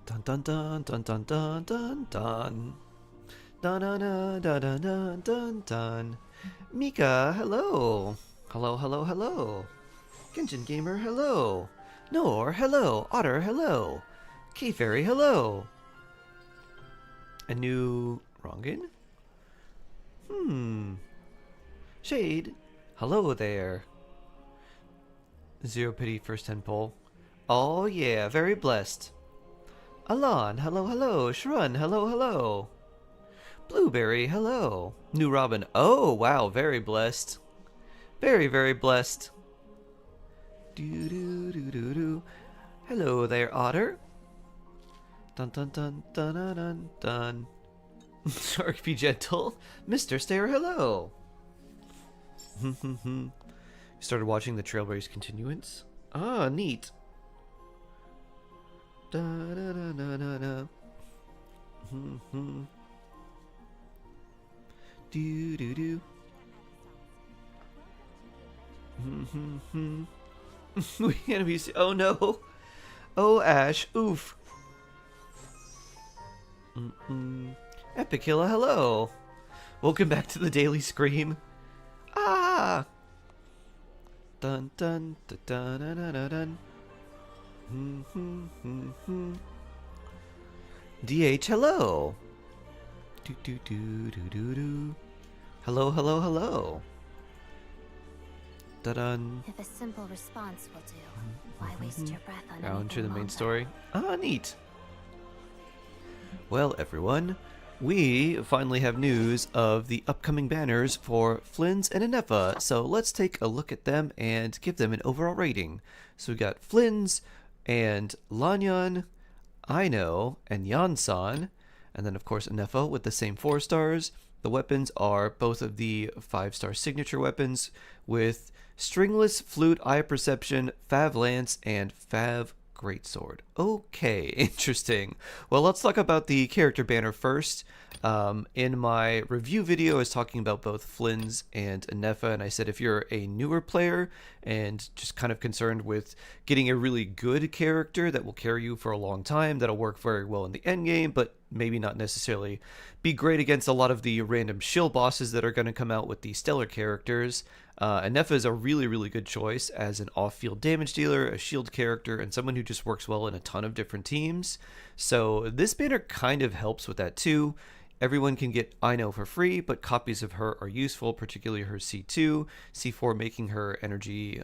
Dun dun dun dun dun dun dun dun. Dun dun dun dun dun dun dun dun. Mika, hello. Hello, hello, hello. Genshin Gamer, hello. Nor, hello. Otter, hello. Keyfairy, hello. A new Rongan? Shade, hello there. Zero pity first 10 poll. Oh yeah, very blessed. Alon, hello, hello. Shrun, hello, hello. Blueberry, hello. New Robin, oh wow, very blessed. Very, very blessed. Do do do do do. Hello there, Otter. Dun dun dun dun dun dun dun. Shark, be gentle. Mr. Stare, hello. You started watching the Trailblaze continuance? Ah, neat. Da da da da da da. Do do do. We gonna be. Oh no. Oh Ash. Oof. Epicilla, hello. Welcome back to the Daily Scream. Ah. Dun dun dun dun dun dun dun. DH, hello. Do do do do do do. Hello, hello, hello. Dun. If a simple response will do, why waste your breath on Now into the main longer? story. Ah, neat. Well, everyone, we finally have news of the upcoming banners for Flynn's and Anefa, so let's take a look at them and give them an overall rating. So we got Flynn's and Lanyan, Aino, and Yansan, and then of course Anefa with the same 4 stars. The weapons are both of the 5-star signature weapons with Stringless, Flute, Eye Perception, Fav Lance, and Fav Greatsword. Okay, interesting. Well, let's talk about the character banner first. In my review video, I was talking about both Flynn's and Anefa, and I said if you're a newer player and just kind of concerned with getting a really good character that will carry you for a long time, that'll work very well in the end game, but maybe not necessarily be great against a lot of the random shill bosses that are going to come out with the stellar characters. Anefa is a really, really good choice as an off-field damage dealer, a shield character, and someone who just works well in a ton of different teams. So this banner kind of helps with that too. Everyone can get Aino for free, but copies of her are useful, particularly her C2. C4 making her energy,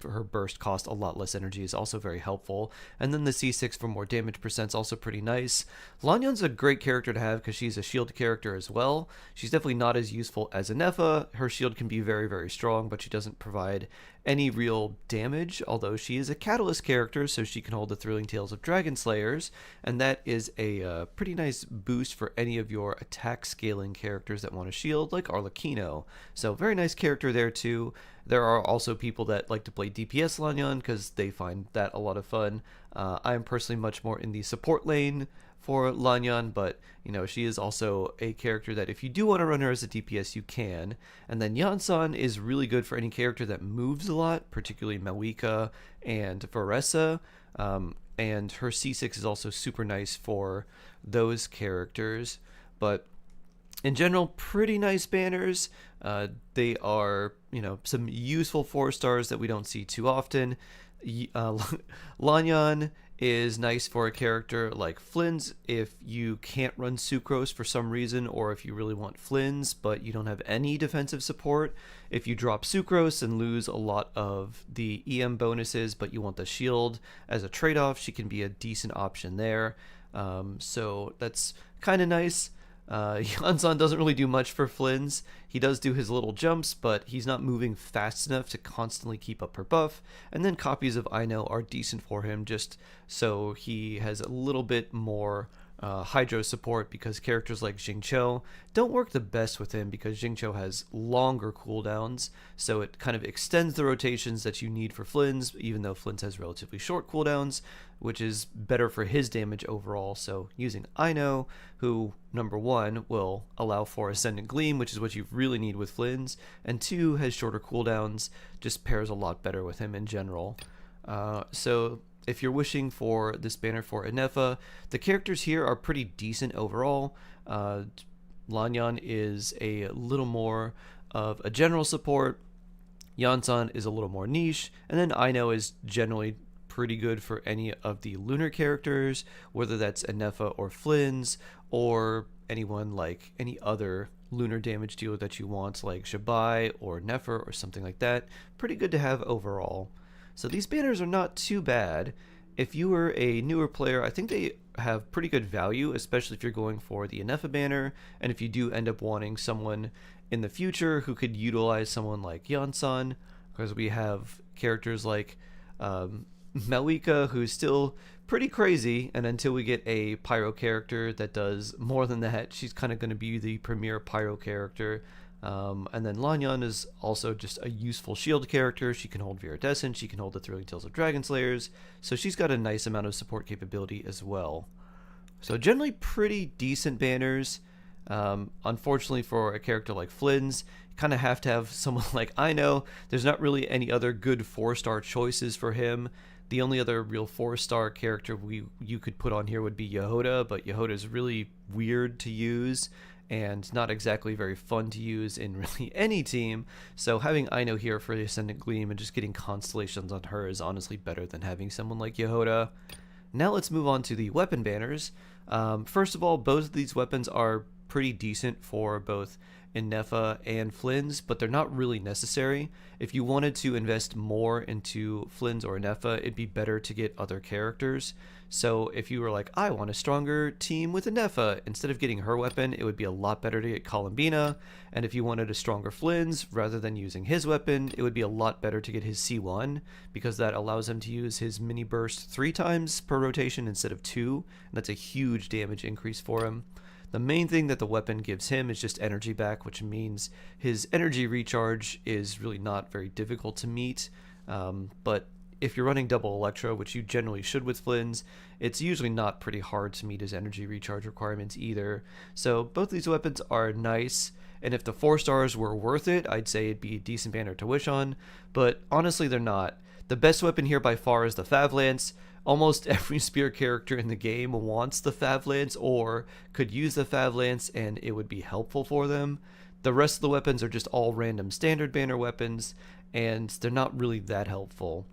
her burst cost a lot less energy is also very helpful. And then the C6 for more damage percent is also pretty nice. Lanyan's a great character to have because she's a shield character as well. She's definitely not as useful as Anefa. Her shield can be very, very strong, but she doesn't provide any real damage, although she is a catalyst character, so she can hold the Thrilling Tales of Dragon Slayers, and that is a pretty nice boost for any of your attack scaling characters that want a shield, like Arlecchino. So very nice character there too. There are also people that like to play DPS Lanyan because they find that a lot of fun. I am personally much more in the support lane for Lanyan, but you know, she is also a character that if you do want to run her as a DPS, you can. And then Yansan is really good for any character that moves a lot, particularly Mawika and Varessa. And her C6 is also super nice for those characters. But in general, pretty nice banners. They are, you know, some useful 4 stars that we don't see too often. Lanyan is nice for a character like Flynn's if you can't run Sucrose for some reason, or if you really want Flynn's but you don't have any defensive support. If you drop Sucrose and lose a lot of the EM bonuses but you want the shield as a trade-off, she can be a decent option there. So that's kind of nice. Yansan doesn't really do much for Flynn's. He does do his little jumps, but he's not moving fast enough to constantly keep up her buff. And then copies of Aino are decent for him, just so he has a little bit more hydro support because characters like Xingqiu don't work the best with him because Xingqiu has longer cooldowns, so it kind of extends the rotations that you need for Flynn's, even though Flynn's has relatively short cooldowns, which is better for his damage overall. So using Aino, who number 1 will allow for Ascendant Gleam, which is what you really need with Flynn's, and 2 has shorter cooldowns, just pairs a lot better with him in general. So if you're wishing for this banner for Inefa, the characters here are pretty decent overall. Lanyan is a little more of a general support, Yansan is a little more niche, and then Aino is generally pretty good for any of the lunar characters, whether that's Inefa or Flynn's, or anyone like any other lunar damage dealer that you want, like Shabai or Nefer or something like that. Pretty good to have overall. So these banners are not too bad. If you were a newer player, I think they have pretty good value, especially if you're going for the Inefa banner, and if you do end up wanting someone in the future who could utilize someone like Yansan, because we have characters like Malika, who's still pretty crazy, and until we get a Pyro character that does more than that, she's kind of going to be the premier Pyro character. And then Lanyan is also just a useful shield character. She can hold Viridescent, she can hold the Thrilling Tales of Dragon Slayers, so she's got a nice amount of support capability as well. So generally pretty decent banners. Unfortunately for a character like Flynn's, you kind of have to have someone like Aino. There's not really any other good 4-star choices for him. The only other real 4-star character you could put on here would be Yehoda, but Yehoda is really weird to use and not exactly very fun to use in really any team. So having Aino here for the Ascendant Gleam and just getting constellations on her is honestly better than having someone like Yehoda. Now let's move on to the weapon banners. First of all, both of these weapons are pretty decent for both Inefa and Flynn's, but they're not really necessary. If you wanted to invest more into Flynn's or Inefa, it'd be better to get other characters. So if you were like, I want a stronger team with Inefa, instead of getting her weapon, it would be a lot better to get Columbina. And if you wanted a stronger Flynn's, rather than using his weapon, it would be a lot better to get his C1, because that allows him to use his mini burst 3 times per rotation instead of 2, and that's a huge damage increase for him. The main thing that the weapon gives him is just energy back, which means his energy recharge is really not very difficult to meet. But if you're running double Electro, which you generally should with Flynn's, it's usually not pretty hard to meet his energy recharge requirements either. So both these weapons are nice, and if the 4 stars were worth it, I'd say it'd be a decent banner to wish on, but honestly they're not. The best weapon here by far is the Fav Lance. Almost every spear character in the game wants the Fav Lance or could use the Fav Lance, and it would be helpful for them. The rest of the weapons are just all random standard banner weapons, and they're not really that helpful.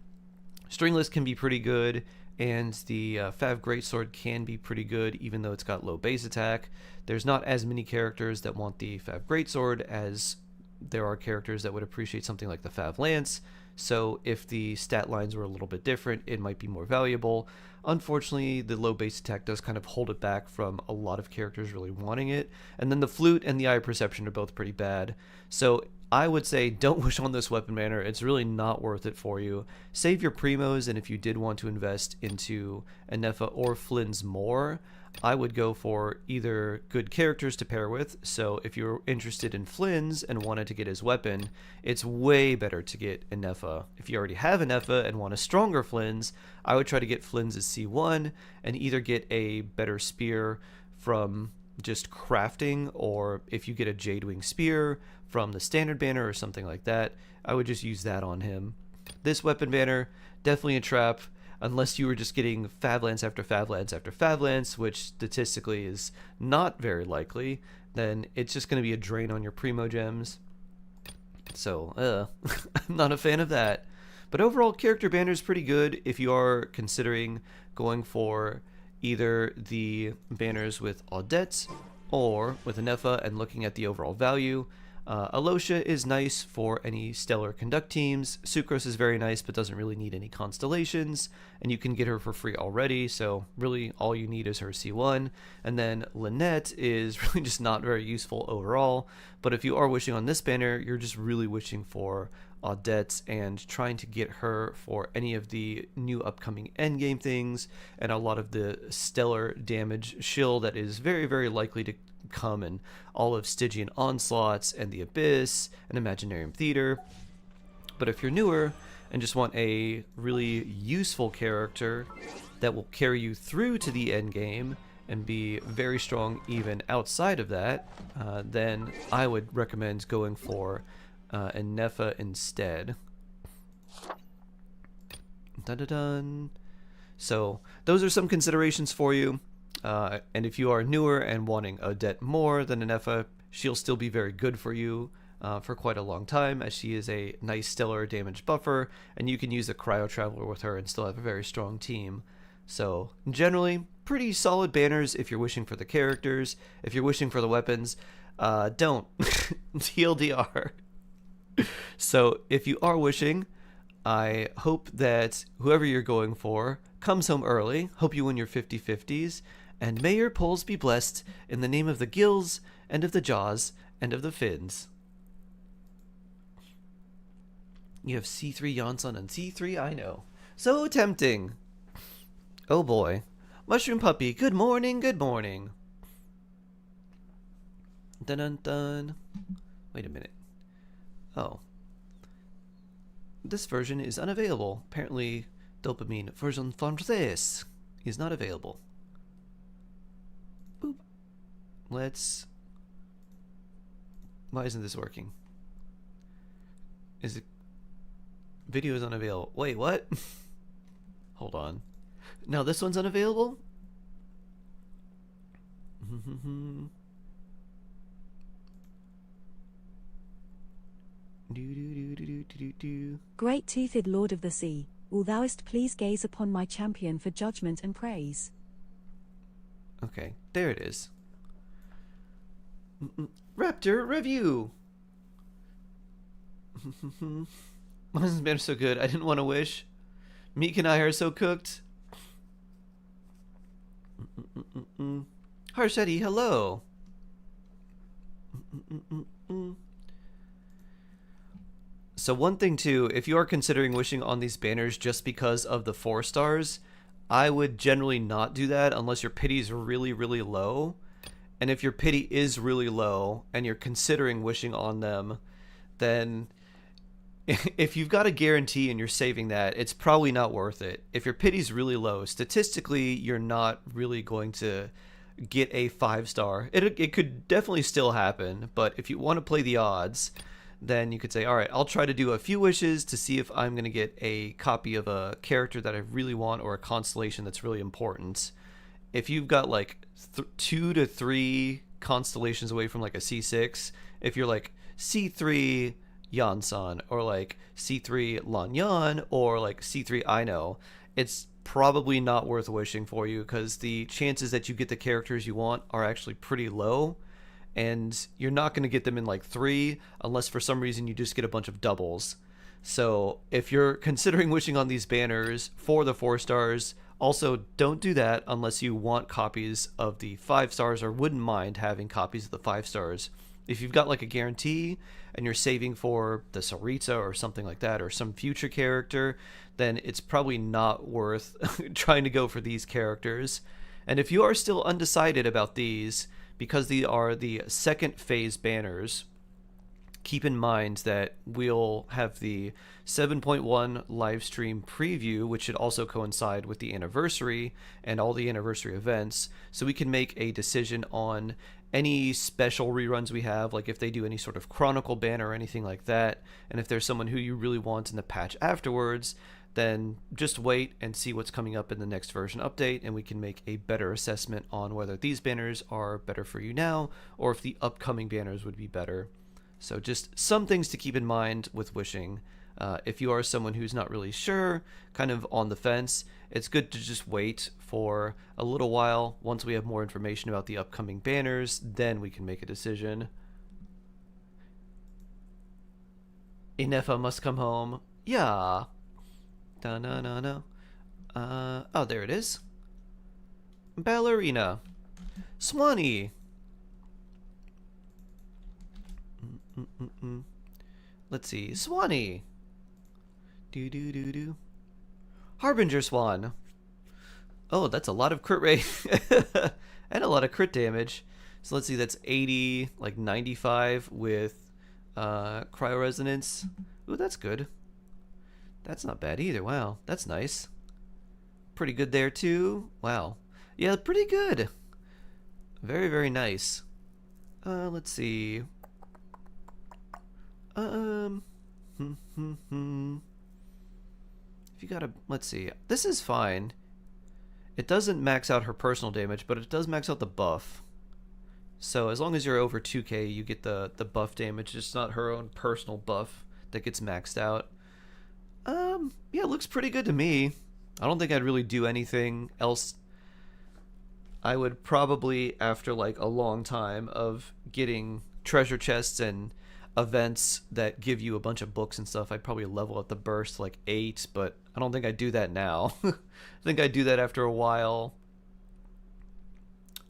Stringless can be pretty good, and the Fav Greatsword can be pretty good even though it's got low base attack. There's not as many characters that want the Fav Greatsword as there are characters that would appreciate something like the Fav Lance. So if the stat lines were a little bit different, it might be more valuable. Unfortunately, the low base attack does kind of hold it back from a lot of characters really wanting it. And then the Flute and the Eye of Perception are both pretty bad. So I would say don't wish on this weapon banner. It's really not worth it for you. Save your primos, and if you did want to invest into Inefa or Flynn's more, I would go for either good characters to pair with. So if you're interested in Flynn's and wanted to get his weapon, it's way better to get Inefa. If you already have Inefa and want a stronger Flynn's, I would try to get Flynn's as C1 and either get a better spear from just crafting, or if you get a Jadewing spear from the standard banner or something like that, I would just use that on him. This weapon banner, definitely a trap. Unless you were just getting Fav Lance after Fav Lance after Fav Lance, which statistically is not very likely, then it's just going to be a drain on your Primo Gems. So, I'm not a fan of that. But overall, character banner is pretty good if you are considering going for either the banners with Audette or with Inefa and looking at the overall value. Alosha is nice for any stellar conduct teams. Sucrose is very nice but doesn't really need any constellations, and you can get her for free already, so really all you need is her C1. And then Lynette is really just not very useful overall, but if you are wishing on this banner, you're just really wishing for Audette and trying to get her for any of the new upcoming endgame things and a lot of the stellar damage shield that is very, very likely to come in all of Stygian Onslaughts and the Abyss and Imaginarium Theater. But if you're newer and just want a really useful character that will carry you through to the end game and be very strong even outside of that, then I would recommend going for Nefa instead. Dun dun dun. So those are some considerations for you. And if you are newer and wanting Odette more than Nefa, she'll still be very good for you for quite a long time, as she is a nice stellar damage buffer, and you can use a Cryo Traveler with her and still have a very strong team. So generally, pretty solid banners if you're wishing for the characters. If you're wishing for the weapons, don't. TLDR. So if you are wishing, I hope that whoever you're going for comes home early. Hope you win your 50/50s. And may your polls be blessed in the name of the gills and of the jaws and of the fins. You have C3 Yonson and C3 I know. So tempting. Oh boy. Mushroom Puppy, good morning, good morning. Dun dun dun. Wait a minute. Oh. This version is unavailable. Apparently, Dopamine version française is not available. Boop. Let's... Why isn't this working? Is it... Video is unavailable. Wait, what? Hold on. Now this one's unavailable? Great-toothed Lord of the Sea, will thouest please gaze upon my champion for judgment and praise. Okay, there it is. Raptor review. Mine has been so good. I didn't want to wish. Meek and I are so cooked. Harshetti, hello. So one thing too, if you are considering wishing on these banners just because of the 4 stars, I would generally not do that unless your pity is really, really low. And if your pity is really low and you're considering wishing on them, then if you've got a guarantee and you're saving that, it's probably not worth it. If your pity's really low, statistically, you're not really going to get a 5-star. It could definitely still happen, but if you want to play the odds, then you could say, all right, I'll try to do a few wishes to see if I'm going to get a copy of a character that I really want or a constellation that's really important. If you've got like 2 to 3 constellations away from like a C6, if you're like C3 Yansan or like C3 Lanyan or like C3 Aino, it's probably not worth wishing for you because the chances that you get the characters you want are actually pretty low. And you're not going to get them in like 3 unless for some reason you just get a bunch of doubles. So if you're considering wishing on these banners for the 4 stars, also don't do that unless you want copies of the 5 stars or wouldn't mind having copies of the 5 stars. If you've got like a guarantee and you're saving for the Sarita or something like that or some future character, then it's probably not worth trying to go for these characters. And if you are still undecided about these, because these are the second phase banners, keep in mind that we'll have the 7.1 live stream preview, which should also coincide with the anniversary and all the anniversary events, so we can make a decision on any special reruns we have, like if they do any sort of Chronicle banner or anything like that, and if there's someone who you really want in the patch afterwards, then just wait and see what's coming up in the next version update, and we can make a better assessment on whether these banners are better for you now or if the upcoming banners would be better. So just some things to keep in mind with wishing. If you are someone who's not really sure, kind of on the fence, it's good to just wait for a little while. Once we have more information about the upcoming banners, then we can make a decision. Inefa must come home. Yeah. Da na na na. Oh, there it is. Ballerina. Swanee. Let's see. Swanee. Do do do do. Harbinger Swan. Oh, that's a lot of crit rate. And a lot of crit damage. So let's see, that's 80, like 95 with cryo resonance. Ooh, that's good. That's not bad either. Wow, that's nice. Pretty good there too. Wow. Yeah, pretty good. Very, very nice. Let's see. If you gotta, let's see. This is fine. It doesn't max out her personal damage, but it does max out the buff. So as long as you're over 2k, you get the buff damage. It's not her own personal buff that gets maxed out. Yeah, it looks pretty good to me. I don't think I'd really do anything else. I would probably, after like a long time of getting treasure chests and events that give you a bunch of books and stuff, I'd probably level up the burst to like 8, but I don't think I'd do that now. I think I'd do that after a while.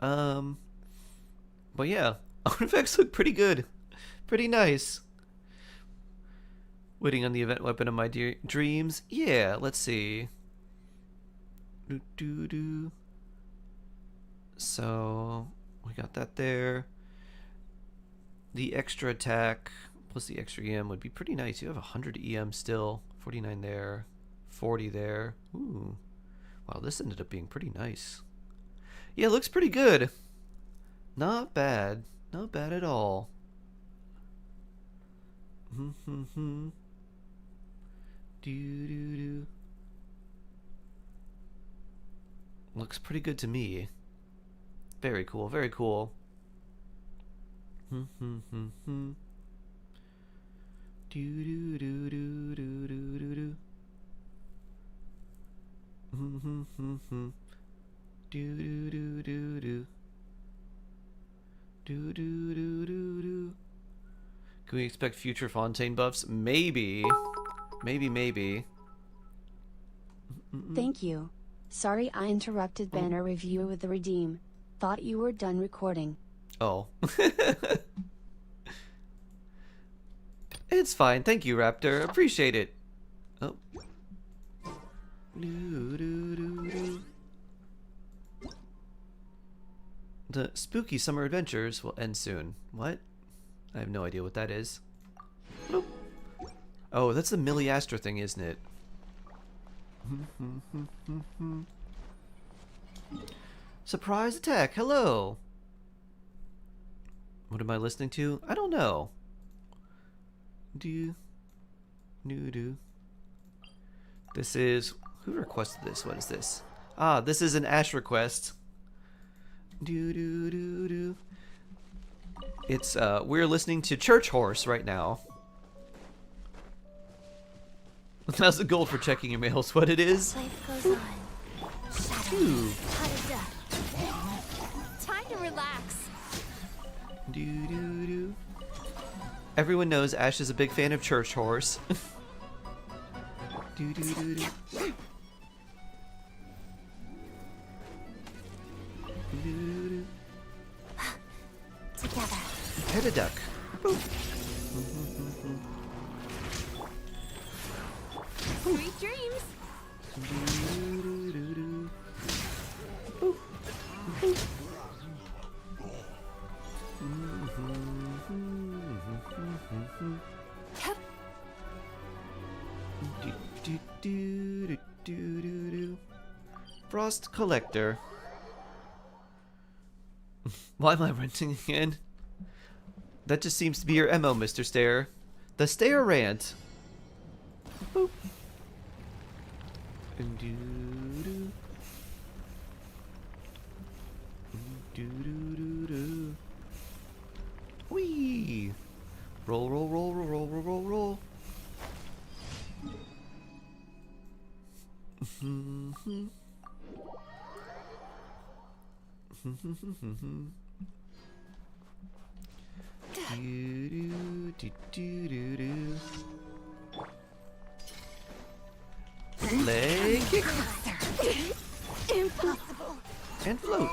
But yeah, artifacts look pretty good. Pretty nice. Waiting on the event weapon of my dreams. Yeah, let's see. So, we got that there. The extra attack plus the extra EM would be pretty nice. You have 100 EM still. 49 there. 40 there. Ooh. Wow, this ended up being pretty nice. Yeah, it looks pretty good. Not bad. Not bad at all. Looks pretty good to me. Very cool, very cool. Can we expect future Fontaine buffs? Maybe. Maybe. Thank you. Sorry I interrupted banner review with the redeem. Thought you were done recording. Oh. It's fine. Thank you, Raptor. Appreciate it. Oh. The spooky summer adventures will end soon. What? I have no idea what that is. Bloop. Oh, that's the Milliastra thing, isn't it? Surprise attack. Hello. What am I listening to? I don't know. This is... Who requested this? What is this? Ah, this is an Ash request. It's, we're listening to Church Horse right now. 1,000 gold for checking your mails. What it is? Life goes on. Ooh. Time to relax. Everyone knows Ash is a big fan of Church Horse. Together. Pet a duck. Boop. Sweet dreams. Frost Collector. Why am I renting again? That just seems to be your MO, Mr. Stare. The Stare rant. Boop. Whee! Roll, roll, roll, roll, roll, roll, roll, roll. Leg kick. Impossible. And float.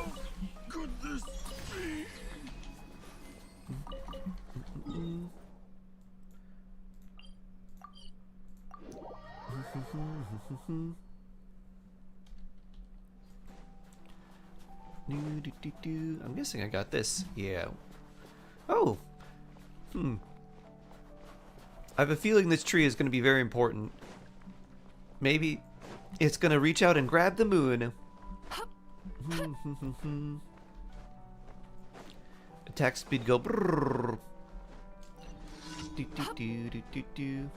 I'm guessing I got this. Yeah. Oh. I have a feeling this tree is going to be very important. Maybe it's going to reach out and grab the moon. Attack speed go. Brrr. Do, do, do, do, do, do.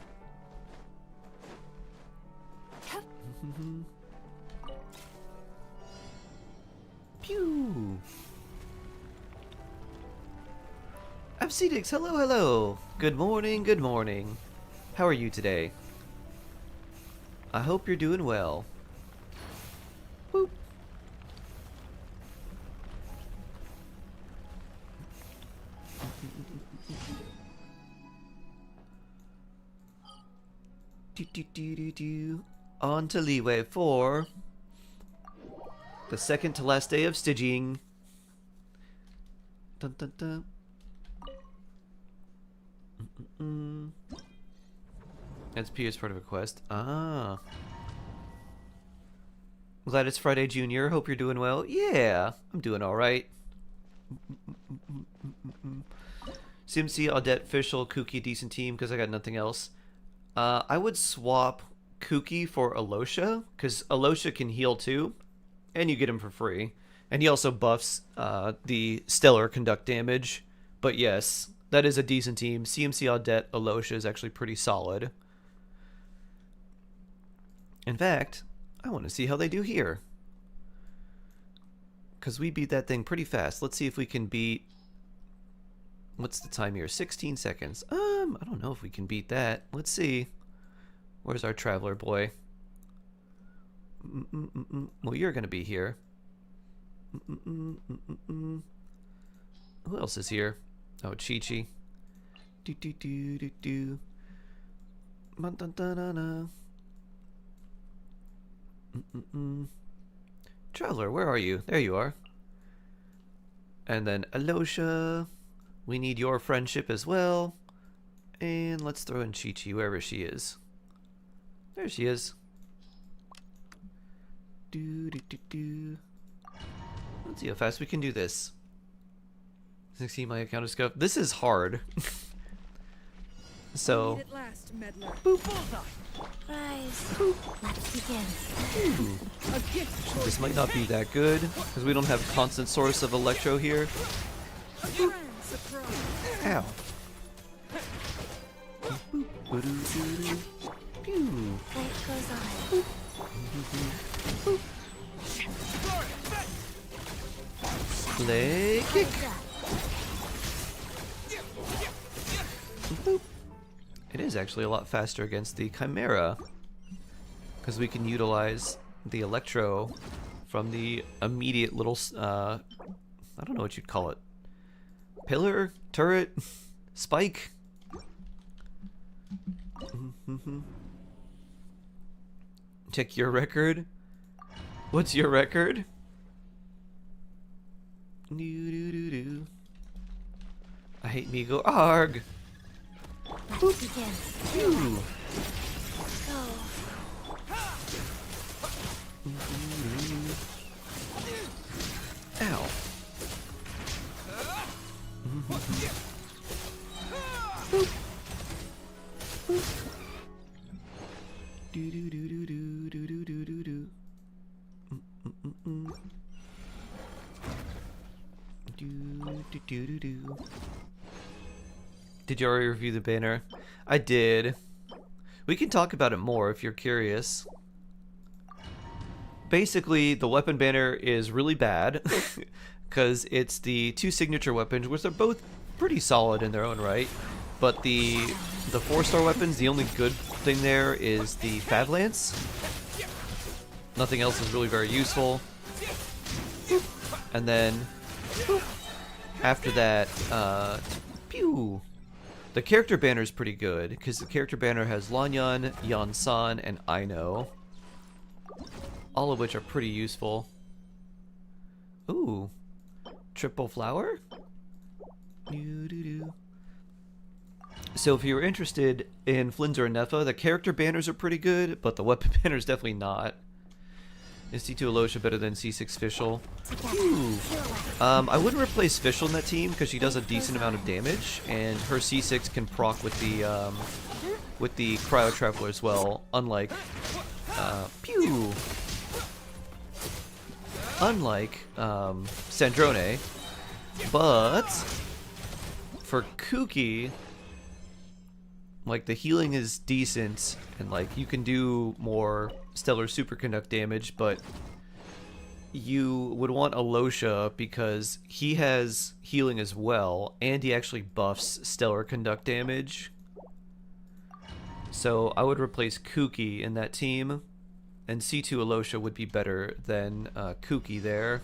Pew. Absidix, hello, hello. Good morning, good morning. How are you today? I hope you're doing well. Boop. Do, do, do, do, do. On to leeway for the second to last day of staging. Dun, dun, dun. SP is part of a quest. Ah. Glad it's Friday, Junior. Hope you're doing well. Yeah, I'm doing alright. CMC, Audette, Fischl, Kooky, decent team because I got nothing else. I would swap Kooky for Alosha because Alosha can heal too, and you get him for free. And he also buffs the stellar conduct damage. But yes, that is a decent team. CMC, Audette, Alosha is actually pretty solid. In fact, I want to see how they do here. Because we beat that thing pretty fast. Let's see if we can beat... What's the time here? 16 seconds. I don't know if we can beat that. Let's see. Where's our traveler boy? Well, you're going to be here. Who else is here? Oh, Chi-Chi. Do. Traveler, where are you? There you are. And then Alosha. We need your friendship as well. And let's throw in Chi-Chi wherever she is. There she is. Let's see how fast we can do this. 16 my account is scuffed. This is hard. So boop. Rise. Let's begin. This might not be that good because we don't have a constant source of electro here. Ow. Life goes on. Play kick. It is actually a lot faster against the Chimera because we can utilize the electro from the immediate little I don't know what you'd call it. Pillar? Turret? Spike? Check your record. What's your record? I hate Migo. Arg! Let's begin. Phew. Go. Ow. Did you already review the banner? I did. We can talk about it more if you're curious. Basically, the weapon banner is really bad because it's the two signature weapons, which are both pretty solid in their own right. But the 4-star weapons, the only good thing there is the Fav Lance. Nothing else is really very useful. And then after that, pew. The character banner is pretty good because the character banner has Lanyan, Yansan, and Aino. all of which are pretty useful. Ooh, triple flower? Doo-doo-doo. So if you're interested in Flynn's or Nefa, the character banners are pretty good, but the weapon banners definitely not. Is C2 Alosha better than C6 Fischl? Ooh. I wouldn't replace Fischl in that team because she does a decent amount of damage, and her C6 can proc with the Cryo Traveler as well. Unlike Sandrone, but for Kuki, like, the healing is decent, and like you can do more stellar superconduct damage, but you would want Alosha because he has healing as well, and he actually buffs stellar conduct damage. So I would replace Kuki in that team, and C2 Alosha would be better than Kuki there.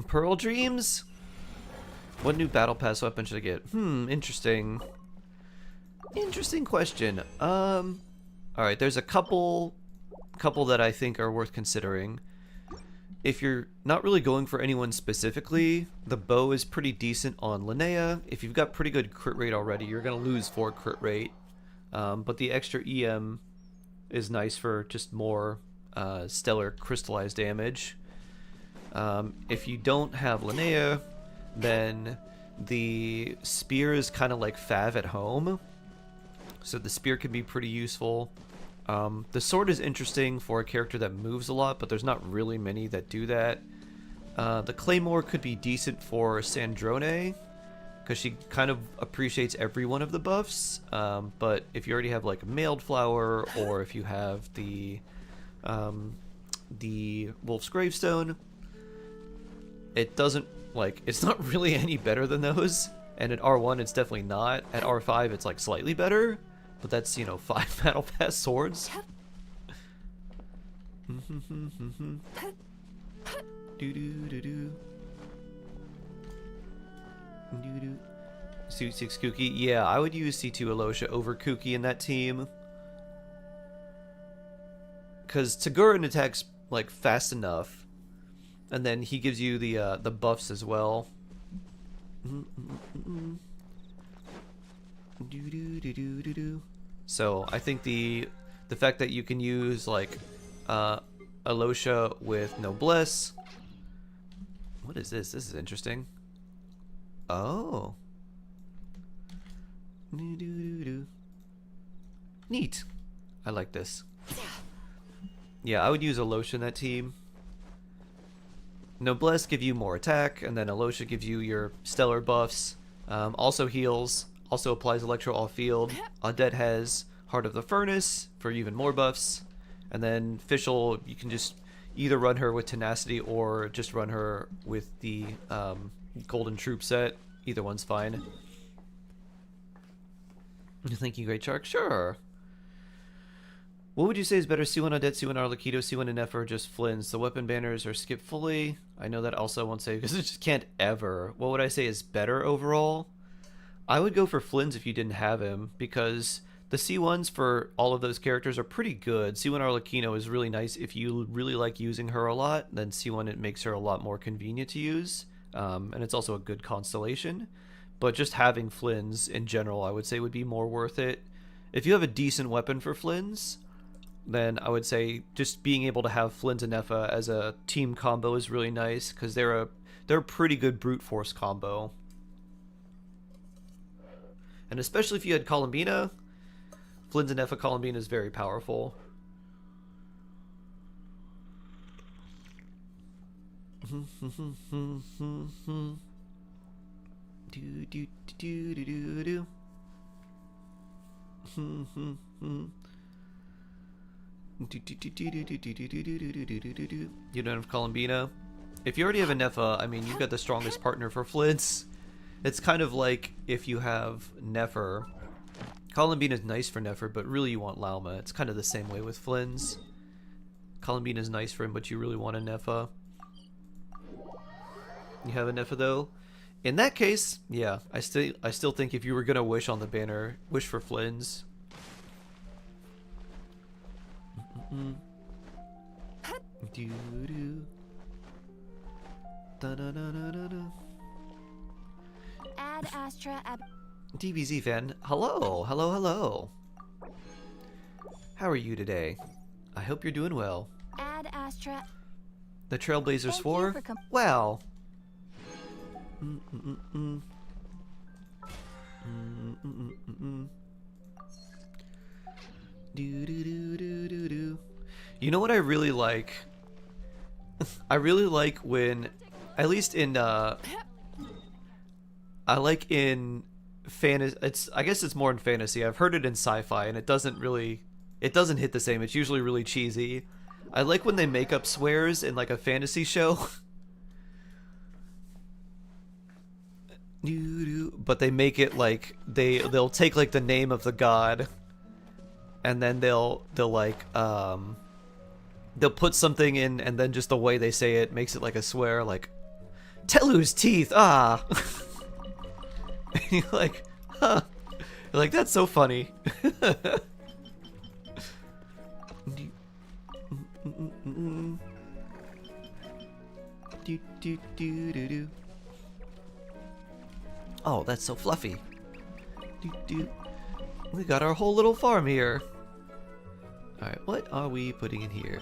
Pearl Dreams? What new battle pass weapon should I get? Interesting. Interesting question. Alright, there's a couple that I think are worth considering. If you're not really going for anyone specifically, the bow is pretty decent on Linnea. If you've got pretty good crit rate already, you're going to lose 4 crit rate. But the extra EM is nice for just more stellar crystallized damage. If you don't have Linnea, then the spear is kind of like Fav at home. So the spear can be pretty useful. The sword is interesting for a character that moves a lot, but there's not really many that do that. The claymore could be decent for Sandrone, because she kind of appreciates every one of the buffs. But if you already have like mailed flower, or if you have the Wolf's Gravestone, it doesn't, like, it's not really any better than those. And at R1 it's definitely not. At R5 it's like slightly better, but that's, you know, 5 battle pass swords. Suit 6 Kuki. Yeah, I would use C2 Alosha over Kuki in that team, because Tigurin attacks like fast enough, and then he gives you the buffs as well. So I think the fact that you can use like Alosha with Noblesse. What is this? This is interesting. Oh. Neat. I like this. Yeah, I would use Alosha in that team. Noblesse give you more attack, and then Alosha gives you your stellar buffs. Also heals. Also applies Electro off field. Odette has Heart of the Furnace for even more buffs. And then Fischl, you can just either run her with Tenacity or just run her with the Golden Troop set. Either one's fine. Thank you, Great Shark. Sure. What would you say is better, C1 Odette, C1 Arlecchino, C1 Nefa, or just Flynn's? The weapon banners are skipped fully. I know that also won't say because it just can't ever. What would I say is better overall? I would go for Flynn's if you didn't have him, because the C1s for all of those characters are pretty good. C1 Arlecchino is really nice if you really like using her a lot. Then C1, it makes her a lot more convenient to use, and it's also a good constellation. But just having Flynn's in general, I would say, would be more worth it. If you have a decent weapon for Flynn's, then I would say just being able to have Flynn's and Nefa as a team combo is really nice, because they're a pretty good brute force combo. And especially if you had Columbina, Flynn's and Nefa Columbina is very powerful. You don't have Columbina? If you already have a Nefa, I mean, you've got the strongest partner for Flynn's. It's kind of like if you have Nefer, Colin Bean is nice for Nefer, but really you want Lauma. It's kind of the same way with Flynn's. Colin Bean is nice for him, but you really want a Nefa. You have a Nefa though? In that case, yeah, I still think if you were gonna wish on the banner, wish for Flynn's. Doo-doo. Da-da-da-da-da-da. Ad Astra ab. DBZ fan, hello, hello, hello. How are you today? I hope you're doing well. Ad Astra. The Trailblazers Thank you 4? for Wow. You know what I really like? I really like when, at least in I like in fantasy. I guess it's more in fantasy. I've heard it in sci-fi, and it doesn't hit the same. It's usually really cheesy. I like when they make up swears in like a fantasy show. But they make it like they'll take like the name of the god, and then they'll put something in, and then just the way they say it makes it like a swear, like Telu's teeth, ah. And you're like, huh. You're like, that's so funny. Oh, that's so fluffy. We got our whole little farm here. Alright, what are we putting in here?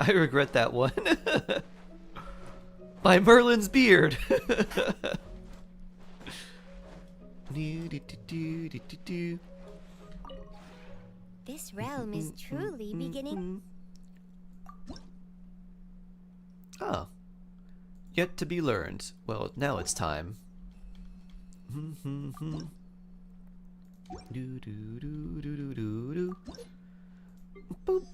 I regret that one. By Merlin's beard. This realm is truly beginning. Oh. Yet to be learned. Well, now it's time. Boop.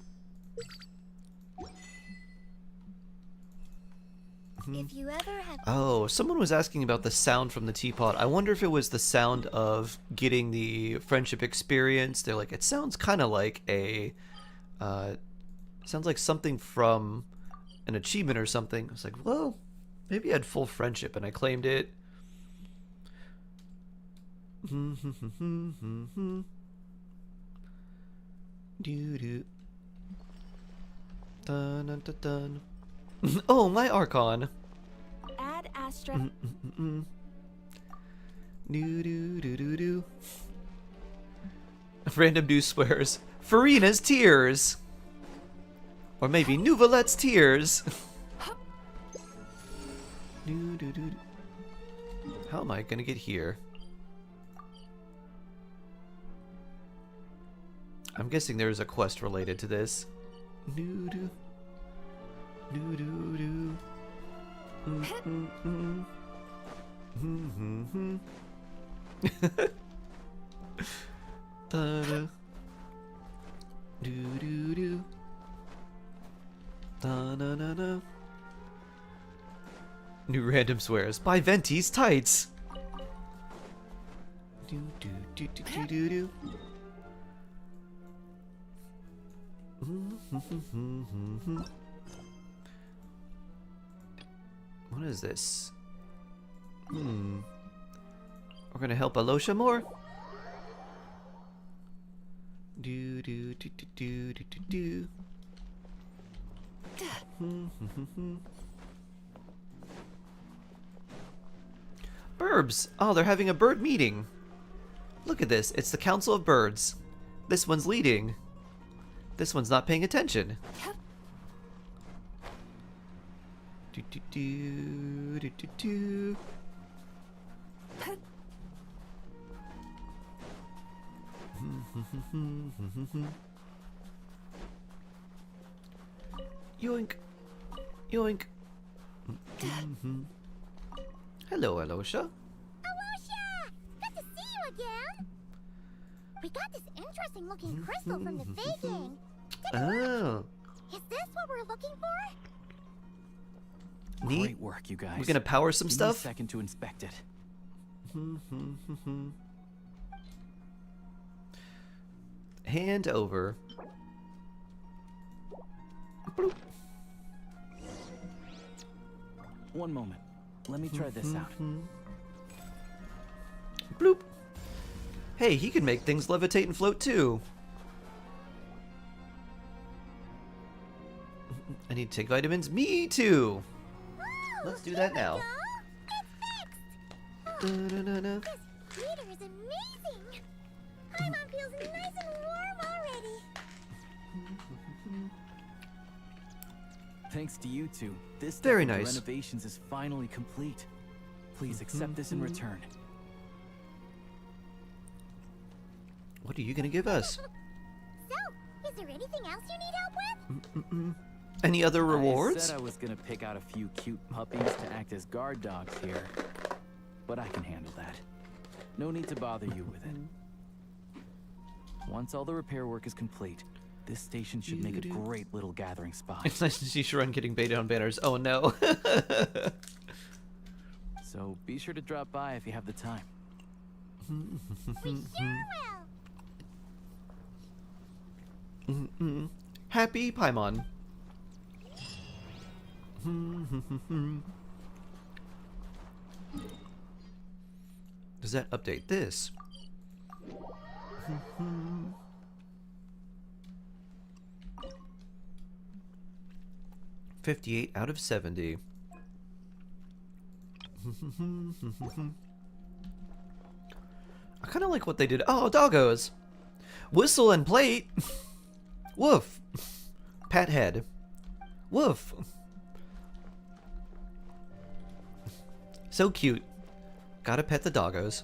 If you ever have. Oh, someone was asking about the sound from the teapot. I wonder if it was the sound of getting the friendship experience. They're like, it sounds kind of like a, sounds like something from an achievement or something. I was like, well, maybe I had full friendship and I claimed it. Dun, dun, dun, dun. Oh, my Archon. Ad Astra. Random do swears. Farina's tears. Or maybe Nuvalet's tears. How am I gonna get here? I'm guessing there's a quest related to this. New random swears. Buy Venti's tights. What is this? We're gonna help Alosha more? Burbs! Oh, they're having a bird meeting. Look at this. It's the Council of Birds. This one's leading. This one's not paying attention. Yoink. Yoink. Hello, Alosha. Alosha! Good to see you again! We got this interesting looking crystal from the Fae gang. Oh. Is this what we're looking for? Neat. Great work, you guys. We're gonna power some Give me a stuff. second to inspect it. Hand over. Bloop. One moment. Let me try this out. Bloop. Hey, he can make things levitate and float too. I need to take vitamins. Me too. Let's do that now. Da-da-da-da. This heater is amazing. Paimon feels nice and warm already. Thanks to you two, this Very step of the nice. renovations is finally complete. Please accept this in return. What are you gonna give us? So, is there anything else you need help with? Any other I rewards? said I was gonna pick out a few cute puppies to act as guard dogs here, but I can handle that. No need to bother you with it. Once all the repair work is complete, this station should make a great little gathering spot. It's nice to see Sharon getting baited on banners. Oh no. So be sure to drop by if you have the time. We sure will. Happy Paimon. Does that update this? 58 out of 70. I kind of like what they did. Oh, doggos. Whistle and plate. Woof. Pat head. Woof. So cute. Gotta pet the doggos.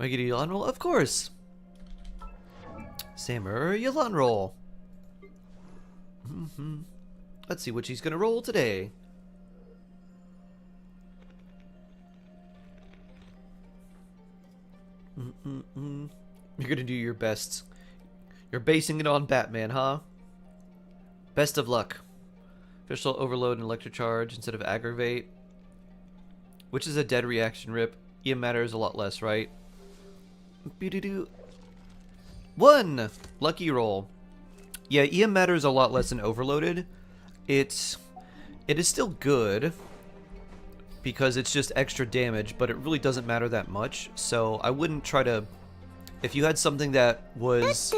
Wiggity yawn roll? Of course. Sammer yawn roll. Let's see what she's gonna roll today. You're gonna do your best. You're basing it on Batman, huh? Best of luck. Official overload and electric charge instead of aggravate. Which is a dead reaction rip. EM matters a lot less, right? Be-do-do. 1! Lucky roll. Yeah, EM matters a lot less than overloaded. It is still good because it's just extra damage, but it really doesn't matter that much. So I wouldn't try to. If you had something that was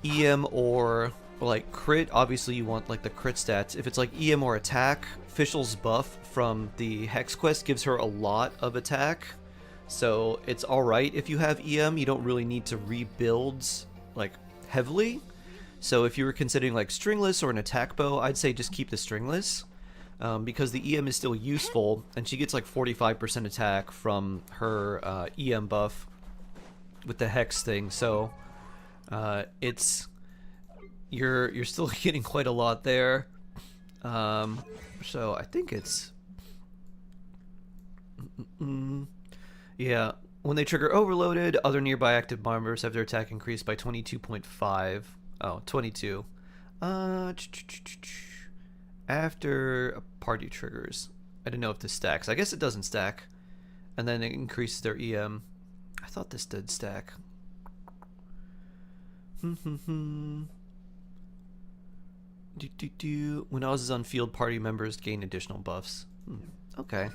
EM or like crit, obviously you want like the crit stats. If it's like EM or attack, Fischl's buff from the Hex quest gives her a lot of attack. So it's alright if you have EM. You don't really need to rebuild like heavily. So if you were considering like stringless or an attack bow, I'd say just keep the stringless. Because the EM is still useful, and she gets like 45% attack from her EM buff with the Hex thing. So it's you're still getting quite a lot there. So I think it's yeah. When they trigger overloaded, other nearby active members have their attack increased by 22.5. Oh, 22. After party triggers. I don't know if this stacks. I guess it doesn't stack. And then it increases their EM. I thought this did stack. When Oz is on field, party members gain additional buffs. Okay.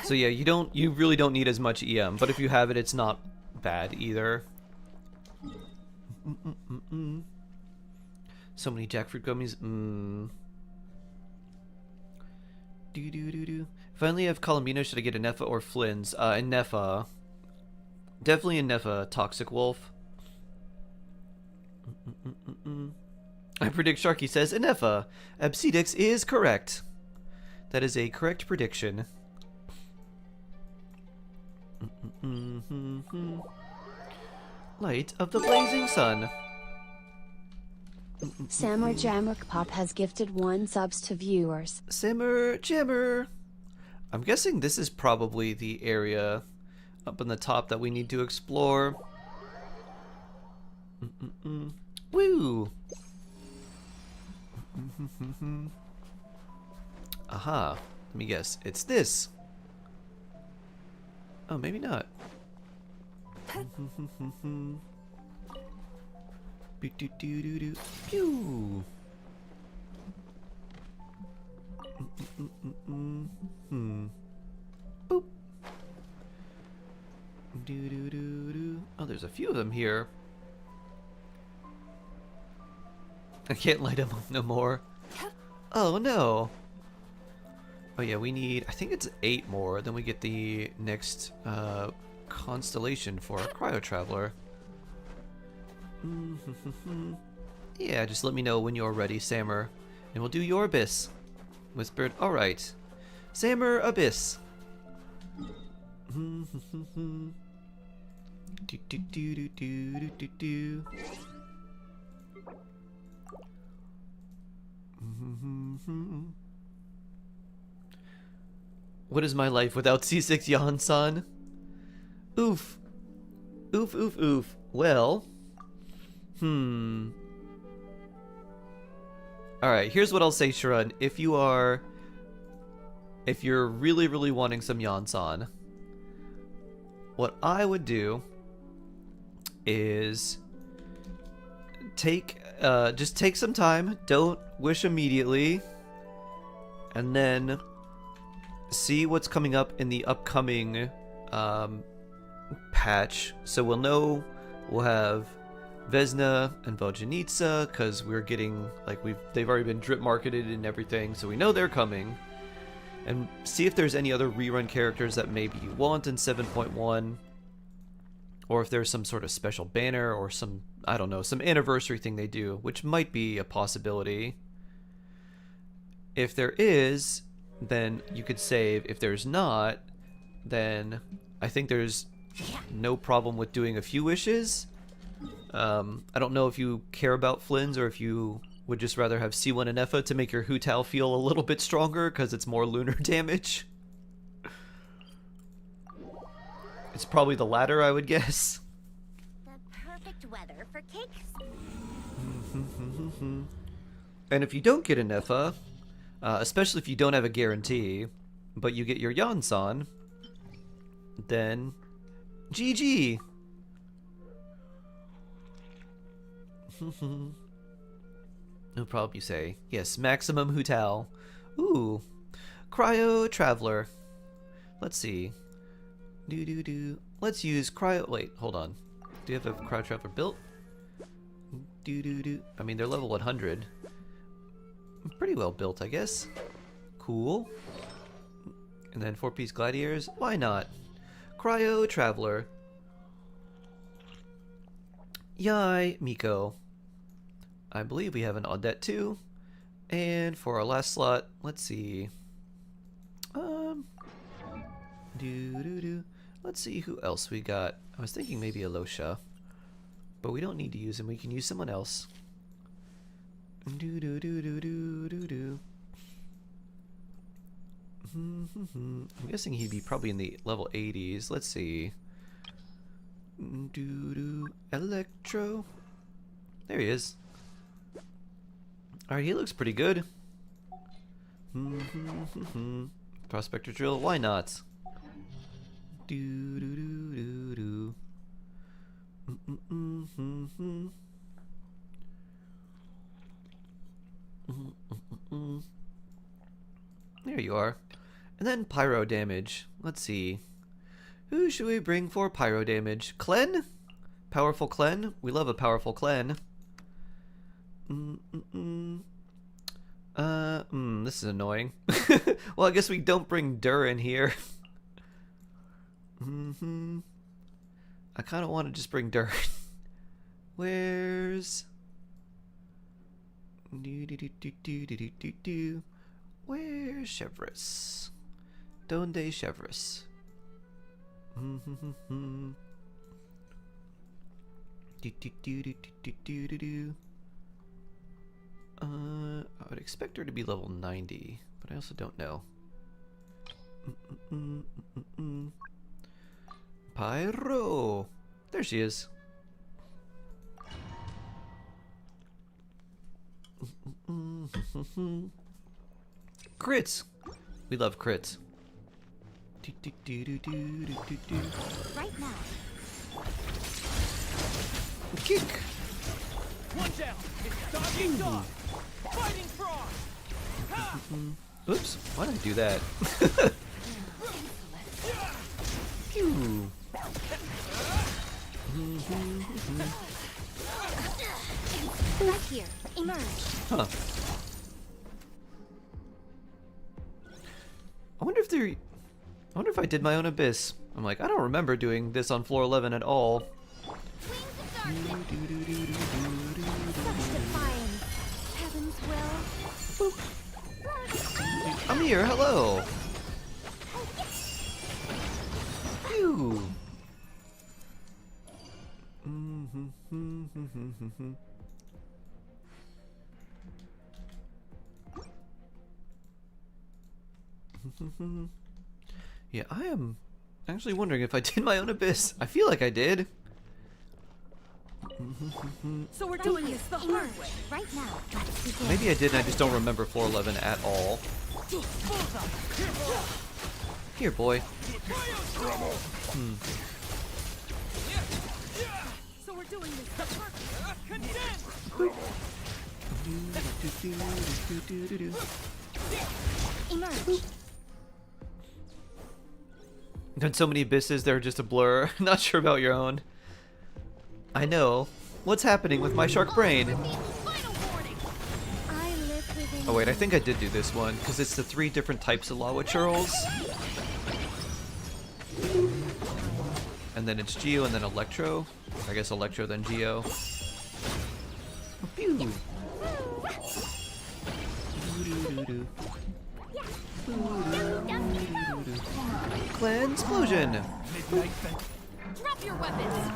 So yeah, you really don't need as much EM, but if you have it, it's not bad either. So many jackfruit gummies. Finally, I have Columbino. Should I get a Neffa or Flynn's? A Neffa. Definitely a Neffa. Toxic Wolf. I predict Sharky says a Neffa. Absidix is correct. That is a correct prediction. Light of the blazing sun. Sammer Jamrock Pop has gifted 1 subs to viewers. Simmer Jammer. I'm guessing this is probably the area up in the top that we need to explore. Woo! Aha. Let me guess. It's this. Oh, maybe not. Pew! Boop. Oh, there's a few of them here. I can't light them up no more. Oh no. Oh yeah, we need, I think it's 8 more, then we get the next constellation for a cryo traveler. Yeah, just let me know when you're ready, Sammer, and we'll do your abyss. Whispered, alright. Sammer Abyss. What is my life without C6 Yan-san? Oof. Oof, oof, oof. Well. Alright, here's what I'll say, Sharon. If you're really, really wanting some Yan-san, what I would do is just take some time, don't wish immediately, and then see what's coming up in the upcoming patch. So we'll know, we'll have Vesna and Vojanitsa, because we're getting, like, they've already been drip marketed and everything, so we know they're coming. And see if there's any other rerun characters that maybe you want in 7.1, or if there's some sort of special banner or some, I don't know, some anniversary thing they do, which might be a possibility. If there is, then you could save. If there's not, then I think there's no problem with doing a few wishes. I don't know if you care about Flynn's or if you would just rather have C1 and Effa to make your Hu Tao feel a little bit stronger because it's more lunar damage. It's probably the latter, I would guess. The perfect weather for cakes. And if you don't get an Effa, especially if you don't have a guarantee, but you get your Yan-san, then GG. No problem, you say. Yes, maximum Hu Tao. Ooh. Cryo Traveler. Let's see. Let's use Cryo... Wait, hold on. Do you have a Cryo Traveler built? I mean, they're level 100. Pretty well built, I guess. Cool. And then 4-piece Gladiators. Why not? Cryo Traveler. Yai, Miko. I believe we have an Audette too. And for our last slot, let's see. Let's see who else we got. I was thinking maybe Alosha, but we don't need to use him. We can use someone else. I'm guessing he'd be probably in the level 80s. Let's see. Electro. There he is. Alright, he looks pretty good. Prospector drill, why not? There you are. And then pyro damage. Let's see. Who should we bring for pyro damage? Klen? Powerful Klen? We love a powerful Klen. This is annoying. Well, I guess we don't bring Dur in here. I kind of want to just bring Dur. Where's... Where's Chevrolet? Donde Chevrolet? I would expect her to be level 90, but I also don't know. Pyro! There she is. Crits. We love crits. Right now. Kick. One down. It's dog eat dog. Fighting frog. Ha! Oops. Why did I do that? Pew. Right here. Emerge. Huh. I wonder if I did my own abyss. I'm like, I don't remember doing this on floor 11 at all. Wings of darkness. Such defiance. Heaven's will. I'm here, hello. Phew. Yeah, I am actually wondering if I did my own abyss. I feel like I did. So we're doing this the hard way. Right now. Let's begin. Maybe I did and I just don't remember floor 11 at all. Here, boy. So we're doing this the hard way. Emerge. Done so many abysses, they're just a blur. Not sure about your own. I know. What's happening with my shark brain? Final warning. I live within. Oh wait, I think I did do this one, because it's the 3 different types of lava churls. And then it's Geo and then Electro. I guess Electro then Geo. Pew. Clan explosion! Drop your weapons.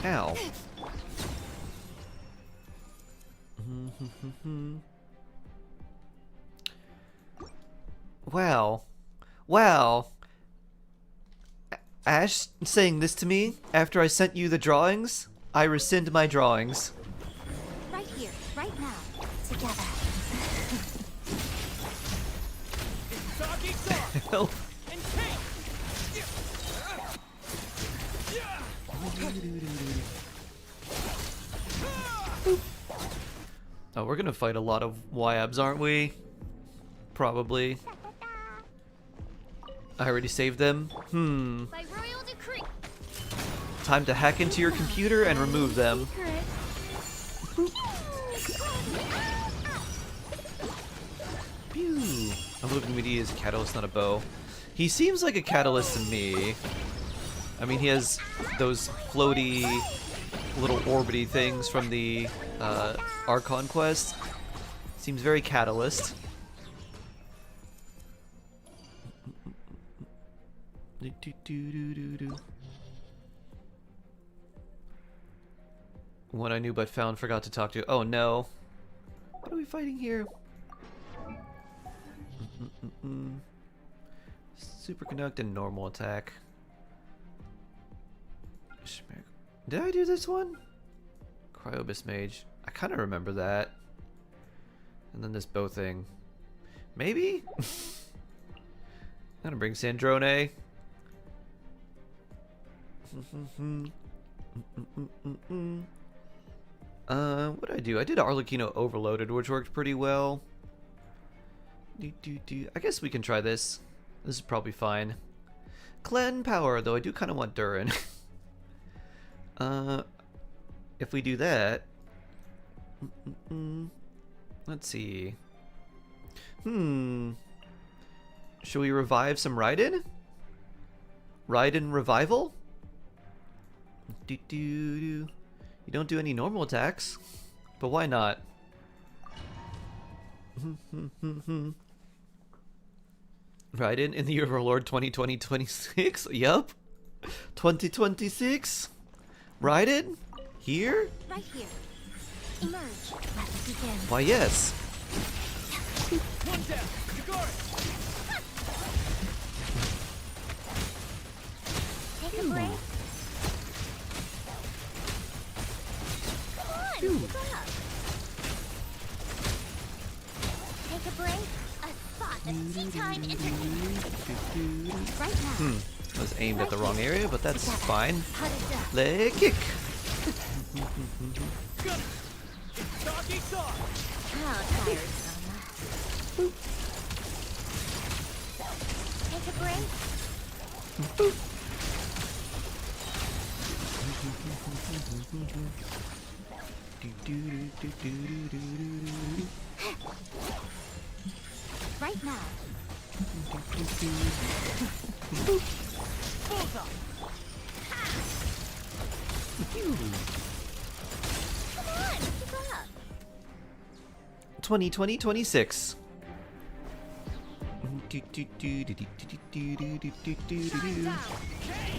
Ow. Wow. Wow. Ash saying this to me after I sent you the drawings? I rescind my drawings. Right here. Right now. Together. It's dog eat dog. Help. And take. Oh, we're gonna fight a lot of YABs, aren't we? Probably. I already saved them. By royal decree. Time to hack into your computer and remove them. Pew. I'm looking at he is a catalyst, not a bow. He seems like a catalyst to me. I mean, he has those floaty little orbity things from the Archon quest. Seems very catalyst. One I knew but found, forgot to talk to. Oh no. What are we fighting here? Super conduct and normal attack. Did I do this one? Cryobis Mage. I kind of remember that. And then this bow thing. Maybe? I'm gonna bring Sandrone. What did I do? I did Arlecchino Overloaded, which worked pretty well. I guess we can try this. This is probably fine. Clan Power, though I do kind of want Durin. If we do that... Let's see. Should we revive some Raiden? Raiden Revival? You don't do any normal attacks, but why not? Raiden in the Overlord 2026? Yup. 2026? Raiden? Here? Right here. Emerge. Let's begin. Why yes. One down. Guard. Take a break. Come on. Keep up. To bring a spot of tea time entertainment. Right now. Was aimed at the wrong area, but that's fine. How does that? Leg kick. Got it. It's dog eat dog. How tiresome. Take a break. Right now. Bullseye. Come on, keep up. 2020-26. Shine down. Okay.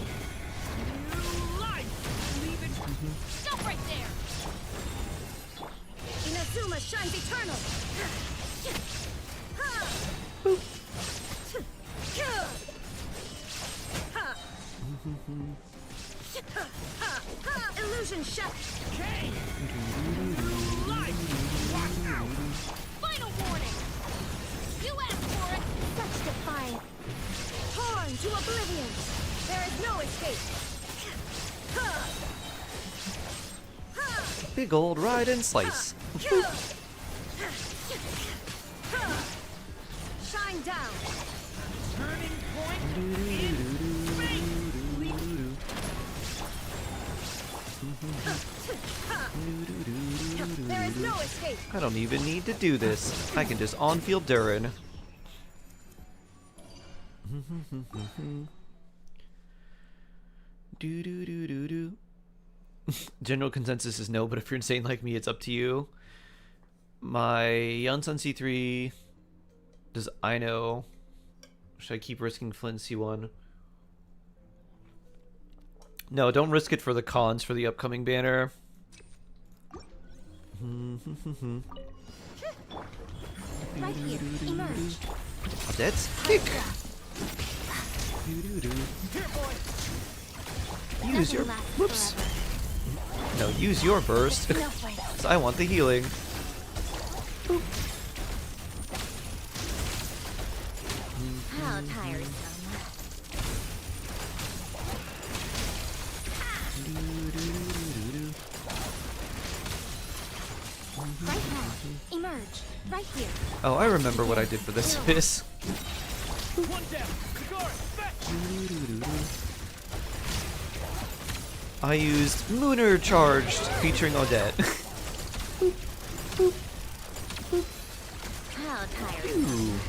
New life. Leave it. Stop right there. Inazuma shines eternal. Illusion shut. Okay. Life. Watch out. Final warning. You asked for it. Such defiance. Torn to oblivion. There is no escape. Big old ride and slice. Shine down. Turning point in space. There is no escape. I don't even need to do this. I can just on-field Durin. General consensus is no, but if you're insane like me, it's up to you. My Yunsun C3. Does I know? Should I keep risking Flynn C1? No, don't risk it for the cons for the upcoming banner. Right here. Emerge. That's kick. Here, boy. Use your Nothing lasts whoops. forever. No, use your burst. No fight. 'Cause I want the healing. How tiresome. Right now. Emerge. Right here. Oh, I remember what I did for this miss. One down. Cigar. Back. I used Mooner Charged featuring Odette. How tiresome.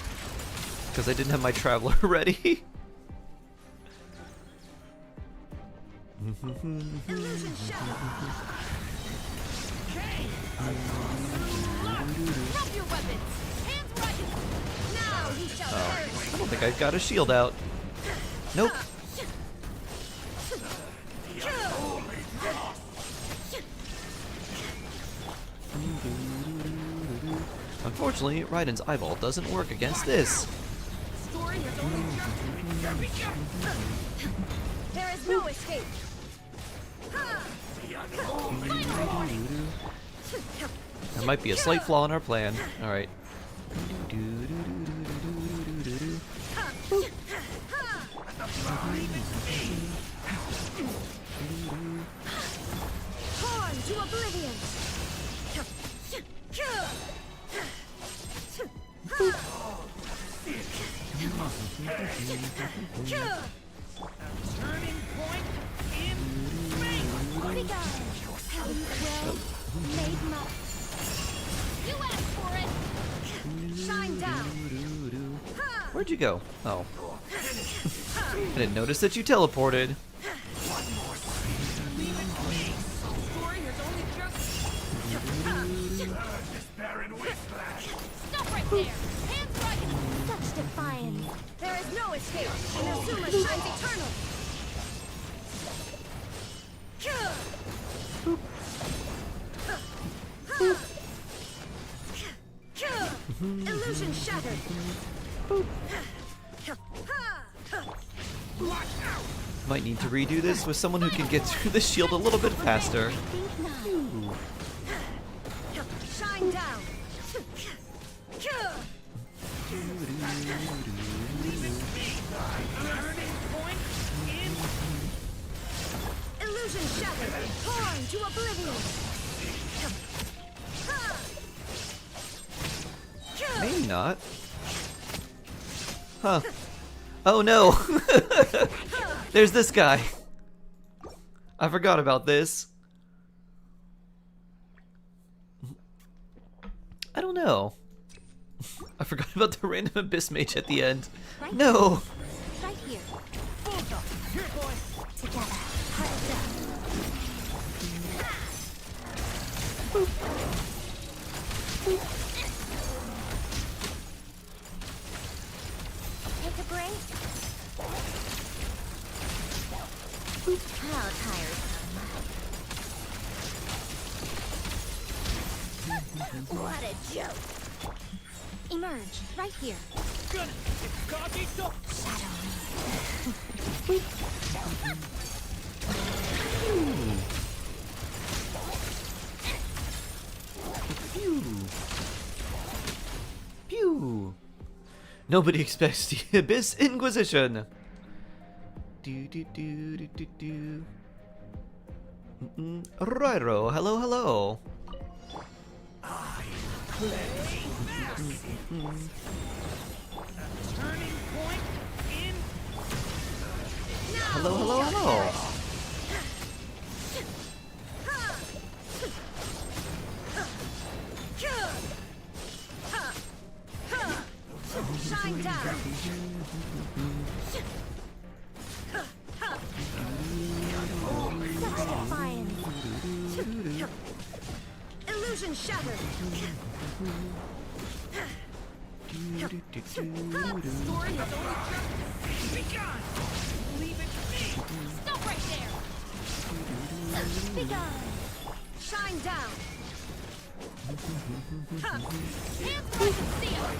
Because I didn't have my Traveler ready. Illusion shadow. Okay. Drop your weapons. Hands where I can. Now he shall Oh, burn. I don't think I've got a shield out. Nope. Unfortunately, Raiden's eyeball doesn't work against this. Story has only just begun. There is no escape. There might be a slight flaw in our plan. Alright. Torn to oblivion. Turning point in space. Begun. Well, made my. You asked for it. Shine down. Where'd you go? Oh. I didn't notice that you teleported. Story has only just. Stop right there. Hands where I can. Such defiance. There is no escape. Inazuma shines eternal. Illusion shattered. Might need to redo this with someone who can get through the shield a little bit faster. Think not. Shine down. not. Huh. Oh no! There's this guy. I forgot about this. I don't know. I forgot about the random abyss mage at the end. Right No! Right here. Bullseye! Here, boy! Together. Huddled up. Take a break. How tiresome. What a joke. Emerge. Right here. Good! It's doggy dog! Shadow me. Pew! Pew! Nobody expects the Abyss Inquisition! Do do do do do do. Ryro, hello, hello! Turning point in... Hello, hello, hello! Shine down. Such defiance. Illusion shattered. Story is only Be gone! Leave it to me! Stop right there. Be gone. Shine down. Hands where I can see 'em.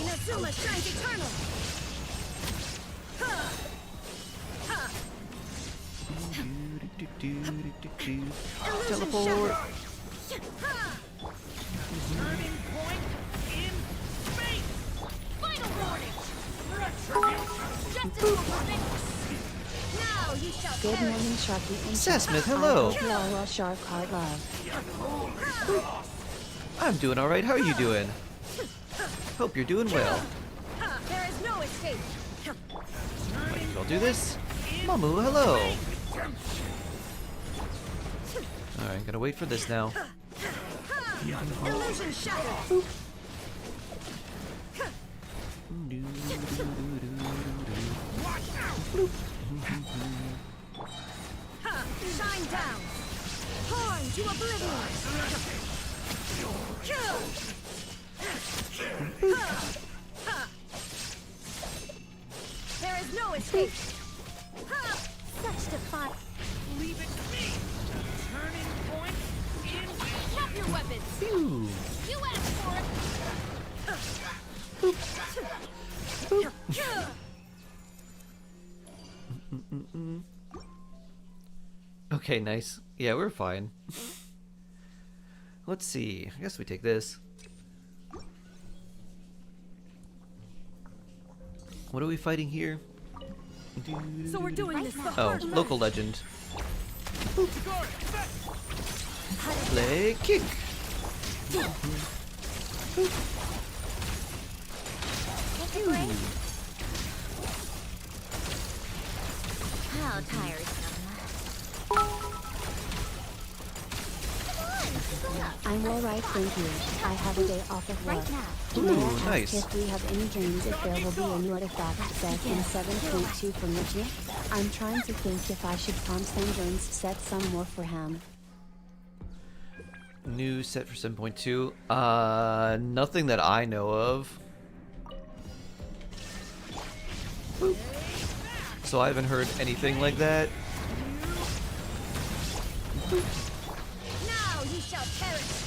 Inazuma shines eternal. Illusion Teleport! shattered. Turning point in space! Final warning. Retribution! Justice will prevail. Now you shall Good perish. morning, Sharky and Sassmith, Shark. hello. I hope you all well, Shark Heart Love. I'm doing alright, how are you doing? Hope you're doing well. There is no escape. Might as well do this. Mamu, hello! Alright, gotta wait for this now. Illusion shattered. Shine down. Torn to oblivion. There is no escape. Such defiance. Leave it to me! Turning point in... Drop your weapons. Phew. You asked for it. Okay, nice. Yeah, we're fine. Let's see. I guess we take this. What are we fighting here? So we're doing this the Oh, hard way. local legend. Guard! Back! Play kick. Take a break. How tiresome. I'm alright, thank you. I have a day off of work. Right now. May I Ooh, ask nice. if we have any dreams if there will be a new artifact set in 7.2 for Mitchie? I'm trying to think if I should prompt St. John's set some more for him. New set for 7.2. Nothing that I know of. So I haven't heard anything like that. Now you shall perish.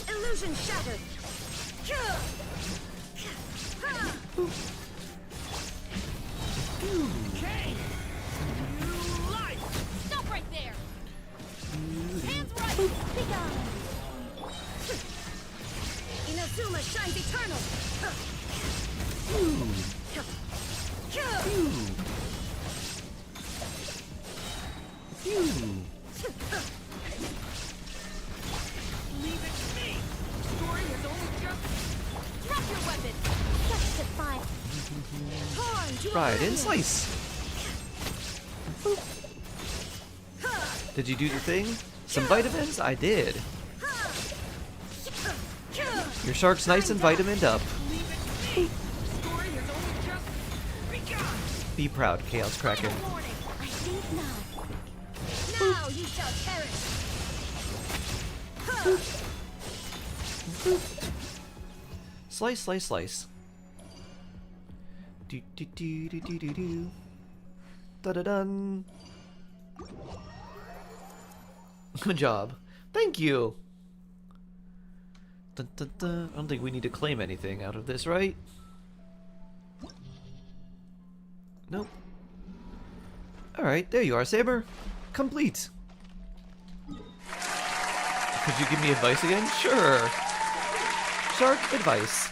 Illusion shattered. Okay! New life! Stop right there. Hands right. Be gone. Inazuma shines eternal. Torn to Right, and oblivion. slice. Did you do the thing? Some vitamins? I did. Your shark's nice and vitamined up. Story has only just begun. Be proud, Chaos Kraken. Warning. I think not. Now you shall perish. Slice, slice, slice. Do do do do do do do. Da da dun. Good job. Thank you. Dun, dun, dun. I don't think we need to claim anything out of this, right? Nope. Alright, there you are, Saber. Complete. Could you give me advice again? Sure. Shark advice.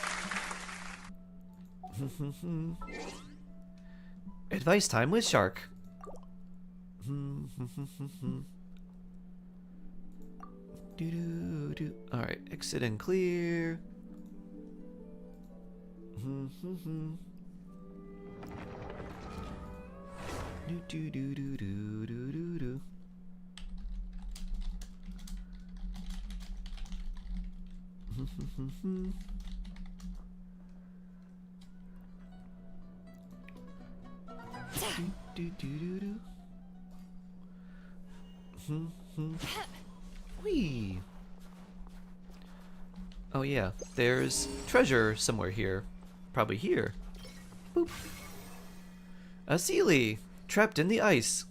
Advice time with Shark. Alright, exit and clear. Whee! Oh yeah, there's treasure somewhere here. Probably here. Boop. A Sealy! Trapped in the ice.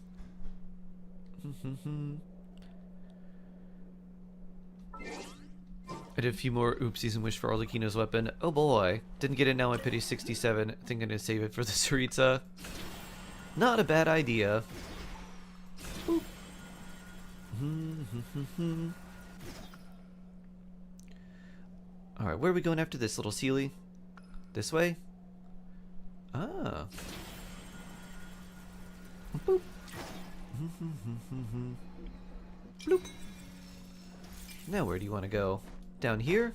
I did a few more oopsies and wish for Arlecchino's weapon. Oh boy. Didn't get it now at pity 67. I think I'm gonna save it for the Sarita. Not a bad idea. Boop. Alright, where are we going after this, little Sealy? This way? Ah. Boop. Bloop. Now where do you want to go? Down here?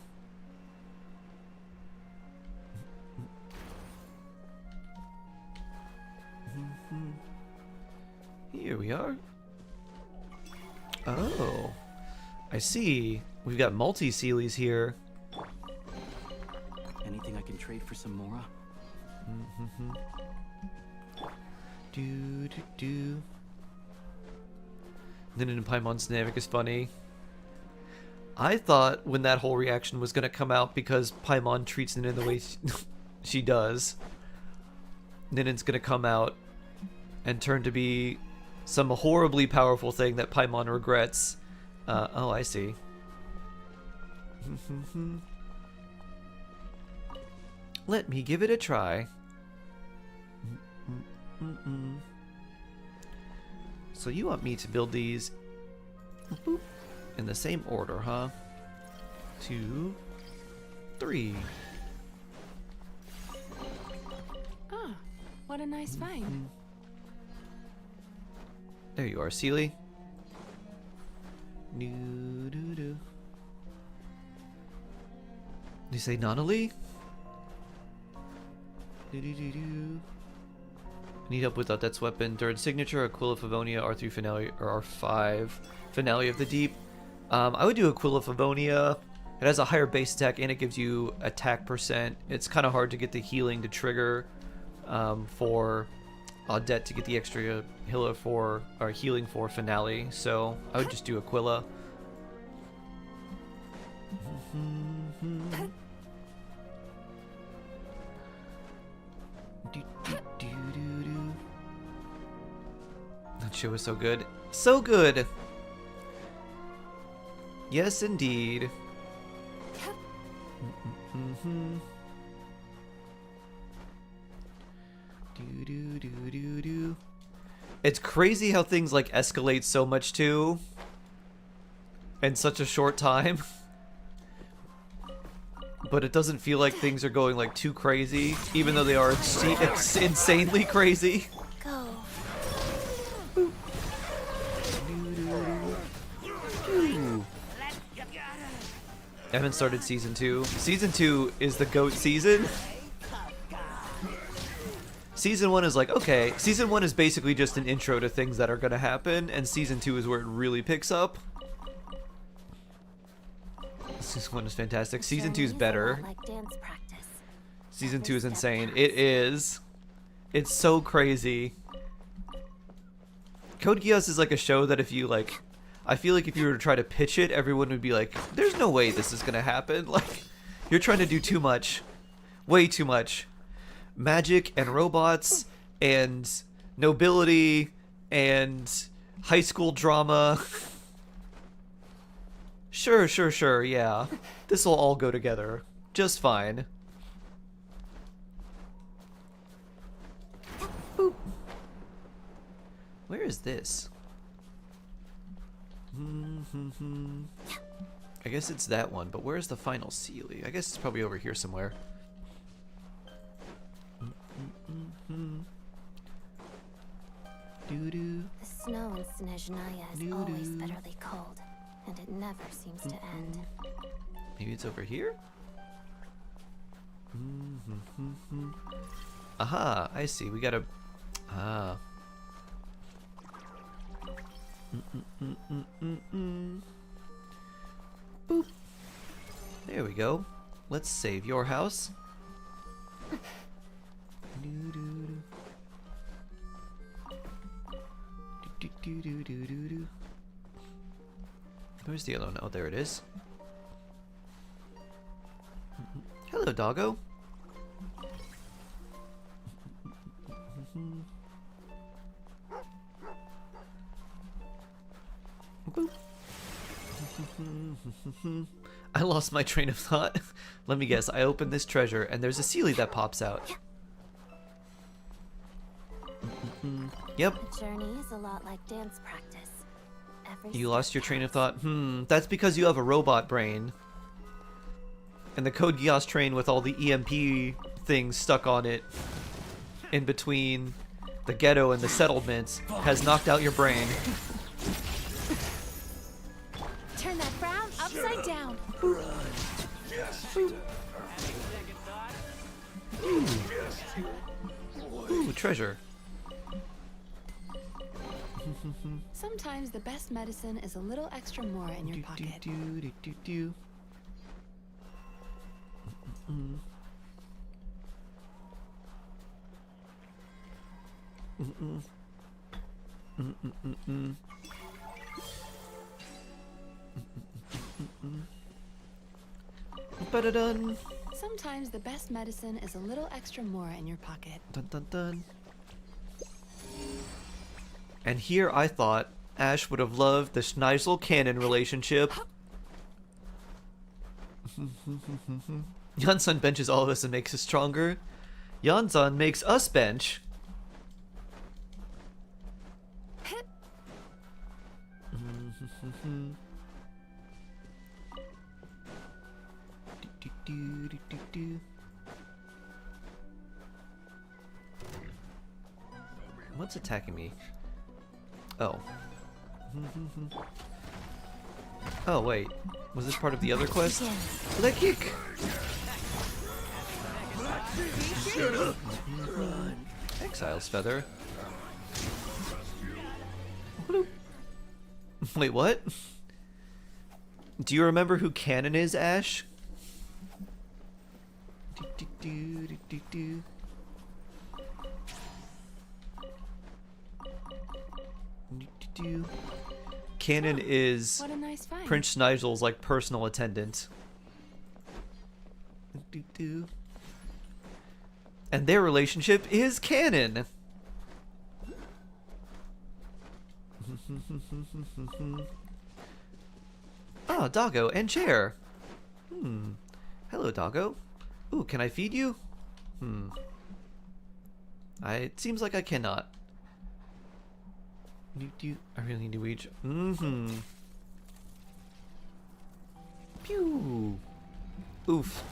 Here we are. Oh. I see. We've got multi-Sealies here. Anything I can trade for some Mora? Do do do. Nin and Paimon's dynamic is funny. I thought when that whole reaction was gonna come out because Paimon treats Nin the way she does, Ninen's gonna come out and turn to be some horribly powerful thing that Paimon regrets. Oh, I see. Let me give it a try. So you want me to build these boop, in the same order, huh? 2, 3. Ah, what a nice find. There you are, Sealy. Do do do. You say Nonali? Do do do do. Need help with Odette's weapon. Third signature, Aquila Favonia, R3 finale, or R5 finale of the deep. I would do Aquila Favonia. It has a higher base attack and it gives you attack percent. It's kind of hard to get the healing to trigger for Odette to get the extra healing for finale. So I would just do Aquila. That show was so good. So good! Yes, indeed. It's crazy how things like escalate so much too in such a short time. But it doesn't feel like things are going like too crazy, even though they are insanely crazy. Go. I haven't started season 2. Season 2 is the GOAT season. Season 1 is like, okay, Season 1 is basically just an intro to things that are going to happen, and Season 2 is where it really picks up. Season 1 is fantastic. Season 2 is better. Like dance practice. Season 2 is insane. It is. It's so crazy. Code Geass is like a show that if you like, I feel like if you were to try to pitch it, everyone would be like, there's no way this is going to happen. Like, you're trying to do too much. Way too much. Magic and robots and nobility and high school drama. Sure, yeah. This will all go together just fine. Boop. Where is this? I guess it's that one, but where's the final Sealy? I guess it's probably over here somewhere. Doo-doo. The snow in Snezhnaya is always bitterly cold, and it never seems to end. Maybe it's over here? Aha, I see. We gotta... Ah. Boop. There we go. Let's save your house. Where's the other one? Oh, there it is. Hello, doggo. Boop. I lost my train of thought. Let me guess. I opened this treasure, and there's a Sealy that pops out. Yep. The journey is a lot like dance practice. You lost your train of thought? That's because you have a robot brain. And the Code Geass train with all the EMP things stuck on it in between the ghetto and the settlements has knocked out your brain. Turn that frown upside down. Ooh, treasure. Sometimes the best medicine is a little extra more in your pocket. Ba-da-dun. Sometimes the best medicine is a little extra more in your pocket. Dun dun dun. And here I thought Ash would have loved the Schneisel-Canon relationship. Yansan benches all of us and makes us stronger. Yansan makes us bench. What's attacking me? Oh. Oh, wait. Was this part of the other quest? Leg kick! Exile's Feather. Bloop. Wait, what? Do you remember who Canon is, Ash? Canon is What a nice find. Prince Nigel's like personal attendant. And their relationship is canon. Ah, doggo and chair. Hello, doggo. Ooh, can I feed you? It seems like I cannot. I really need to reach. Pew. Oof.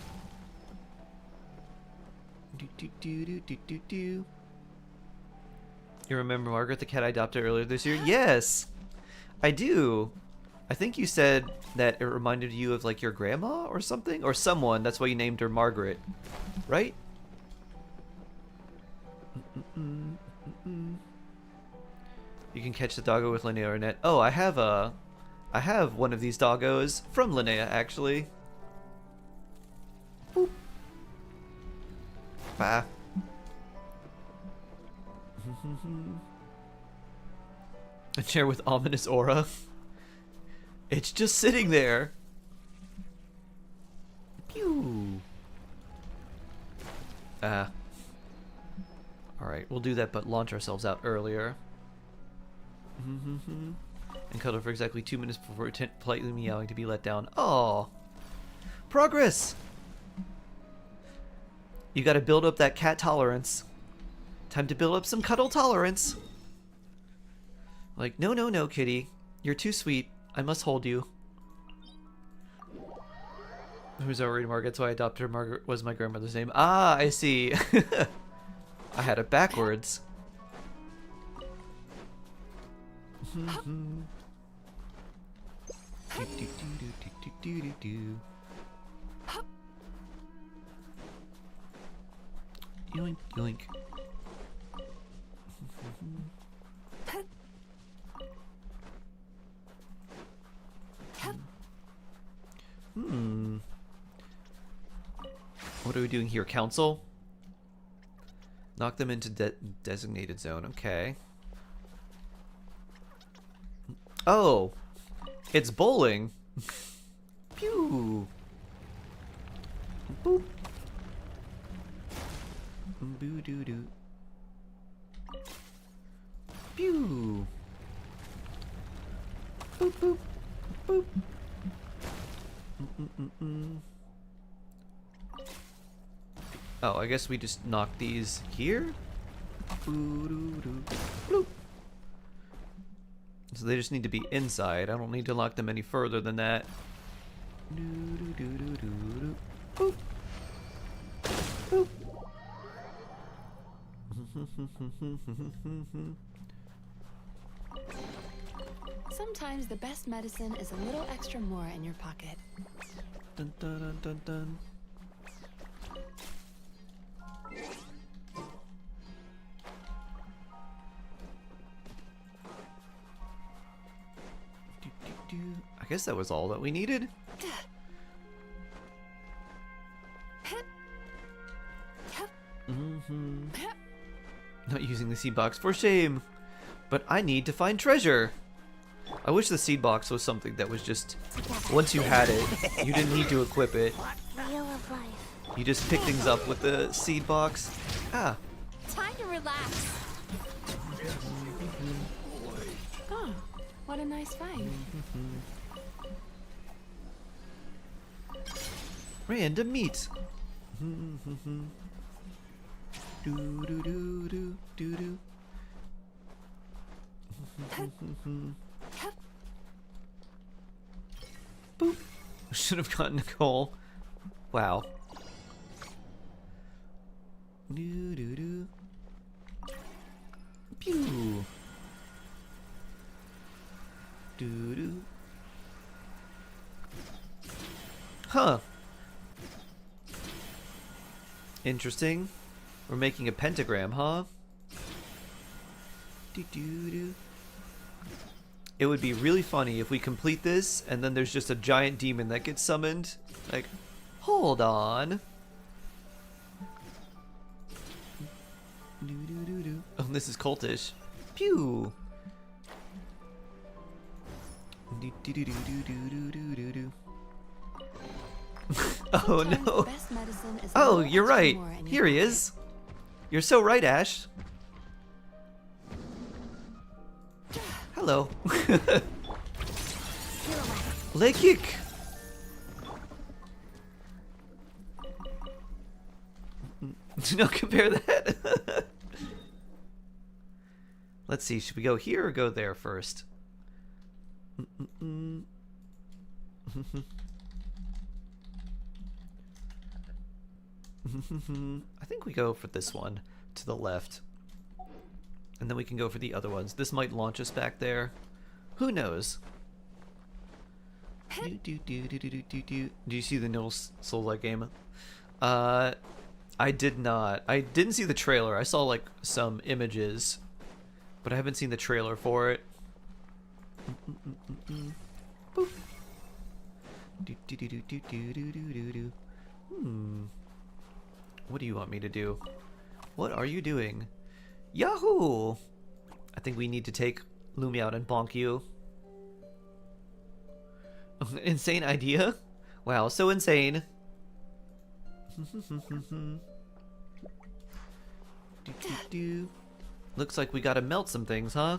You remember Margaret, the cat I adopted earlier this year? Yes, I do. I think you said that it reminded you of like your grandma or something, or someone. That's why you named her Margaret, right? You can catch the doggo with Linnea or net. Oh, I have one of these doggos from Linnea actually. Boop. Bah. A chair with ominous aura. It's just sitting there. Pew. Ah. Alright, we'll do that, but launch ourselves out earlier. And cuddle for exactly 2 minutes before politely meowing to be let down. Oh, progress! You gotta build up that cat tolerance. Time to build up some cuddle tolerance. Like, no, no, no, kitty. You're too sweet. I must hold you. Who's already Margaret, so I adopted her. Margaret was my grandmother's name. Ah, I see. I had it backwards. Yoink, yoink. What are we doing here, council? Knock them into designated zone. Okay. Oh, it's bowling. Pew. Boop. Boo doo doo. Pew. Boop boop boop. Oh, I guess we just knock these here. Boo doo doo. Bloop. So they just need to be inside. I don't need to lock them any further than that. Boop. Boop. Sometimes the best medicine is a little extra more in your pocket. Dun, dun, dun, dun, dun. I guess that was all that we needed. Not using the seed box, for shame. But I need to find treasure. I wish the seed box was something that was just, once you had it, you didn't need to equip it. Wheel of life. You just pick things up with the seed box. Ah. Time to relax. Oh, what a nice find. Random meat. Do do do do do do. Boop. Should have gotten Nicole. Wow. Do do do. Pew. Do do. Huh. Interesting. We're making a pentagram, huh? Do do do. It would be really funny if we complete this and then there's just a giant demon that gets summoned. Like, hold on. Do do do do. Oh, this is cultish. Pew. Do do do do do do do do do. Oh Sometimes the no. best medicine is a Oh, little you're extra right. more in your Here he pocket. is. You're so right, Ash. Hello. Leg kick. No, compare that. Let's see. Should we go here or go there first? I think we go for this one to the left. And then we can go for the other ones. This might launch us back there. Who knows? Do you see the new Souls-like game? I did not. I didn't see the trailer. I saw like some images, but I haven't seen the trailer for it. Boop. What do you want me to do? What are you doing? Yahoo! I think we need to take Lumi out and bonk you. Insane idea? Wow, so insane. Looks like we gotta melt some things, huh?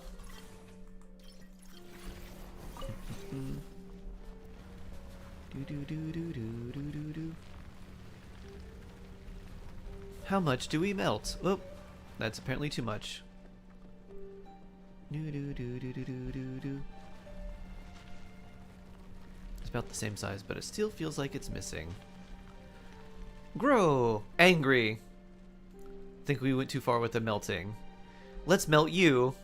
How much do we melt? Oh, that's apparently too much. It's about the same size, but it still feels like it's missing. Grow! Angry! Think we went too far with the melting. Let's melt you!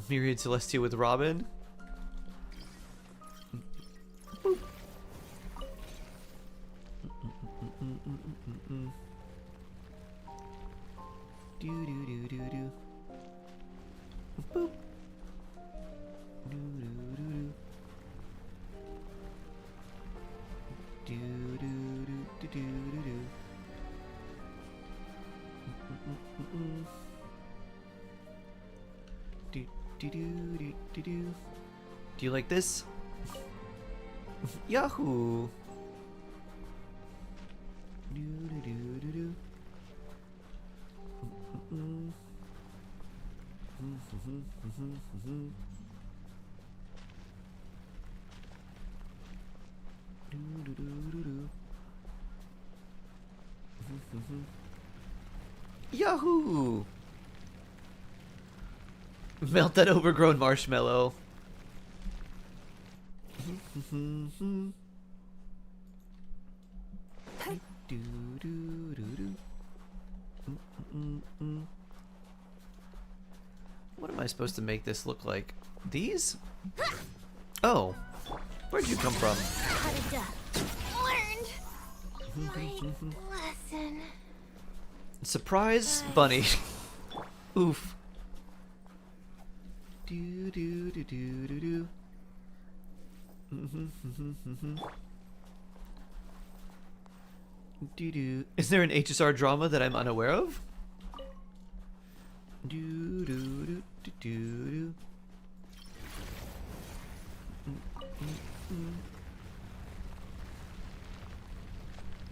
Myriad Celestia with Robin? Boop. Do do do do do. Boop. Do do do do. Do do do do do do. Do do do do do do. Do you like this? Yahoo! Do do do do do. Yahoo! Melt that overgrown marshmallow. What am I supposed to make this look like? These? Oh, where'd you come from? Learned my lesson. Surprise bunny. Oof. Do do do do do do. Do do. Is there an HSR drama that I'm unaware of? Do do do do do do.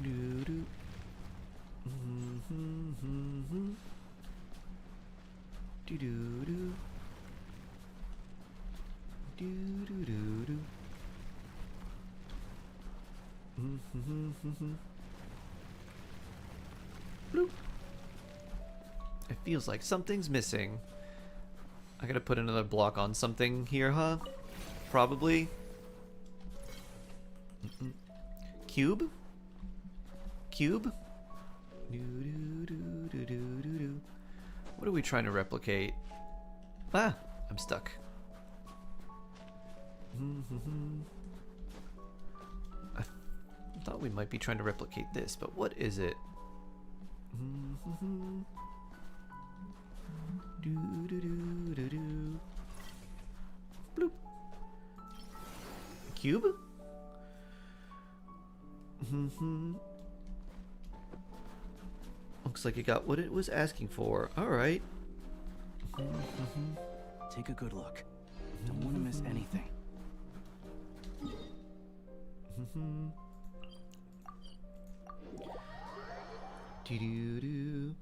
Do do. Do do do. Do do do do. Bloop. It feels like something's missing. I gotta put another block on something here, huh? Probably. Cube? Cube? What are we trying to replicate? Ah, I'm stuck. I thought we might be trying to replicate this, but what is it? Bloop. Cube? Looks like it got what it was asking for. Alright. Take a good look. Don't want to miss anything. Do-do-do.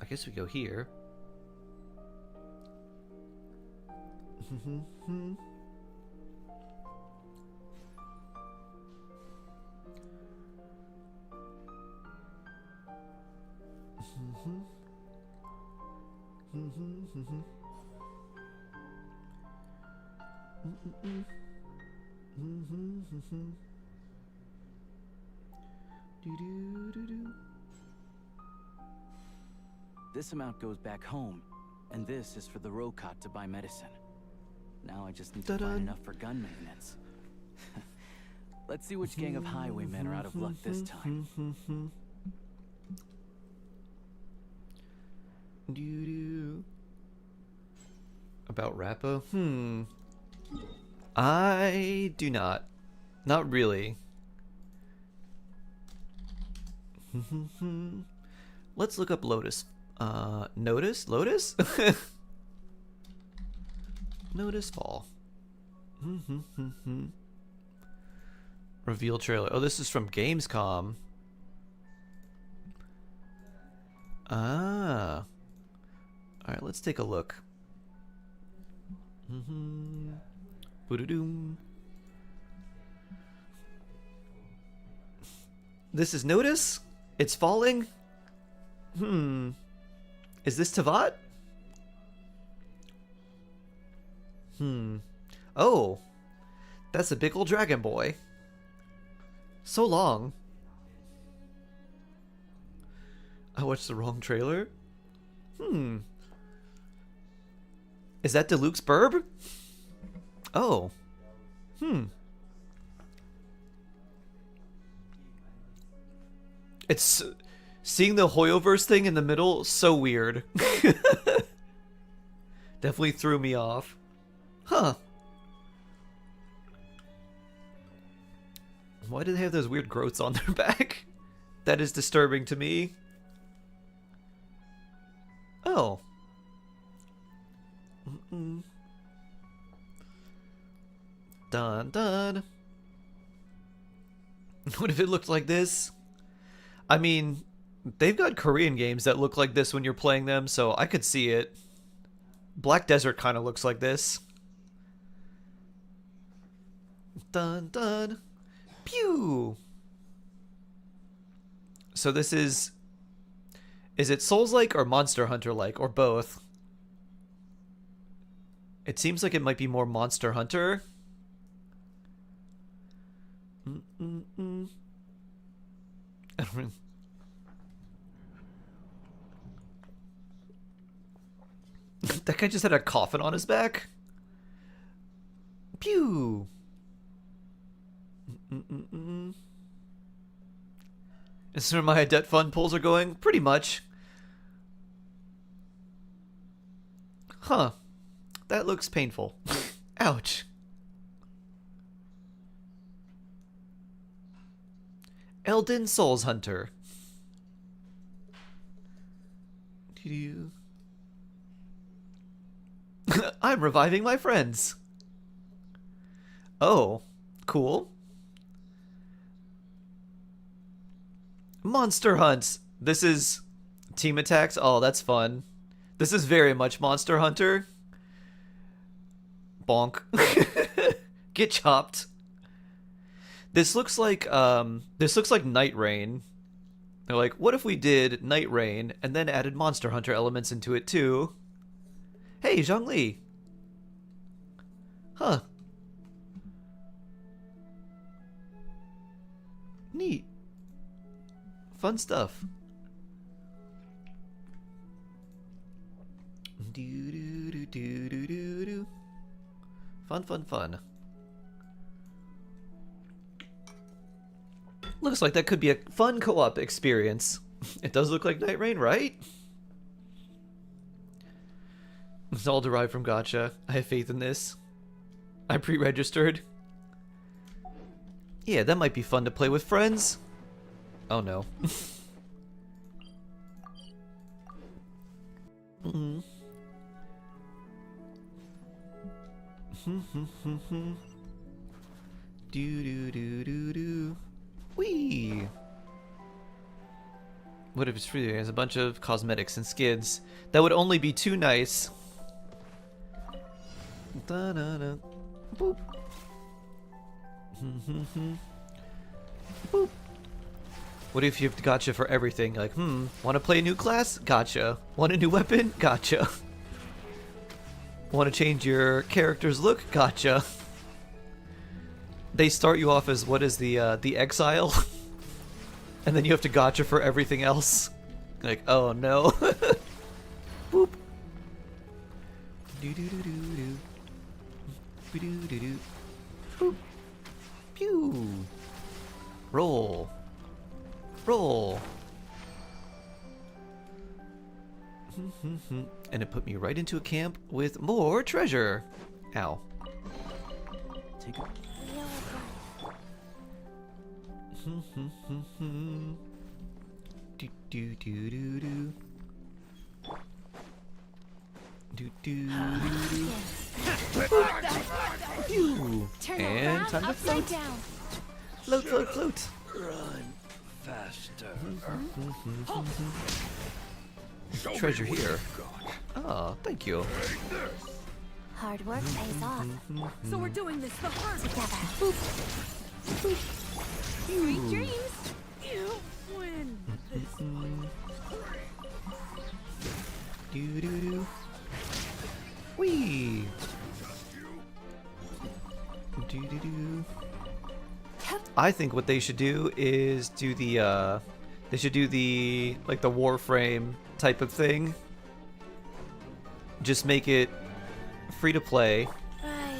I guess we go here. This amount goes back home, and this is for the Rokot to buy medicine. Now I just need to find enough for gun maintenance. Let's see which gang of highwaymen are out of luck this time. Doo-doo. About Rappo? I do not. Not really. Let's look up Lotus. Notice? Lotus? Notice Fall. Reveal trailer. Oh, this is from Gamescom. Ah. Alright, let's take a look. Boo-doo-doom. This is Notice? It's falling? Is this Tavat? Oh. That's a big old dragon boy. So long. I watched the wrong trailer? Is that Deluxe Burb? Oh. It's seeing the Hoyoverse thing in the middle, so weird. Definitely threw me off. Huh. Why do they have those weird growths on their back? That is disturbing to me. Oh. Dun dun. What if it looked like this? I mean, they've got Korean games that look like this when you're playing them, so I could see it. Black Desert kind of looks like this. Dun dun. Pew! So this is it Souls-like or Monster Hunter-like, or both? It seems like it might be more Monster Hunter. I don't really... That guy just had a coffin on his back? Pew! Is where my debt fund pulls are going? Pretty much. Huh. That looks painful. Ouch. Elden Souls Hunter. I'm reviving my friends. Oh, cool. Monster Hunts. This is Team Attacks. Oh, that's fun. This is very much Monster Hunter. Bonk. Get chopped. This looks like Night Rain. They're like, what if we did Night Rain and then added Monster Hunter elements into it too? Hey, Zhongli. Huh. Neat. Fun stuff. Do. Fun. Looks like that could be a fun co-op experience. It does look like Night Rain, right? It's all derived from Gacha. I have faith in this. I pre-registered. Yeah, that might be fun to play with friends. Oh no. Do. Whee! What if it's free? There's a bunch of cosmetics and skids. That would only be too nice. Da-da-da. Boop. Boop. What if you have gotcha for everything? Like, want to play a new class? Gotcha. Want a new weapon? Gotcha. Want to change your character's look? Gotcha. They start you off as, what is the exile? And then you have to gotcha for everything else. Like, oh no. Boop. Do. Boop. Pew. Roll. Roll. And it put me right into a camp with more treasure. Ow. Take a Do do do do do. Do do do do. Turn And around, time to upside float. down. Float, float, float. Run faster. Treasure here. Oh, thank you. Hard work pays off. So we're doing this the hard way. Together. Sweet dreams. You win. Do do do. Whee. Do do do. I think what they should do is do the they should do the like the Warframe type of thing. Just make it free to play.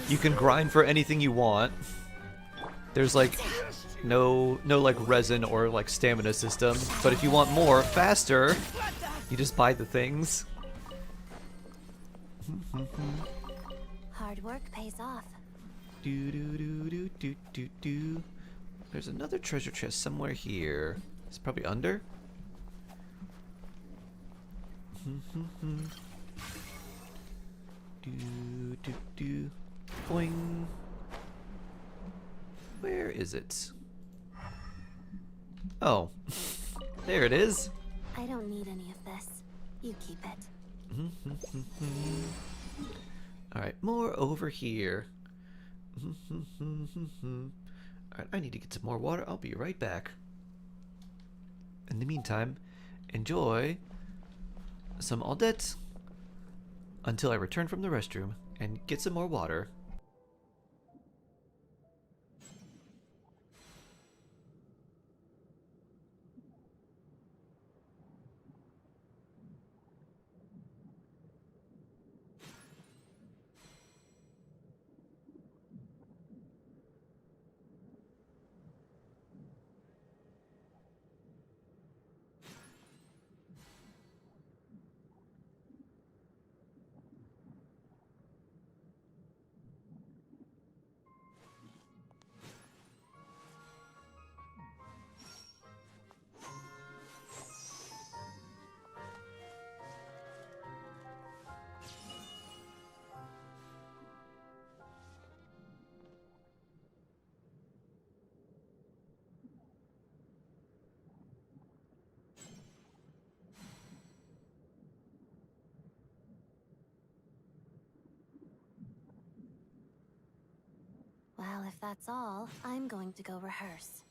You can grind for anything you want. There's like no like resin or like stamina system, but if you want more faster, you just buy the things. Hard work pays off. Do do do do do do do. There's another treasure chest somewhere here. It's probably under. Do do do. Boing. Where is it? Oh, there it is. I don't need any of this. You keep it. All right, more over here. Alright, I need to get some more water. I'll be right back. In the meantime, enjoy some Aldette until I return from the restroom and get some more water. Well, if that's all, I'm going to go rehearse.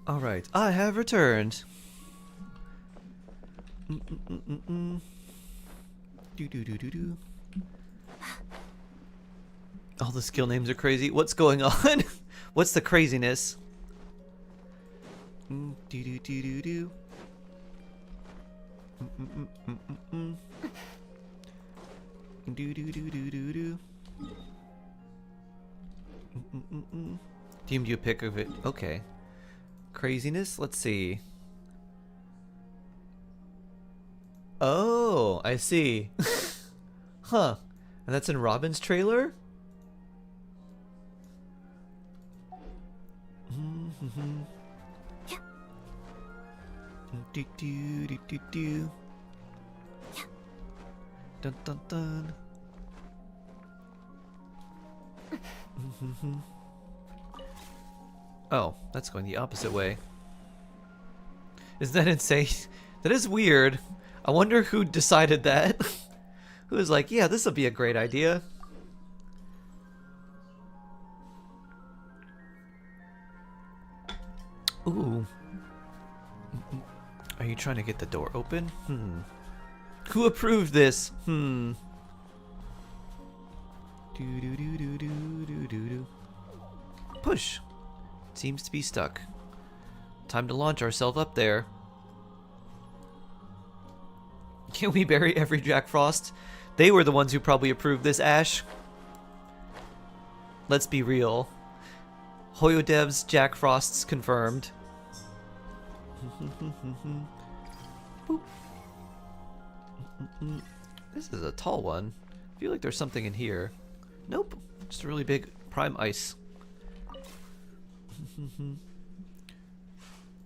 Alright, I have returned. Do do do do do. All the skill names are crazy. What's going on? What's the craziness? Do do do do do. Do do do do do do. Deemed you a pick of it. Okay. Craziness? Let's see. Oh, I see. Huh. And that's in Robin's trailer? Do do do do do. Dun dun dun. Oh, that's going the opposite way. Isn't that insane? That is weird. I wonder who decided that. Who was like, yeah, this will be a great idea. Ooh. Are you trying to get the door open? Who approved this? Do do do do do do do do. Push. Seems to be stuck. Time to launch ourselves up there. Can we bury every Jack Frost? They were the ones who probably approved this, Ash. Let's be real. Hoyo devs, Jack Frosts confirmed. Boop. This is a tall one. I feel like there's something in here. Nope. Just a really big prime ice.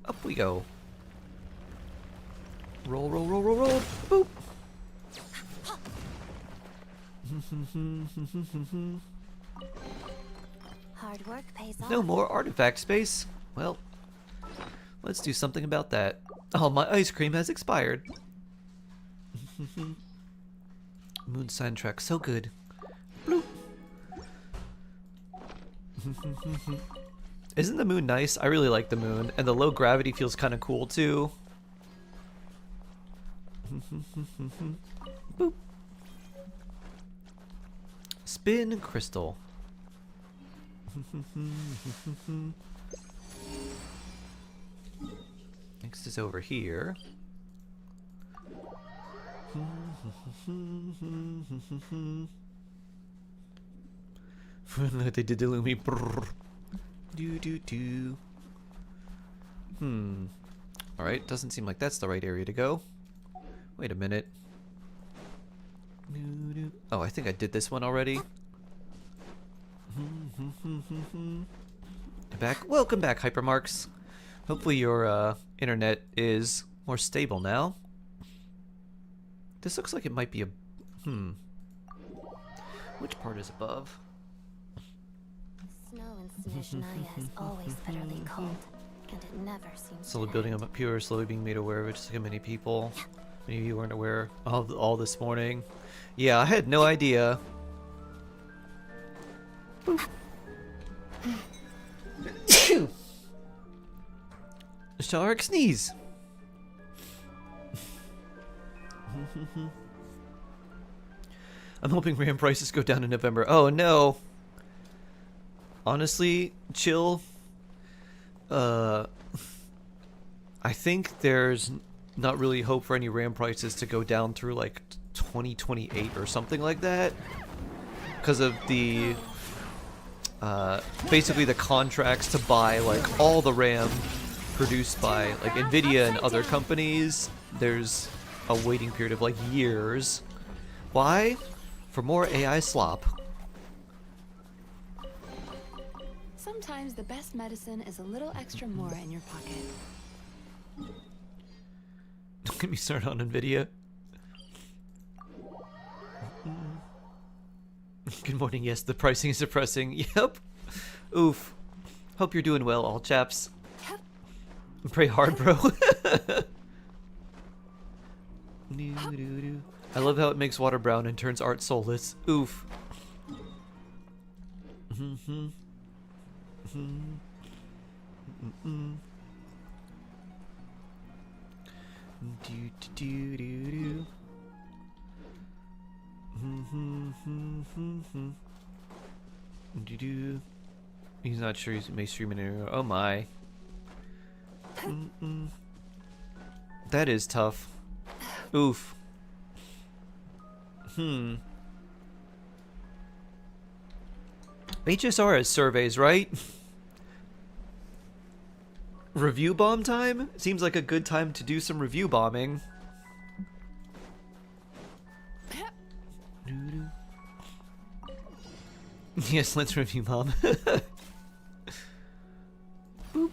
Up we go. Roll, roll, roll, roll, roll. Boop. Hard work pays off. No more artifact space. Well, let's do something about that. Oh, my ice cream has expired. Moon soundtrack, so good. Bloop. Isn't the moon nice? I really like the moon, and the low gravity feels kind of cool too. Boop. Spin crystal. Next is over here. They did the Lumi. Do do do. Alright, doesn't seem like that's the right area to go. Wait a minute. Oh, I think I did this one already. Welcome back, Hypermarks. Hopefully your internet is more stable now. This looks like it might be a... Which part is above? Snow in Snezhnaya is always bitterly cold, and it never seems Slowly to building end. up pure, slowly being made aware of it, just like many people. Many of you weren't aware of all this morning. Yeah, I had no idea. Shark sneeze. I'm hoping RAM prices go down in November. Oh no. Honestly, chill. I think there's not really hope for any RAM prices to go down through like 2028 or something like that, because of the basically the contracts to buy like all the RAM produced by like Nvidia and other companies. There's a waiting period of like years. Why? For more AI slop. Sometimes the best medicine is a little extra more in your pocket. Don't get me started on Nvidia. Good morning. Yes, the pricing is depressing. Yep. Oof. Hope you're doing well, all chaps. Pray hard, bro. I love how it makes water brown and turns art soulless. Oof. He's not sure he may stream it anymore. Oh my. That is tough. Oof. HSR has surveys, right? Review bomb time? Seems like a good time to do some review bombing. Yes, let's review bomb. Boop.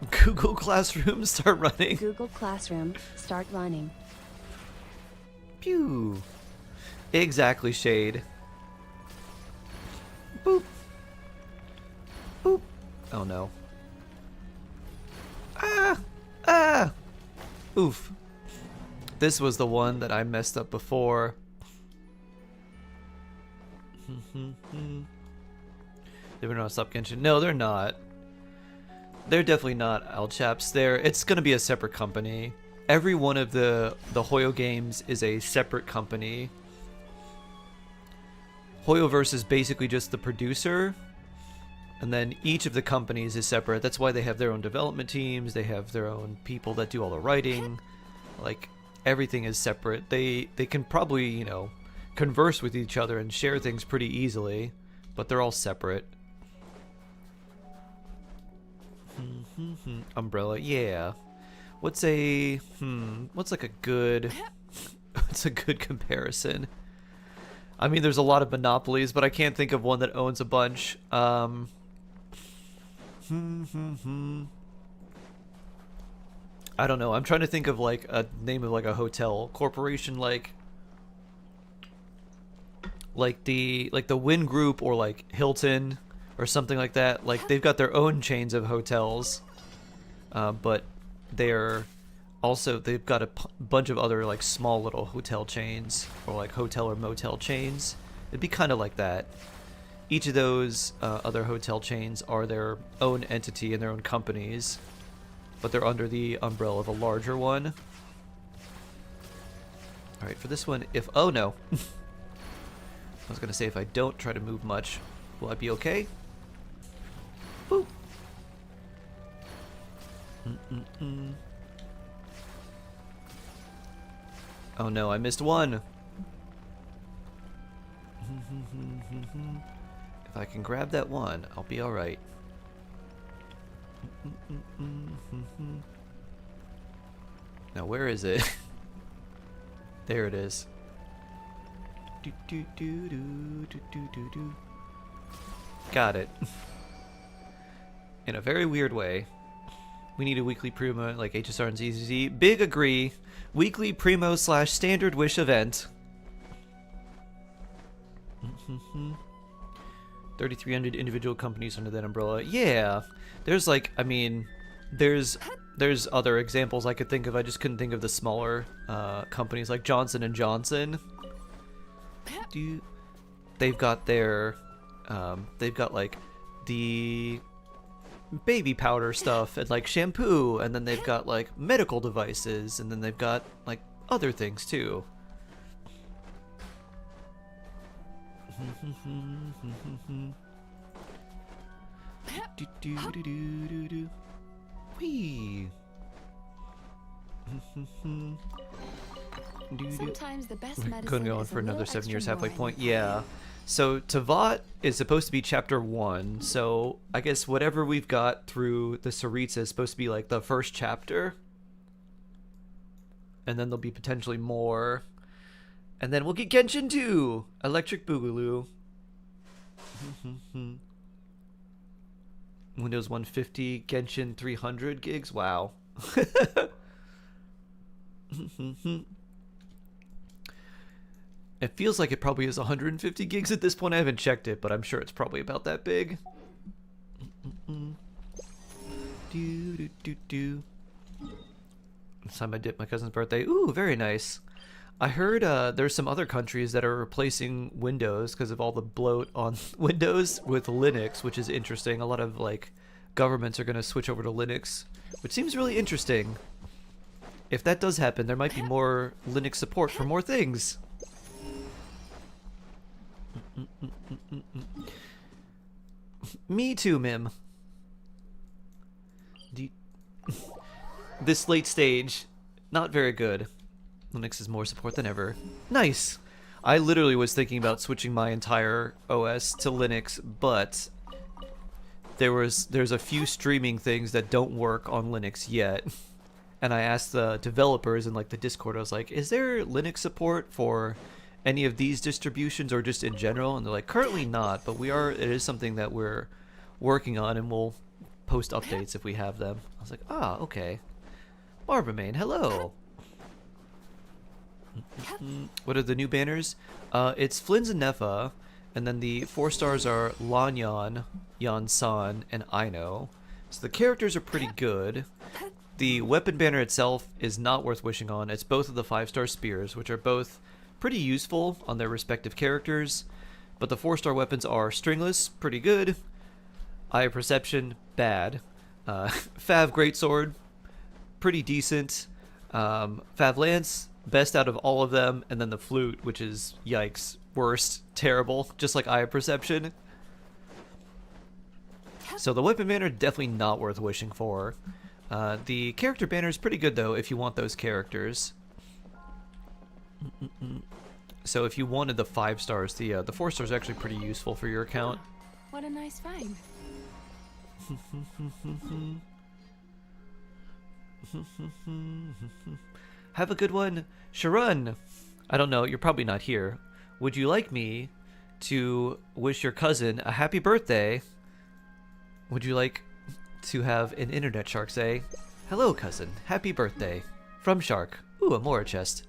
Google Classroom, start running. Google Classroom, start running. Pew. Exactly, Shade. Boop. Boop. Oh no. Ah! Ah! Oof. This was the one that I messed up before. They're not stop Genshin. No, they're not. They're definitely not Alchaps. It's gonna be a separate company. Every one of the Hoyo games is a separate company. Hoyoverse is basically just the producer, and then each of the companies is separate. That's why they have their own development teams. They have their own people that do all the writing. Like, everything is separate. They can probably, you know, converse with each other and share things pretty easily, but they're all separate. Umbrella, yeah. What's like a good what's a good comparison? I mean, there's a lot of monopolies, but I can't think of one that owns a bunch. I don't know. I'm trying to think of like a name of like a hotel corporation, like the Wynn Group or like Hilton or something like that. Like, they've got their own chains of hotels, but they've got a bunch of other like small little hotel chains or like hotel or motel chains. It'd be kind of like that. Each of those other hotel chains are their own entity and their own companies, but they're under the umbrella of a larger one. All right, for this one, oh no. I was gonna say, if I don't try to move much, will I be okay? Boop. Oh no, I missed one. If I can grab that one, I'll be alright. Now, where is it? There it is. Got it. In a very weird way. We need a weekly Primo like HSR and ZZZ. Big agree. Weekly Primo / standard wish event. 3,300 individual companies under that umbrella. Yeah. There's like, I mean, there's other examples I could think of. I just couldn't think of the smaller companies like Johnson & Johnson. They've got like the baby powder stuff and like shampoo, and then they've got like medical devices, and then they've got like other things too. Whee. Sometimes the best medicine Couldn't go on is for a another little 7 years extra halfway more point. in your Yeah. So Tavat is supposed to be chapter 1. So I guess whatever we've got through the Saritsa is supposed to be like the first chapter. And then there'll be potentially more. And then we'll get Genshin 2! Electric Boogaloo. Windows 150, Genshin 300 gigs. Wow. It feels like it probably is 150 gigs at this point. I haven't checked it, but I'm sure it's probably about that big. This time I did my cousin's birthday. Ooh, very nice. I heard there's some other countries that are replacing Windows because of all the bloat on Windows with Linux, which is interesting. A lot of like governments are going to switch over to Linux, which seems really interesting. If that does happen, there might be more Linux support for more things. Me too, Mim. This late stage, Not very good. Linux is more support than ever. Nice! I literally was thinking about switching my entire OS to Linux, but there's a few streaming things that don't work on Linux yet. And I asked the developers in like the Discord, I was like, is there Linux support for any of these distributions or just in general? And they're like, currently not, but it is something that we're working on, and we'll post updates if we have them. I was like, ah, okay. Barbermain, hello. What are the new banners? It's Flynn's and Neffa, and then the 4 stars are Lanyan, Yan-san, and Aino. So the characters are pretty good. The weapon banner itself is not worth wishing on. It's both of the 5-star spears, which are both pretty useful on their respective characters. But the 4-star weapons are Stringless, pretty good. Eye of Perception, bad. Fav Greatsword, pretty decent. Fav Lance, best out of all of them. And then the Flute, which is, yikes, worst, terrible, just like Eye of Perception. So the weapon banner, definitely not worth wishing for. The character banner is pretty good, though, if you want those characters. So if you wanted the 5 stars, the 4 stars are actually pretty useful for your account. What a nice find. Have a good one, Sharon. I don't know, you're probably not here. Would you like me to wish your cousin a happy birthday? Would you like to have an internet shark say, hello cousin, happy birthday, from Shark. Ooh, a Mora chest.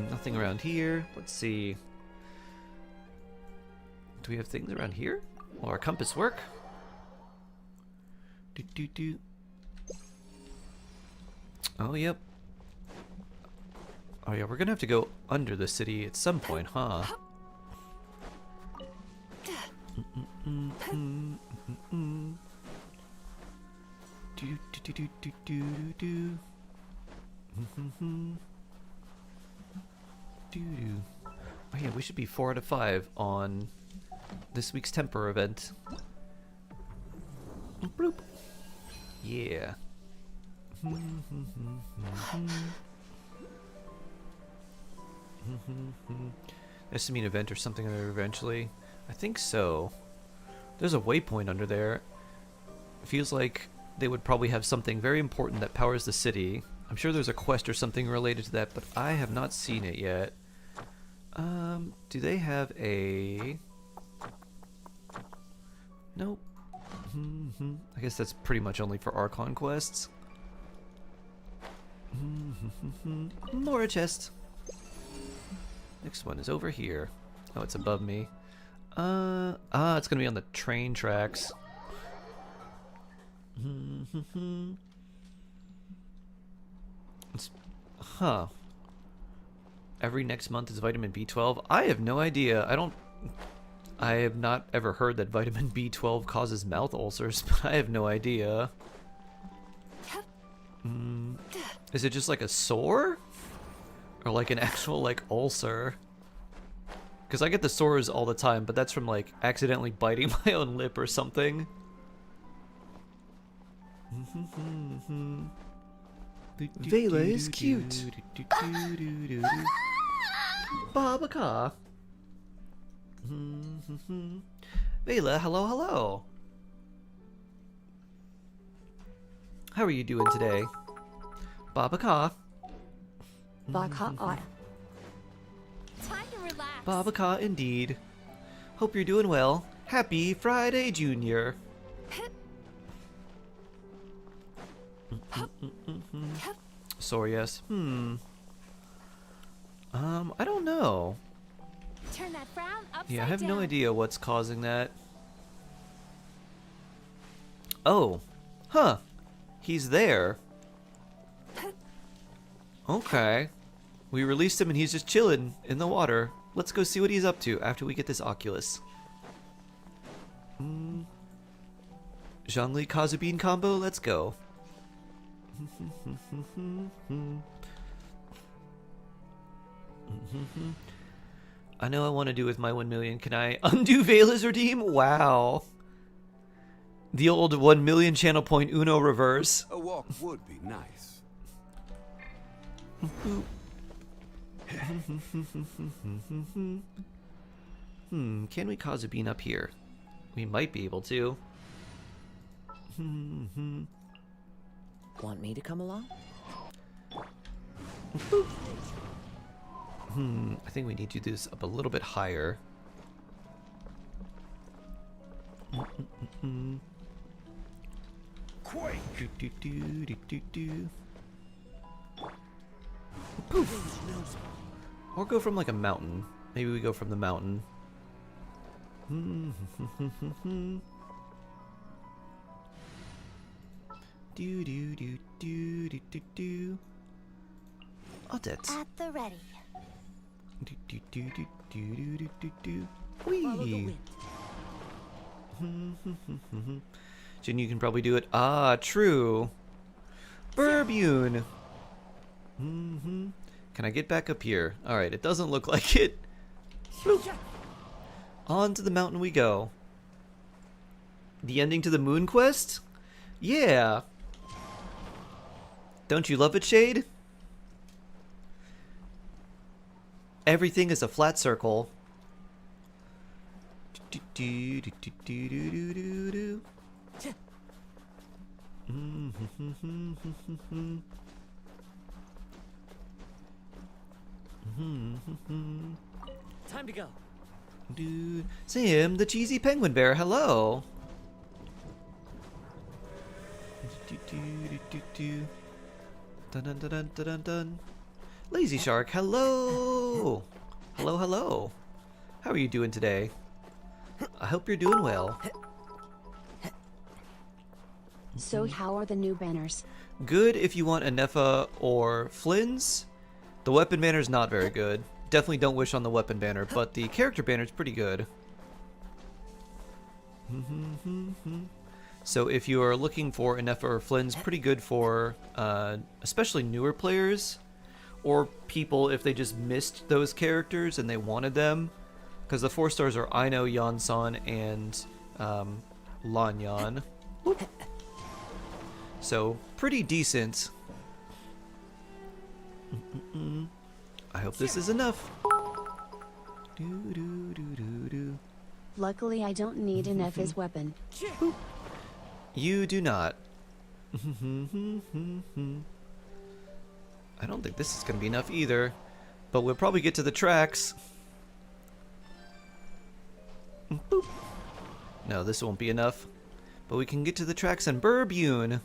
Nothing around here. Let's see. Do we have things around here? Will our compass work? Oh, yep. Oh, yeah, we're gonna have to go under the city at some point, huh? Oh yeah, we should be 4 out of 5 on this week's Temper event. Bloop. Yeah. This to mean event or something other eventually. I think so. There's a waypoint under there. It feels like they would probably have something very important that powers the city. I'm sure there's a quest or something related to that, but I have not seen it yet. Do they have a... Nope. I guess that's pretty much only for Archon quests. More chest. Next one is over here. Oh, it's above me. It's gonna be on the train tracks. Huh. Every next month is vitamin B12? I have no idea. I have not ever heard that vitamin B12 causes mouth ulcers, but I have no idea. Is it just like a sore? Or like an actual like ulcer? Because I get the sores all the time, but that's from like accidentally biting my own lip or something. Vela is cute. Babaka. Vela, hello, hello. How are you doing today? Babaka. Baka art. Time to relax. Babaka, indeed. Hope you're doing well. Happy Friday, Junior. Sorry, yes. I don't know. Turn that frown upside Yeah, I have down. no idea what's causing that. Oh. Huh. He's there. Okay. We released him and he's just chilling in the water. Let's go see what he's up to after we get this Oculus. Zhongli Kazubin combo, let's go. I know I want to do with my 1 million. Can I undo Vela's redeem? Wow. The old 1 million channel point Uno reverse. A walk would be nice. Can we cause a bean up here? We might be able to. Want me to come along? I think we need to do this up a little bit higher. Quake! Do. Poof. Or go from like a mountain. Maybe we go from the mountain. Do. Audit. At the ready. Do. Whee! Jin, you can probably do it. Ah, true. Burbune. Can I get back up here? Alright, it doesn't look like it. Bloop. On to the mountain we go. The ending to the moon quest? Yeah. Don't you love it, Shade? Everything is a flat circle. Time to go. Dude, Sam, the cheesy penguin bear, hello. Dun dun dun dun dun dun dun. Lazy Shark, hello. Hello. How are you doing today? I hope you're doing well. So how are the new banners? Good if you want Anefa or Flynn's. The weapon banner is not very good. Definitely don't wish on the weapon banner, but the character banner is pretty good. So if you are looking for Anefa or Flynn's, pretty good for especially newer players, or people if they just missed those characters and they wanted them. Because the 4 stars are Aino, Yansan, and Lanyan. Whoop. So, pretty decent. I hope this is enough. Luckily I don't need an F's weapon. You do not. I don't think this is going to be enough either. But we'll probably get to the tracks. Boop. No, this won't be enough. But we can get to the tracks in Burbune.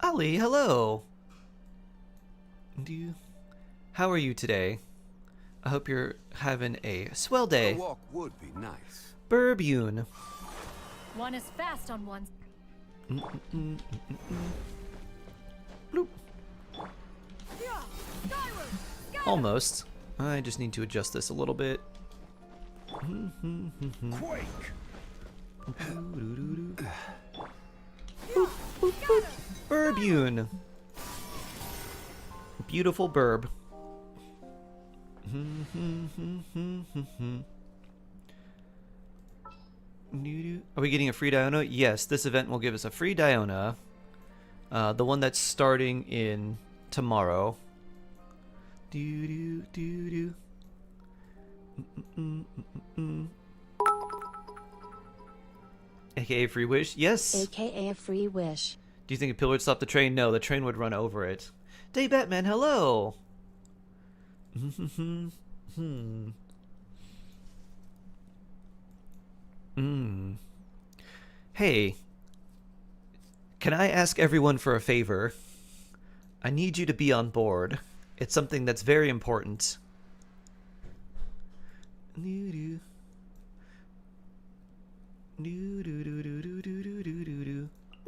Ali, hello. How are you today? I hope you're having a swell A day. walk would be nice. Burbune. One is fast on one. Bloop. Almost. I just need to adjust this a little bit. Quake! Burbune. Beautiful burb. Are we getting a free Diona? Yes, this event will give us a free Diona. The one that's starting in tomorrow. AKA Free Wish? Yes. aka a free wish. Do you think a pillar would stop the train? No, the train would run over it. Day Batman, hello! Hey, can I ask everyone for a favor? I need you to be on board. It's something that's very important.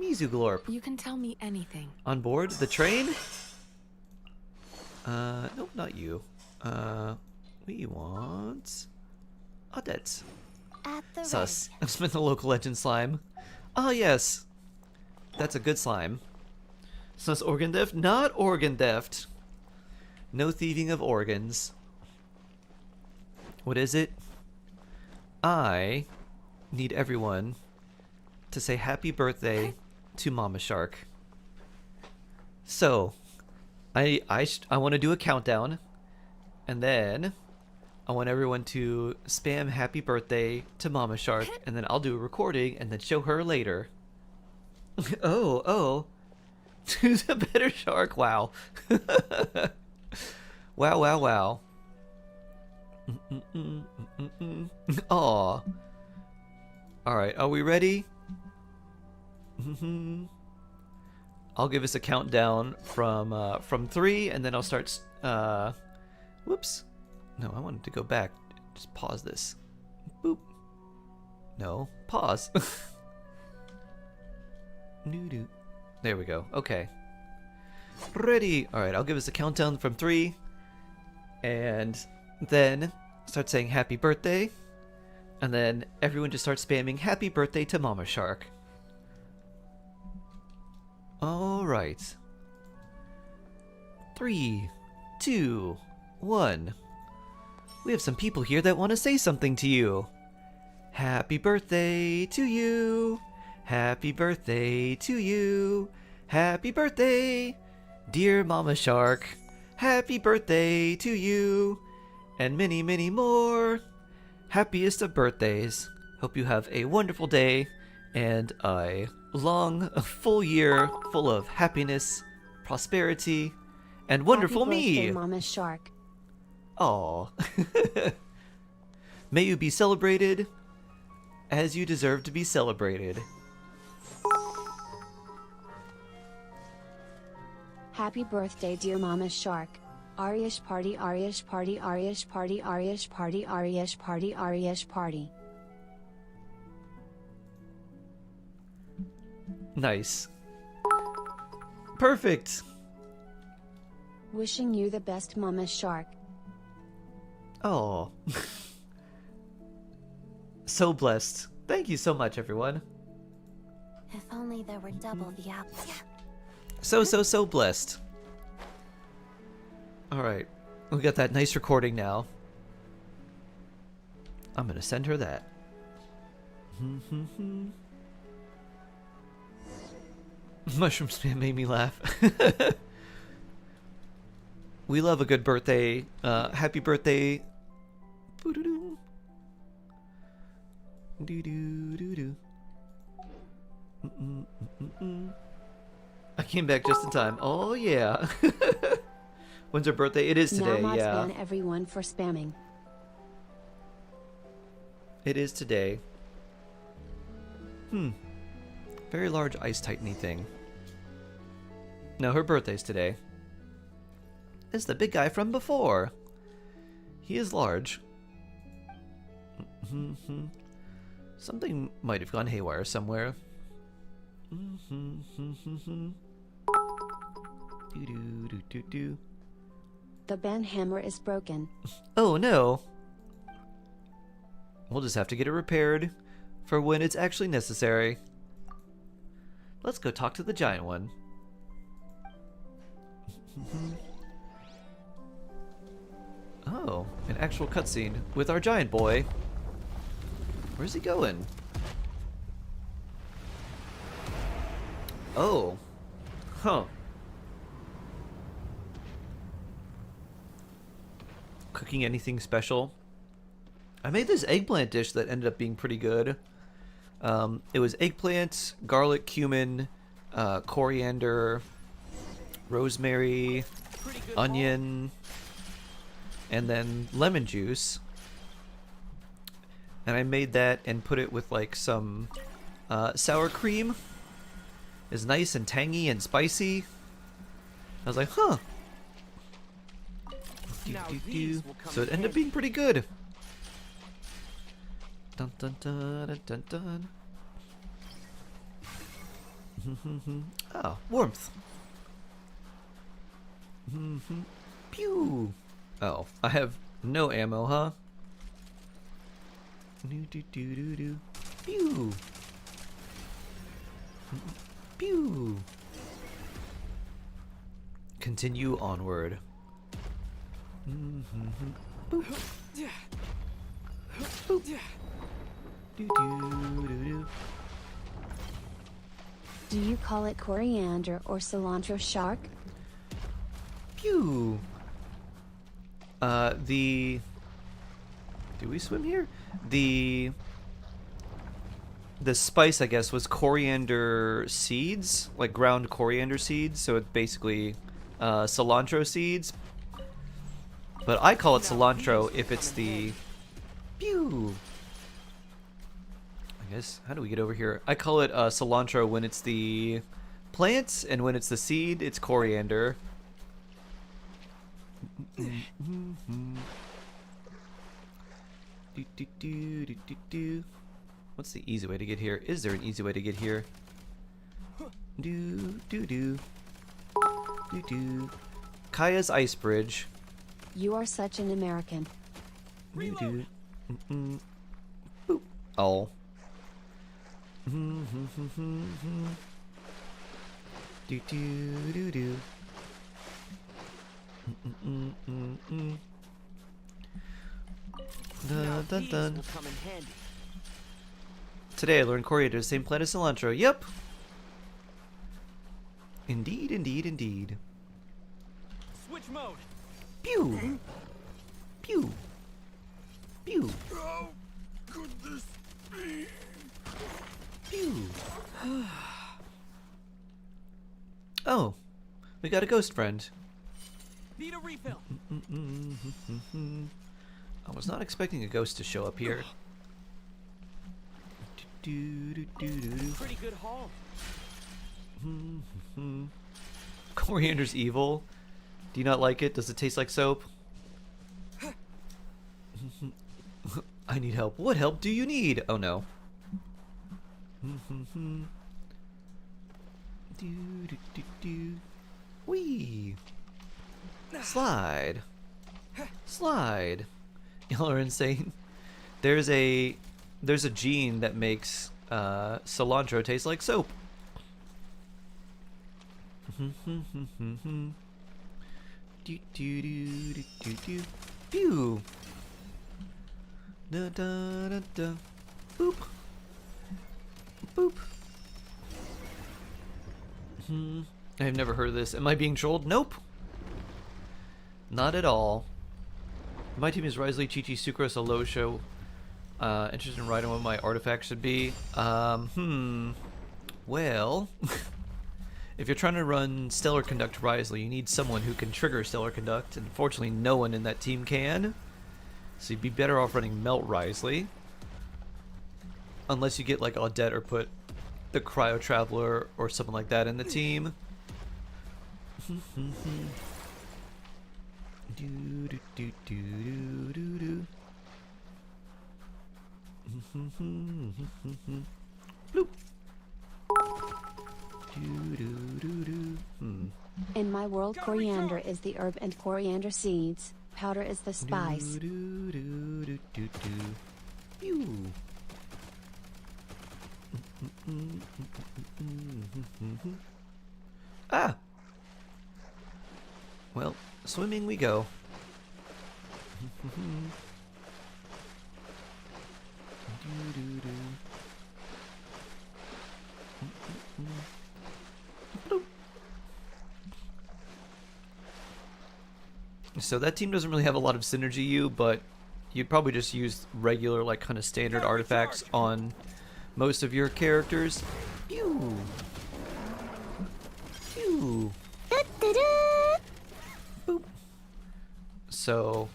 Mizuglorp. You can tell me anything. On board the train? Nope, not you. We want Odette. At the Sus. I've spent the local legend slime. Ah, yes. That's a good slime. Sus organ theft? Not organ theft. No thieving of organs. What is it? I need everyone to say happy birthday to Mama Shark. So, I want to do a countdown, and then I want everyone to spam happy birthday to Mama Shark, and then I'll do a recording and then show her later. oh. Who's a better shark? Wow. wow. Aw. Alright, are we ready? I'll give us a countdown from 3, and then I'll start. Whoops. No, I wanted to go back. Just pause this. Boop. No, pause. There we go. Okay. Ready. All right, I'll give us a countdown from 3, and then start saying happy birthday, and then everyone just starts spamming happy birthday to Mama Shark. All right. 3, 2, 1. We have some people here that want to say something to you. Happy birthday to you. Happy birthday to you. Happy birthday, dear Mama Shark. Happy birthday to you. And many, many more. Happiest of birthdays. Hope you have a wonderful day and a long, full year full of happiness, prosperity, and wonderful Happy birthday, me. Mama Shark. Aw. May you be celebrated as you deserve to be celebrated. Happy birthday, dear Mama Shark. Ariash party, Ariash party, Ariash party, Ariash party, Ariash party, Ariash party. Nice. Perfect. Wishing you the best, Mama Shark. Oh. So blessed. Thank you so much, everyone. If only there were double the apples. So blessed. Alright. We got that nice recording now. I'm gonna send her that. Mushroom spam made me laugh. We love a good birthday. Happy birthday. Boo-doo-doo. Doo-doo-doo-doo. I came back just in time. Oh, yeah. When's her birthday? It is today, now mods yeah. ban everyone for spamming. It is today. Very large ice tightening thing. No, her birthday's today. It's the big guy from before. He is large. Something might have gone haywire somewhere. Do-do-do-do-do. The ban hammer is broken. Oh no. We'll just have to get it repaired for when it's actually necessary. Let's go talk to the giant one. Oh, an actual cutscene with our giant boy. Where's he going? Oh. Huh. Cooking anything special? I made this eggplant dish that ended up being pretty good. It was eggplant, garlic, cumin, coriander, rosemary, Pretty good onion, and then lemon juice. And I made that and put it with like some sour cream. It's nice and tangy and spicy. I was like, huh. Now these will come So it in ended up handy. being pretty good. Dun dun dun dun dun dun. Ah, warmth. Pew. Oh, I have no ammo, huh? Do do do do do. Pew. Pew. Continue onward. Boop. Boop. Do do do do. Do you call it coriander or cilantro shark? Pew. Do we swim here? The spice, I guess, was coriander seeds, like ground coriander seeds. So it's basically cilantro seeds. But I call it cilantro if it's the pew. I guess, how do we get over here? I call it cilantro when it's the plant, and when it's the seed, it's coriander. Do, do, do, do, do, do. What's the easy way to get here? Is there an easy way to get here? Do do do do do. Kaya's ice bridge. You are such an American. Do do. Boop. Oh. Do do do do. Now Dun dun these dun. will come in handy. Today I learned coriander, same plant as cilantro. Yep. Indeed, indeed, indeed. Switch mode. Pew. Pew. Pew. How could this be? Pew. Oh, we got a ghost friend. Need a refill. I was not expecting a ghost to show up here. Pretty good haul. Coriander's evil. Do you not like it? Does it taste like soap? I need help. What help do you need? Oh no. Wee. Slide. Slide. Y'all are insane. There's a gene that makes cilantro taste like soap. Do do do do do do. Pew. Da da da da. Boop. Boop. I've never heard of this. Am I being trolled? Nope. Not at all. My team is Risley, Chi-Chi, Sucrose, Alosha. Interested in writing what my artifact should be. Well, if you're trying to run Stellar Conduct Risley, you need someone who can trigger Stellar Conduct, and unfortunately no one in that team can. So you'd be better off running Melt Risley. Unless you get like Audette or put the Cryo Traveler or something like that in the team. Do do do do do do. Bloop. Do do do do. In my world, coriander is the herb and coriander seeds. Powder is the spice. Do do do do do do. Pew. Ah. Well, swimming we go. So that team doesn't really have a lot of synergy, but you'd probably just use regular, like, kind of standard artifacts on most of your characters. Pew! Pew! Boop. So,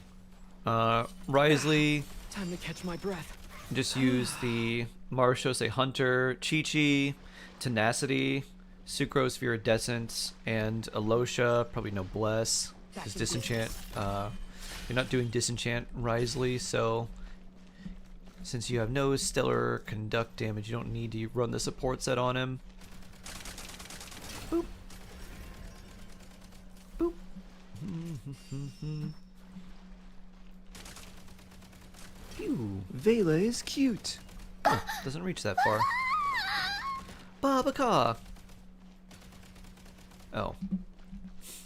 Risley, Time to catch my breath. just use the Marshose Hunter, Chi-Chi, Tenacity, Sucrose Viridescence, and Alosha, probably no Bless. Just Disenchant. You're not doing Disenchant Risley, so since you have no Stellar Conduct damage, you don't need to run the support set on him. Boop. Boop. Phew, Vela is cute. Oh, doesn't reach that far. Babaka. Oh,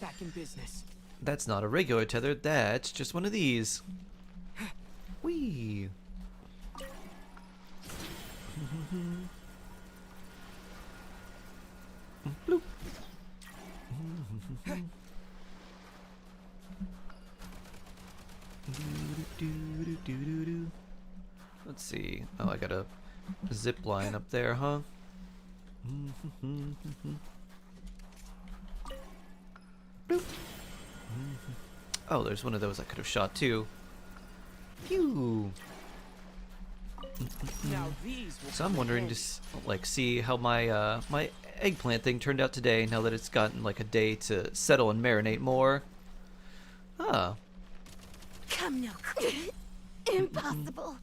Back in business. that's not a regular tether. That's just one of these. Whee. Bloop. Let's see. Oh, I got a zip line up there, huh? Bloop. Oh, there's one of those I could have shot too. Phew. Now these will So I'm come in wondering, handy. just like see how my my eggplant thing turned out today. Now that it's gotten like a day to settle and marinate more. Ah, Come no. Impossible.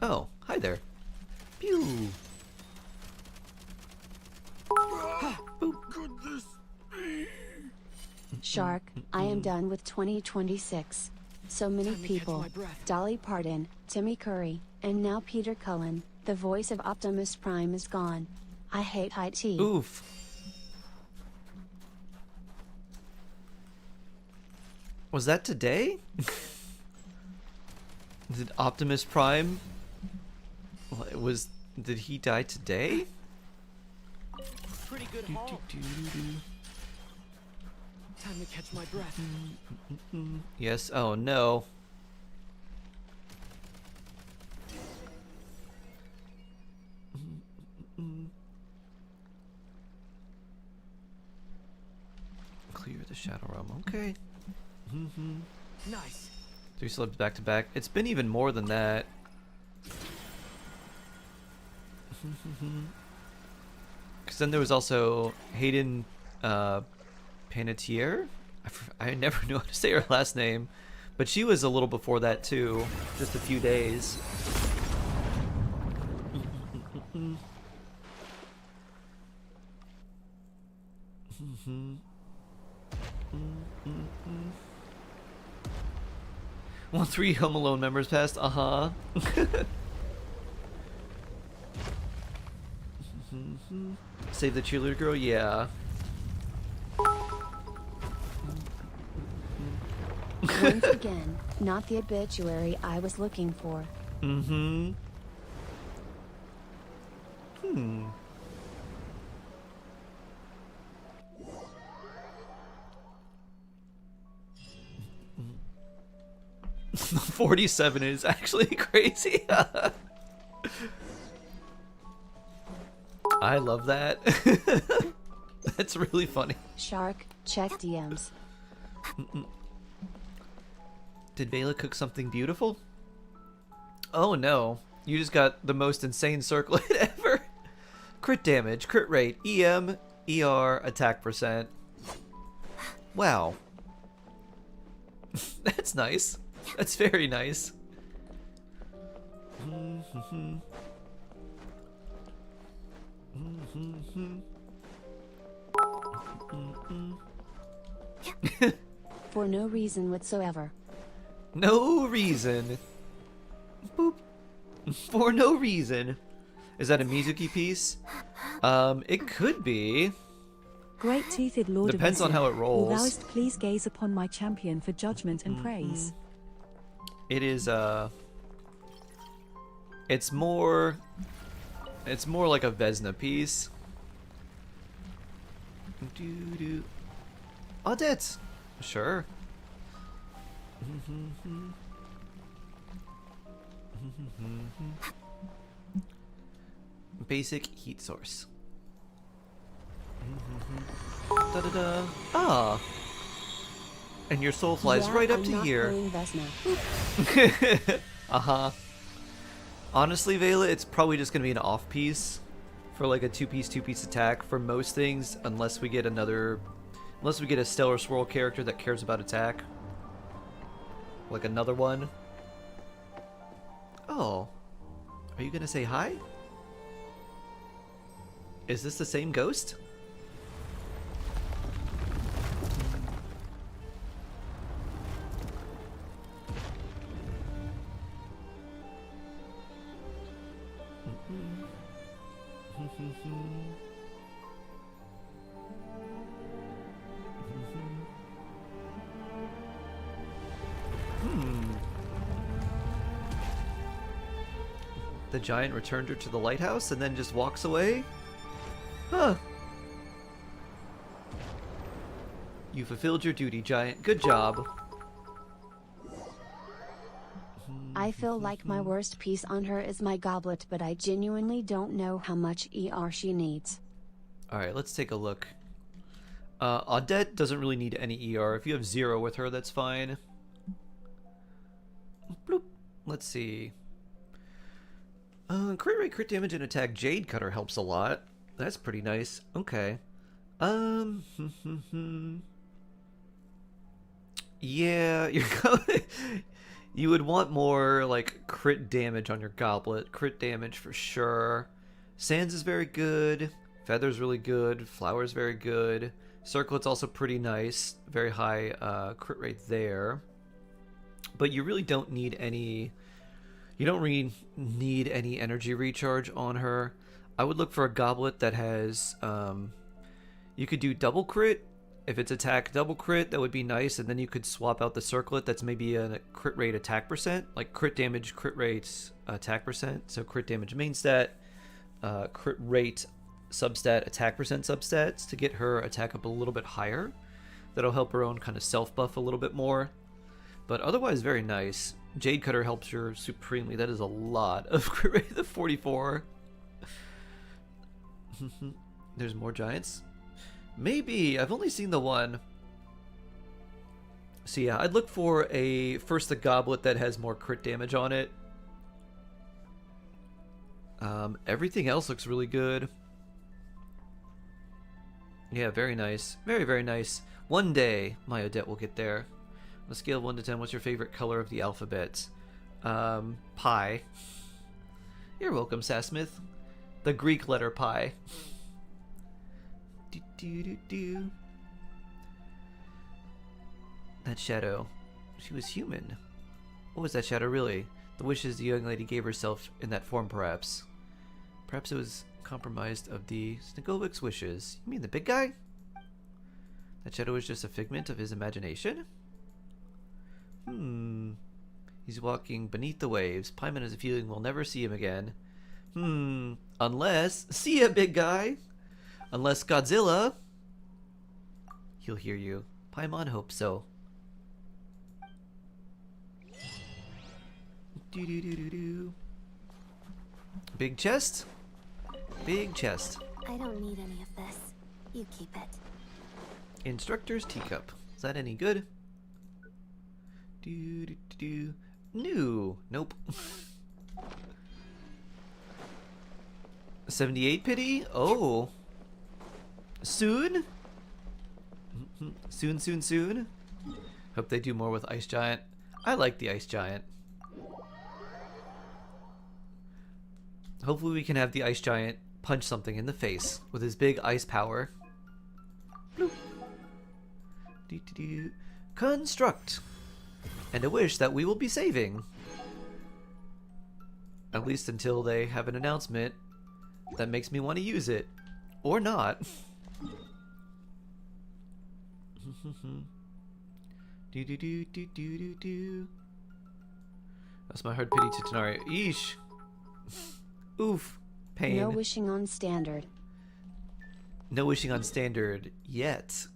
oh, hi there. Pew. Could this be? Shark, I am done with 2026. So many Time to catch people. my breath. Dolly Parton, Timmy Curry, and now Peter Cullen, the voice of Optimus Prime, is gone. I hate high tea. Oof. Was that today? Did Optimus Prime? Did he die today? Pretty good haul. Time to catch my breath. Yes. Oh no. Clear the Shadow Realm. Okay. Nice. 3 slabs back to back. It's been even more than that. Because then there was also Hayden Panettiere. I never knew how to say her last name, but she was a little before that too, just a few days. Well, 3 Home Alone members passed. Uh-huh. Save the cheerleader girl? Yeah. Once again, not the obituary I was looking for. Mm-hmm. Hmm. 47 is actually crazy. I love that. That's really funny. Shark, check DMs. Did Vela cook something beautiful? Oh no. You just got the most insane circlet ever. Crit damage, crit rate, EM, ER, attack percent. Wow. That's nice. That's very nice. For no reason whatsoever. No reason. Boop. For no reason. Is that a Mizuki piece? It could be. Great-toothed Lord Depends of on how it Will rolls. thou'st please gaze upon my champion for judgment and praise? It is it's more like a Vesna piece. Doo-doo. Audits. Sure. Basic heat source. Da da da. Ah! And your soul flies Yeah, right up I'm to not here. playing Vesna. Uh-huh. Honestly, Vela, it's probably just gonna be an off piece for like a two-piece attack for most things, unless we get a Stellar Swirl character that cares about attack. Like another one. Oh. Are you gonna say hi? Is this the same ghost? The giant returned her to the lighthouse and then just walks away? Huh. You fulfilled your duty, giant. Good job. I feel like my worst piece on her is my goblet, but I genuinely don't know how much ER she needs. Alright, let's take a look. Audette doesn't really need any ER. If you have 0 with her, that's fine. Bloop. Let's see. Crit rate, crit damage, and attack Jade Cutter helps a lot. That's pretty nice. Okay. Yeah, you would want more, like, crit damage on your goblet. Crit damage for sure. Sands is very good. Feather's really good. Flower's very good. Circlet's also pretty nice. Very high crit rate there. But you really don't need any... You don't really need any energy recharge on her. I would look for a goblet that has... you could do double crit. If it's attack double crit, that would be nice. And then you could swap out the circlet that's maybe a crit rate attack percent. Like crit damage, crit rate, attack percent. So crit damage main stat, crit rate substat, attack percent substats to get her attack up a little bit higher. That'll help her own kind of self buff a little bit more. But otherwise, very nice. Jade Cutter helps her supremely. That is a lot of crit rate, the 44. There's more giants. Maybe. I've only seen the one. So yeah, I'd look for first the goblet that has more crit damage on it. Everything else looks really good. Yeah, very nice. Very, very nice. One day, my Odette will get there. On a scale of 1 to 10, what's your favorite color of the alphabet? Pi. You're welcome, Sassmith. The Greek letter pi. Do. That shadow. She was human. What was that shadow really? The wishes the young lady gave herself in that form, perhaps. Perhaps it was compromised of the Snigovic's wishes. You mean the big guy? That shadow was just a figment of his imagination? He's walking beneath the waves. Paimon has a feeling we'll never see him again. Unless... See ya, big guy! Unless Godzilla... He'll hear you. Paimon hopes so. Do. Big chest? Big chest. I don't need any of this. You keep it. Instructor's teacup. Is that any good? Do. New. Nope. 78 pity? Oh. Soon? Soon. Hope they do more with Ice Giant. I like the Ice Giant. Hopefully we can have the Ice Giant punch something in the face with his big ice power. Bloop. Do. Construct. And a wish that we will be saving. At least until they have an announcement that makes me want to use it. Or not. Do. That's my hard pity to Tanaria. Eesh. Oof. Pain. No wishing on standard. No wishing on standard yet.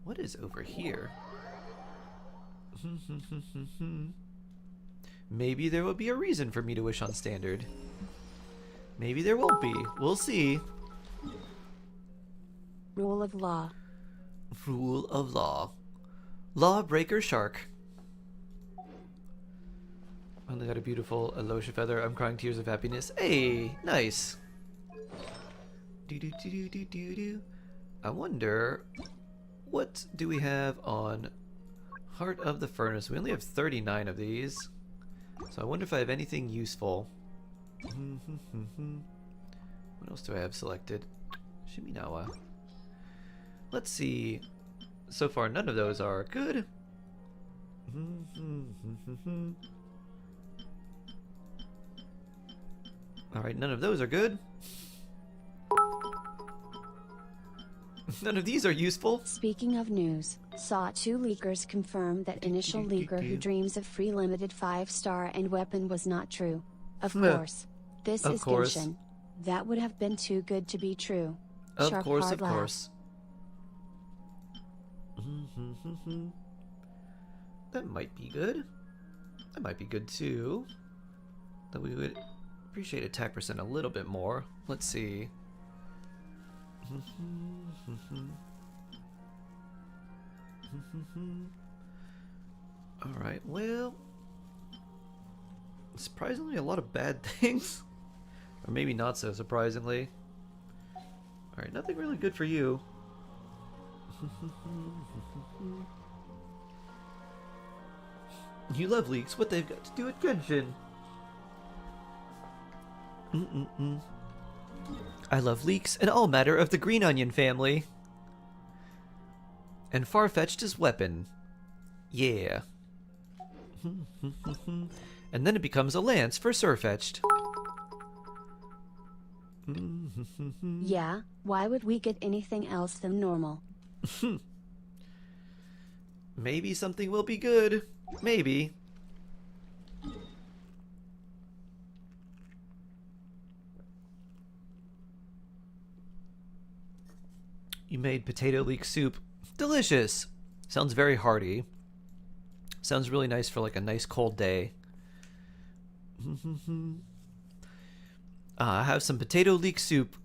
What is over here? Maybe there will be a reason for me to wish on standard. Maybe there won't be. We'll see. Rule of law. Rule of law. Lawbreaker shark. Only got a beautiful Alosha feather. I'm crying tears of happiness. Hey, nice. Do do do do do do do. I wonder, what do we have on Heart of the Furnace? We only have 39 of these, so I wonder if I have anything useful. What else do I have selected? Shiminawa. Let's see. So far, none of those are good. Alright, none of those are good. None of these are useful. Speaking of news, saw 2 leakers confirm that initial leaker who dreams of free limited 5-star and weapon was not true. Of course. This Of is course. Genshin. That would have been too good to be true. Of Sharp course, hard of laugh. course. That might be good. That might be good too. Though we would appreciate attack percent a little bit more. Let's see. Alright, well, surprisingly a lot of bad things. Or maybe not so surprisingly. Alright, nothing really good for you. You love leaks, what they've got to do with Genshin. I love leaks and all matter of the green onion family. And far-fetched is weapon. Yeah. And then it becomes a lance for Surfetched. Yeah, why would we get anything else than normal? Maybe something will be good. Maybe. You made potato leek soup. Delicious. Sounds very hearty. Sounds really nice for like a nice cold day. I have some potato leek soup.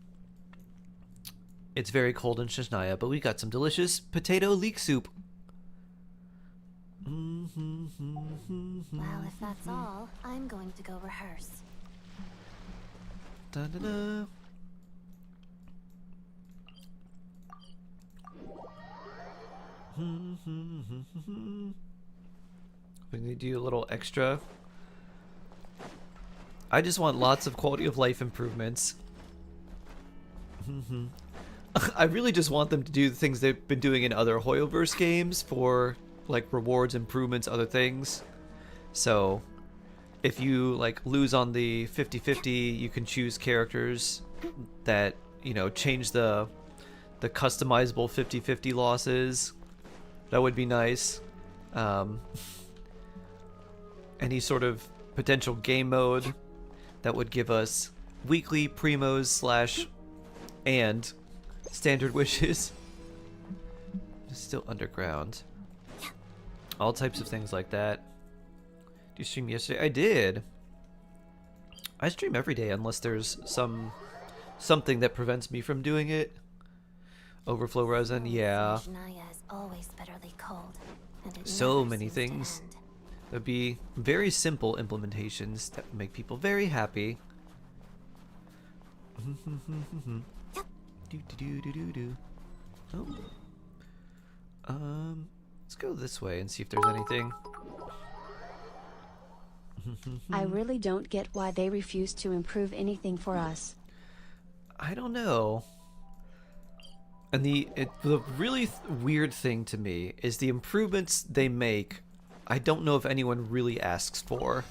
It's very cold in Shashnaya, but we got some delicious potato leek soup. Well, if that's all, I'm going to go rehearse. Da-da-da. We need to do a little extra. I just want lots of quality of life improvements. I really just want them to do the things they've been doing in other Hoyoverse games for like rewards, improvements, other things. So if you like lose on the 50-50, you can choose characters that, you know, change the customizable 50-50 losses. That would be nice. Any sort of potential game mode that would give us weekly primos / and standard wishes. Still underground. All types of things like that. Did you stream yesterday? I did. I stream every day unless there's something that prevents me from doing it. Overflow resin, yeah. Shania is always bitterly cold, and it So never many seems to things. end. There'd be very simple implementations that would make people very happy. Oh. Let's go this way and see if there's anything. I really don't get why they refuse to improve anything for us. I don't know. And the really weird thing to me is the improvements they make, I don't know if anyone really asks for.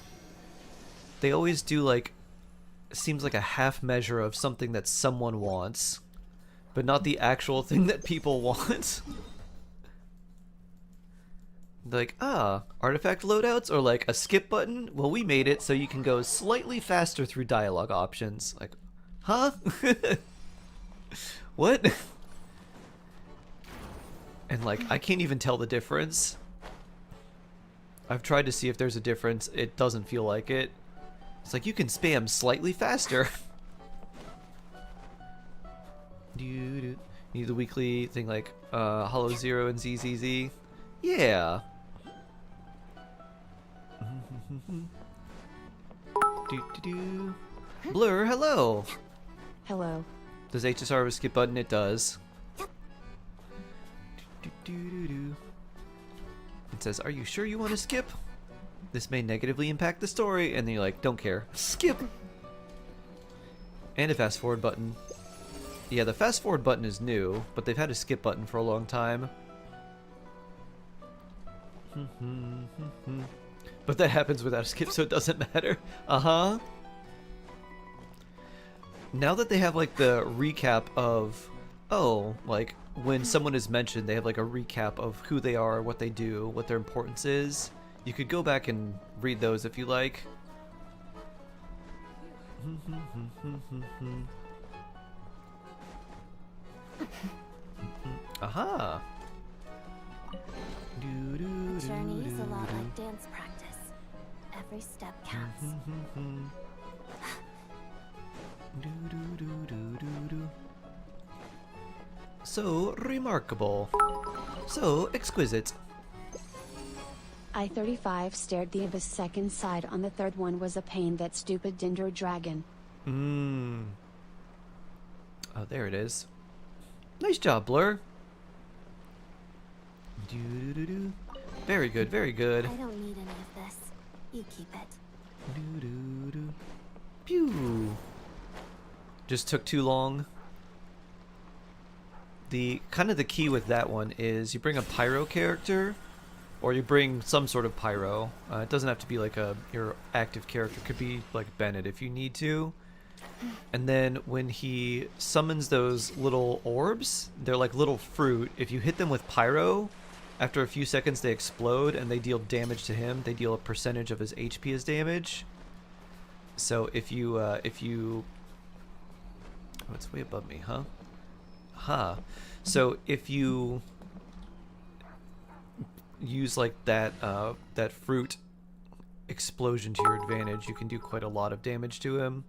They always do like, seems like a half measure of something that someone wants, but not the actual thing that people want. Like, artifact loadouts or like a skip button? Well, we made it so you can go slightly faster through dialogue options. Like, huh? What? And like, I can't even tell the difference. I've tried to see if there's a difference. It doesn't feel like it. It's like you can spam slightly faster. You need the weekly thing like Hollow Zero and ZZZ. Yeah. Blur, hello. Hello. Does HSR have a skip button? It does. It says, "Are you sure you want to skip? This may negatively impact the story." And then you're like, "Don't care. Skip." And a fast forward button. Yeah, the fast forward button is new, but they've had a skip button for a long time. But that happens without a skip, so it doesn't matter. Uh-huh. Now that they have like the recap of, oh, like when someone is mentioned, they have like a recap of who they are, what they do, what their importance is. You could go back and read those if you like. Aha. The journey is a lot like dance practice. Every step counts. So remarkable. So exquisite. I-35 stared the abyss second side on the third one was a pain, that stupid Dendro dragon. Oh, there it is. Nice job, Blur. Very good, very good. I don't need any of this. You keep it. Pew. Just took too long. The kind of the key with that one is you bring a pyro character, or you bring some sort of pyro. It doesn't have to be like your active character. It could be like Bennett if you need to. And then when he summons those little orbs, they're like little fruit. If you hit them with pyro, after a few seconds they explode and they deal damage to him. They deal a percentage of his HP as damage. So if you oh, it's way above me, huh? Huh. So if you use like that that fruit explosion to your advantage, you can do quite a lot of damage to him.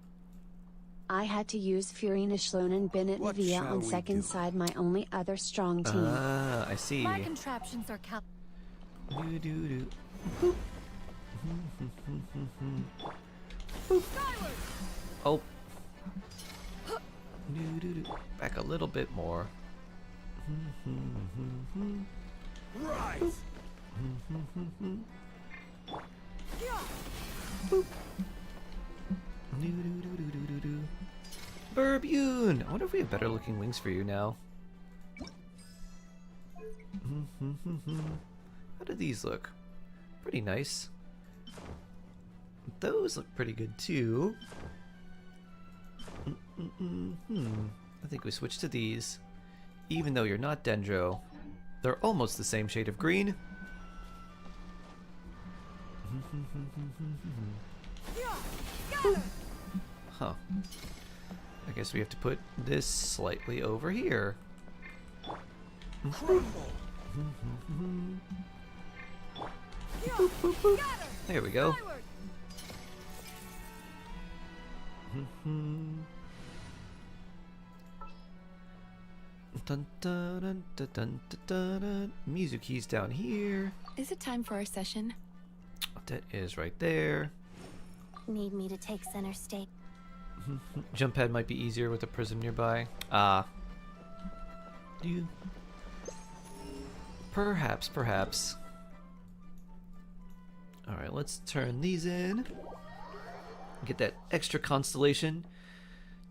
I had to use Fury Nishlon and Bennett What Via shall on we second do? side, my only other strong team. Ah, I see. My contraptions are cal- Do. Oh. Back a little bit more. Rise! Burbune! I wonder if we have better looking wings for you now. How do these look? Pretty nice. Those look pretty good too. I think we switch to these. Even though you're not Dendro, they're almost the same shade of green. Huh. I guess we have to put this slightly over here. There we go. Dun, dun, dun, dun, dun, dun, dun. Mizuki's down here. Is it time for our session? That is right there. Need me to take center stage. Jump pad might be easier with a prism nearby. Ah. You. Perhaps. Alright, let's turn these in. Get that extra constellation.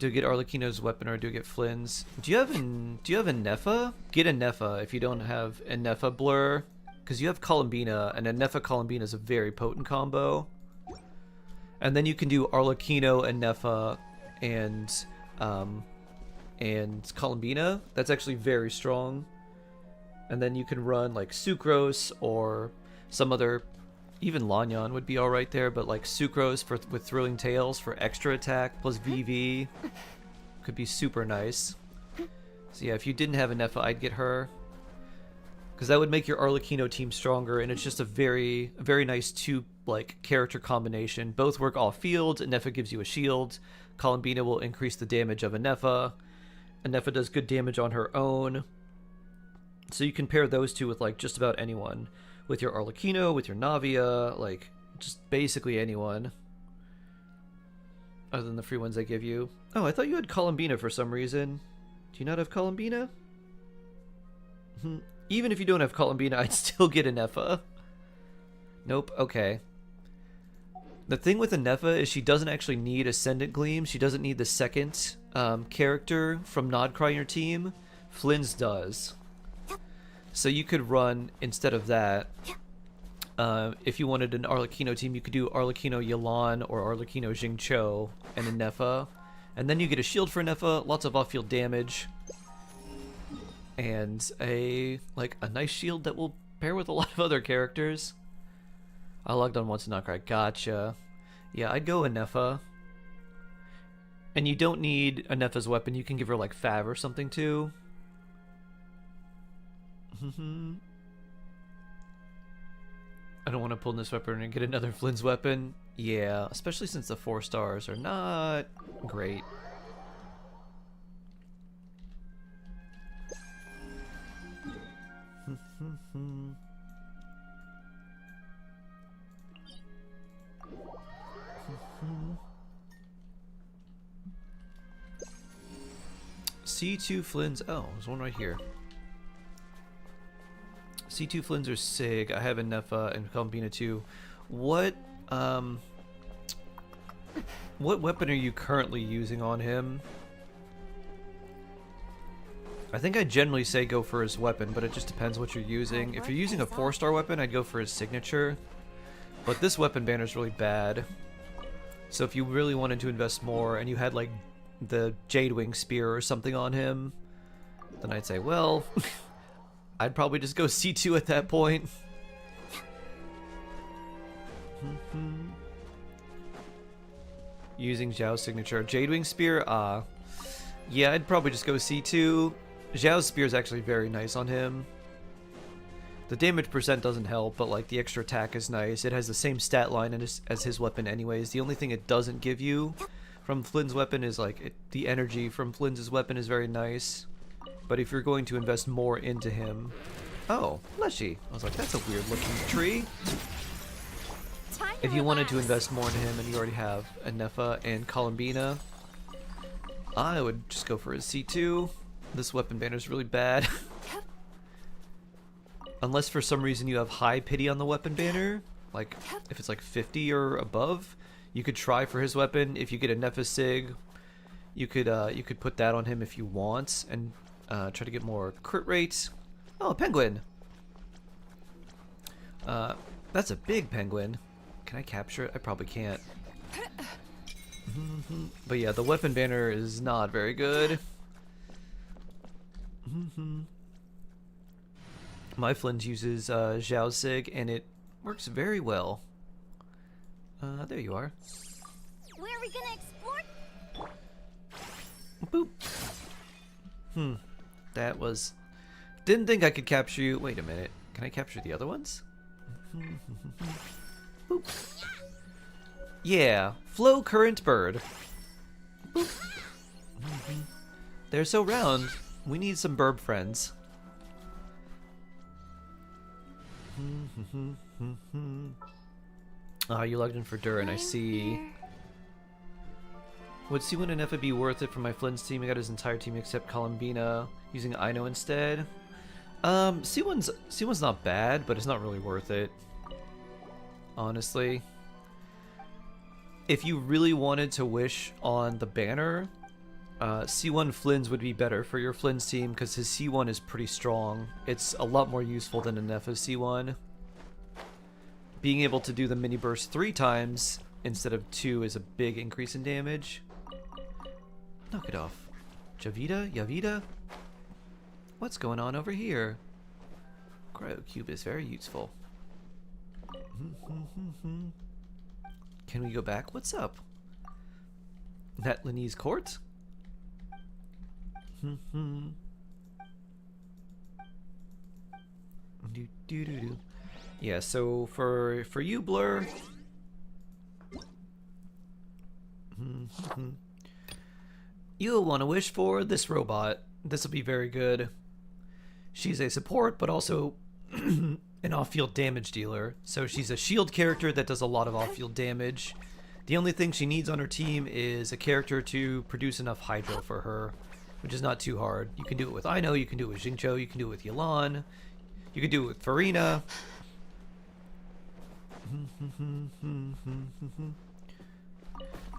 Do I get Arlecchino's weapon or do I get Flynn's? Do you have a Nefa? Get a Nefa if you don't have a Nefa Blur. Because you have Columbina, and a Nefa Columbina is a very potent combo. And then you can do Arlecchino and Nefa and Columbina. That's actually very strong. And then you can run like Sucrose or some other, even Lanyan would be alright there, but like Sucrose with Thrilling Tales for extra attack plus VV could be super nice. So yeah, if you didn't have a Nefa, I'd get her. because that would make your Arlecchino team stronger, and it's just a very nice two character combination. Both work off field. Nefa gives you a shield. Columbina will increase the damage of a Nefa. Nefa does good damage on her own. So you can pair those two with just about anyone. With your Arlecchino, with your Navia, just basically anyone. Other than the free ones I give you. Oh, I thought you had Columbina for some reason. Do you not have Columbina? Even if you don't have Columbina, I'd still get a Nefa. Nope, okay. The thing with a Nefa is she doesn't actually need Ascendant Gleam. She doesn't need the second character from Nodcry in your team. Flynn's does. So you could run, instead of that, if you wanted an Arlecchino team, you could do Arlecchino Yelan or Arlecchino Jingcho and a Nefa. And then you get a shield for Nefa, lots of off-field damage. And a nice shield that will pair with a lot of other characters. I logged on once in Nodcry. Gotcha. Yeah, I'd go a Nefa. And you don't need a Nefa's weapon. You can give her Fav or something too. I don't want to pull in this weapon and get another Flynn's weapon. Yeah, especially since the 4 stars are not great. C2 Flynn's. Oh, there's one right here. C2 Flynn's are Sig. I have a Nefa and Columbina too. What weapon are you currently using on him? I think I generally say go for his weapon, but it just depends what you're using. If you're using a 4-star weapon, I'd go for his signature. But this weapon banner is really bad. So if you really wanted to invest more and you had the Jadewing Spear or something on him, then I'd say, well, I'd probably just go C2 at that point. Using Zhao's signature. Jadewing Spear? Yeah, I'd probably just go C2. Zhao's Spear is actually very nice on him. The damage percent doesn't help, but the extra attack is nice. It has the same stat line as his weapon anyways. The only thing it doesn't give you from Flynn's weapon is the energy from Flynn's weapon is very nice. But if you're going to invest more into him... Oh, Leshy. I was like, that's a weird looking tree. If you wanted to invest more into him and you already have a Nefa and Columbina, I would just go for his C2. This weapon banner is really bad. Unless for some reason you have high pity on the weapon banner, if it's 50 or above, you could try for his weapon. If you get a Nefa Sig, you could put that on him if you want and try to get more crit rates. Oh, a penguin! That's a big penguin. Can I capture it? I probably can't. But yeah, the weapon banner is not very good. My Flynn's uses Zhao Sig, and it works very well. There you are. Where are we gonna explore? Boop. That was... Didn't think I could capture you. Wait a minute. Can I capture the other ones? Boop. Yeah. Flow Current Bird. Boop. They're so round. We need some burb friends. You logged in for Durin, I see. Would C1 and Nefa be worth it for my Flynn's team? I got his entire team except Columbina, using Ino instead. C1's not bad, but it's not really worth it. Honestly. If you really wanted to wish on the banner, C1 Flynn's would be better for your Flynn's team because his C1 is pretty strong. It's a lot more useful than a Nefa C1. Being able to do the mini burst 3 times instead of 2 is a big increase in damage. Knock it off. Javita? Yavita? What's going on over here? Cryo Cube is very useful. Can we go back? What's up? That Linese Court? Yeah, so for you, Blur, you'll want to wish for this robot. This will be very good. She's a support, but also an off-field damage dealer. So she's a shield character that does a lot of off-field damage. The only thing she needs on her team is a character to produce enough Hydro for her, which is not too hard. You can do it with Ino, you can do it with Xingqiu, you can do it with Yelan, you can do it with Farina.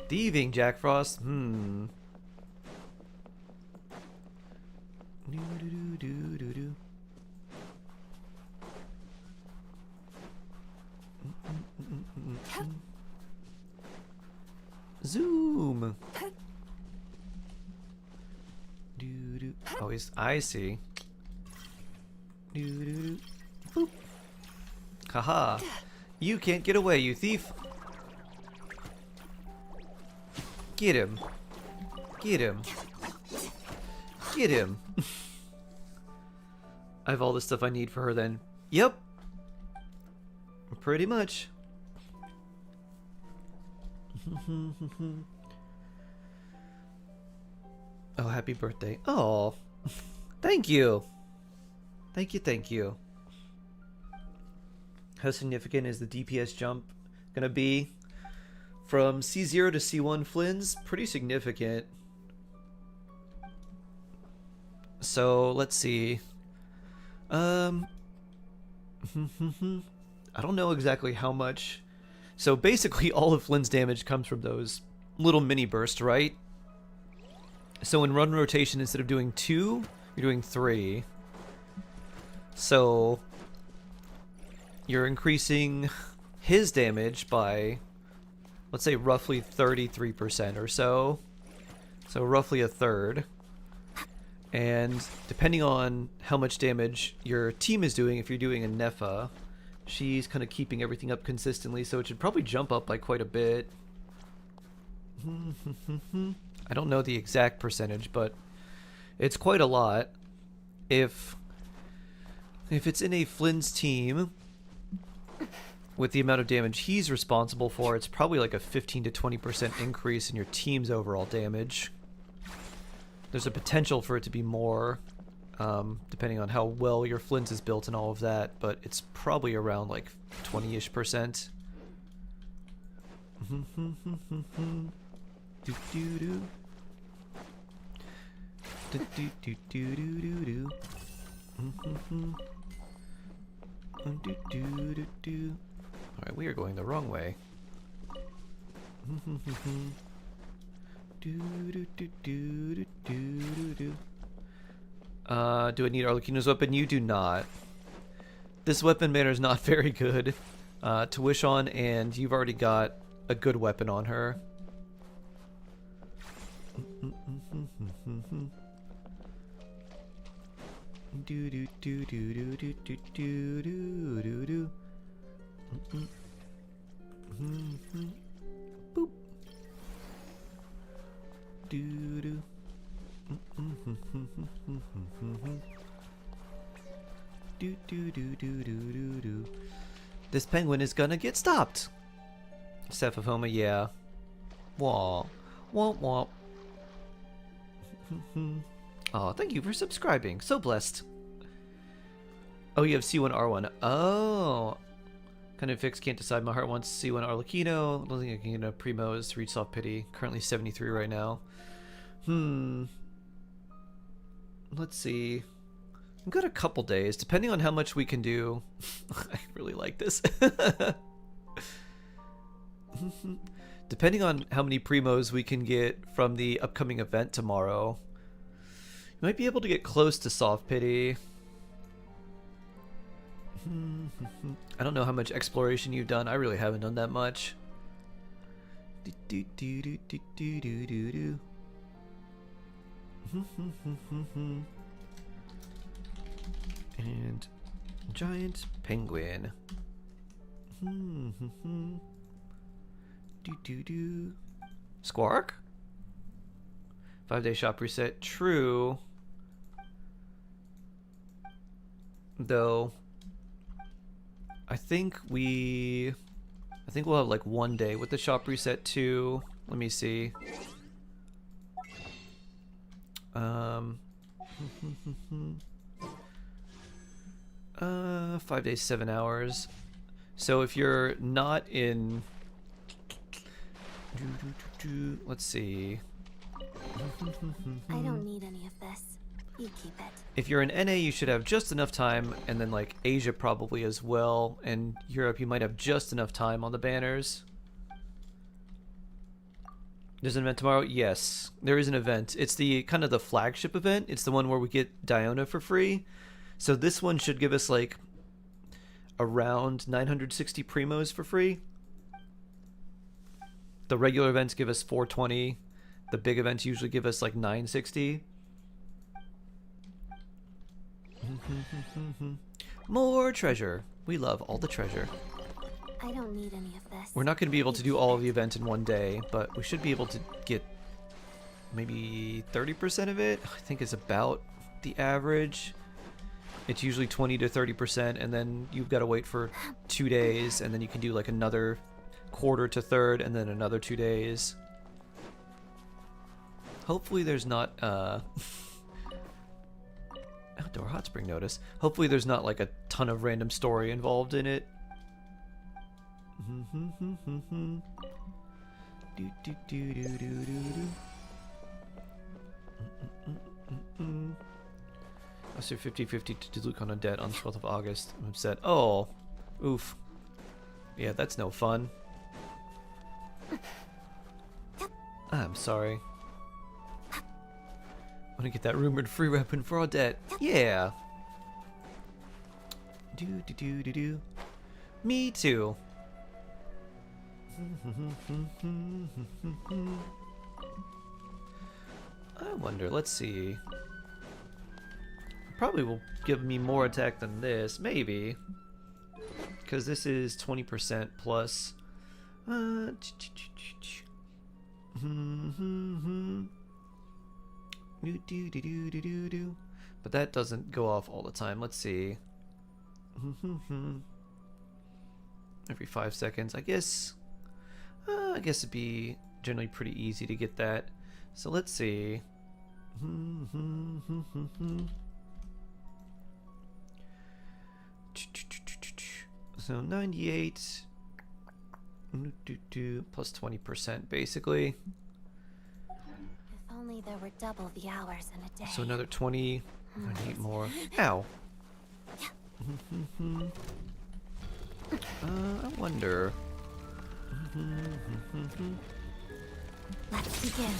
Thieving Jack Frost. Zoom. Oh, he's. I see. Boop. Haha. You can't get away, you thief. Get him. Get him. Get him. I have all the stuff I need for her then. Yep. Pretty much. Oh, happy birthday. Oh. Thank you. Thank you, thank you. How significant is the DPS jump gonna be? From C0 to C1 Flynn's? Pretty significant. So, let's see. I don't know exactly how much. So basically all of Flynn's damage comes from those little mini bursts, right? So in run rotation, instead of doing 2, you're doing 3. So you're increasing his damage by, let's say, roughly 33% or so. So roughly a third. And depending on how much damage your team is doing, if you're doing a Nefa, she's kind of keeping everything up consistently, so it should probably jump up by quite a bit. I don't know the exact percentage, but it's quite a lot. If it's in a Flynn's team, with the amount of damage he's responsible for, it's probably like a 15 to 20% increase in your team's overall damage. There's a potential for it to be more, depending on how well your Flynn's is built and all of that, but it's probably around like 20-ish%. Alright, we are going the wrong way. Do I need Arlecchino's weapon? You do not. This weapon banner is not very good to wish on, and you've already got a good weapon on her. Boop. Doo-doo. Do-do-do-do-do-do-do. This penguin is gonna get stopped. Cephafoma, yeah. Wah. Womp womp. Oh, thank you for subscribing. So blessed. Oh, you have C1 R1. Oh. Kind of fix, can't decide. My heart wants C1 Arlecchino. Don't think I can get a Primos to reach soft pity. Currently 73 right now. Let's see. We've got a couple days, depending on how much we can do. I really like this. Depending on how many Primos we can get from the upcoming event tomorrow, you might be able to get close to soft pity. I don't know how much exploration you've done. I really haven't done that much. And giant penguin. Squark? 5-day shop reset. True. Though I think we'll have like 1 day with the shop reset too. Let me see. 5 days, 7 hours. So if you're not in, let's see. I don't need any of this. You keep it. If you're in NA, you should have just enough time, and then like Asia probably as well, and Europe you might have just enough time on the banners. There's an event tomorrow? Yes, there is an event. It's the kind of the flagship event. It's the one where we get Diona for free. So this one should give us like around 960 primos for free. The regular events give us 420. The big events usually give us like 960. More treasure. We love all the treasure. I don't need any of this. We're not going to be able to do all of the event in 1 day, but we should be able to get maybe 30% of it. I think is about the average. It's usually 20 to 30%, and then you've got to wait for 2 days, and then you can do like another quarter to third, and then another 2 days. Hopefully there's not outdoor hot spring notice. Hopefully there's not like a ton of random story involved in it. I say 50-50 to Diluc on a debt on the 12th of August. I'm upset. Oh, oof. Yeah, that's no fun. I'm sorry. Want to get that rumored free weapon for Odette? Yeah. Do. Me too. I wonder. Let's see. Probably will give me more attack than this, maybe, because this is 20% plus. But that doesn't go off all the time. Let's see. Every 5 seconds, I guess. I guess it'd be generally pretty easy to get that. So let's see. So 98 plus 20% basically. If only there were double the hours in a day. So another 20. I need more. Ow. I wonder. Let's begin.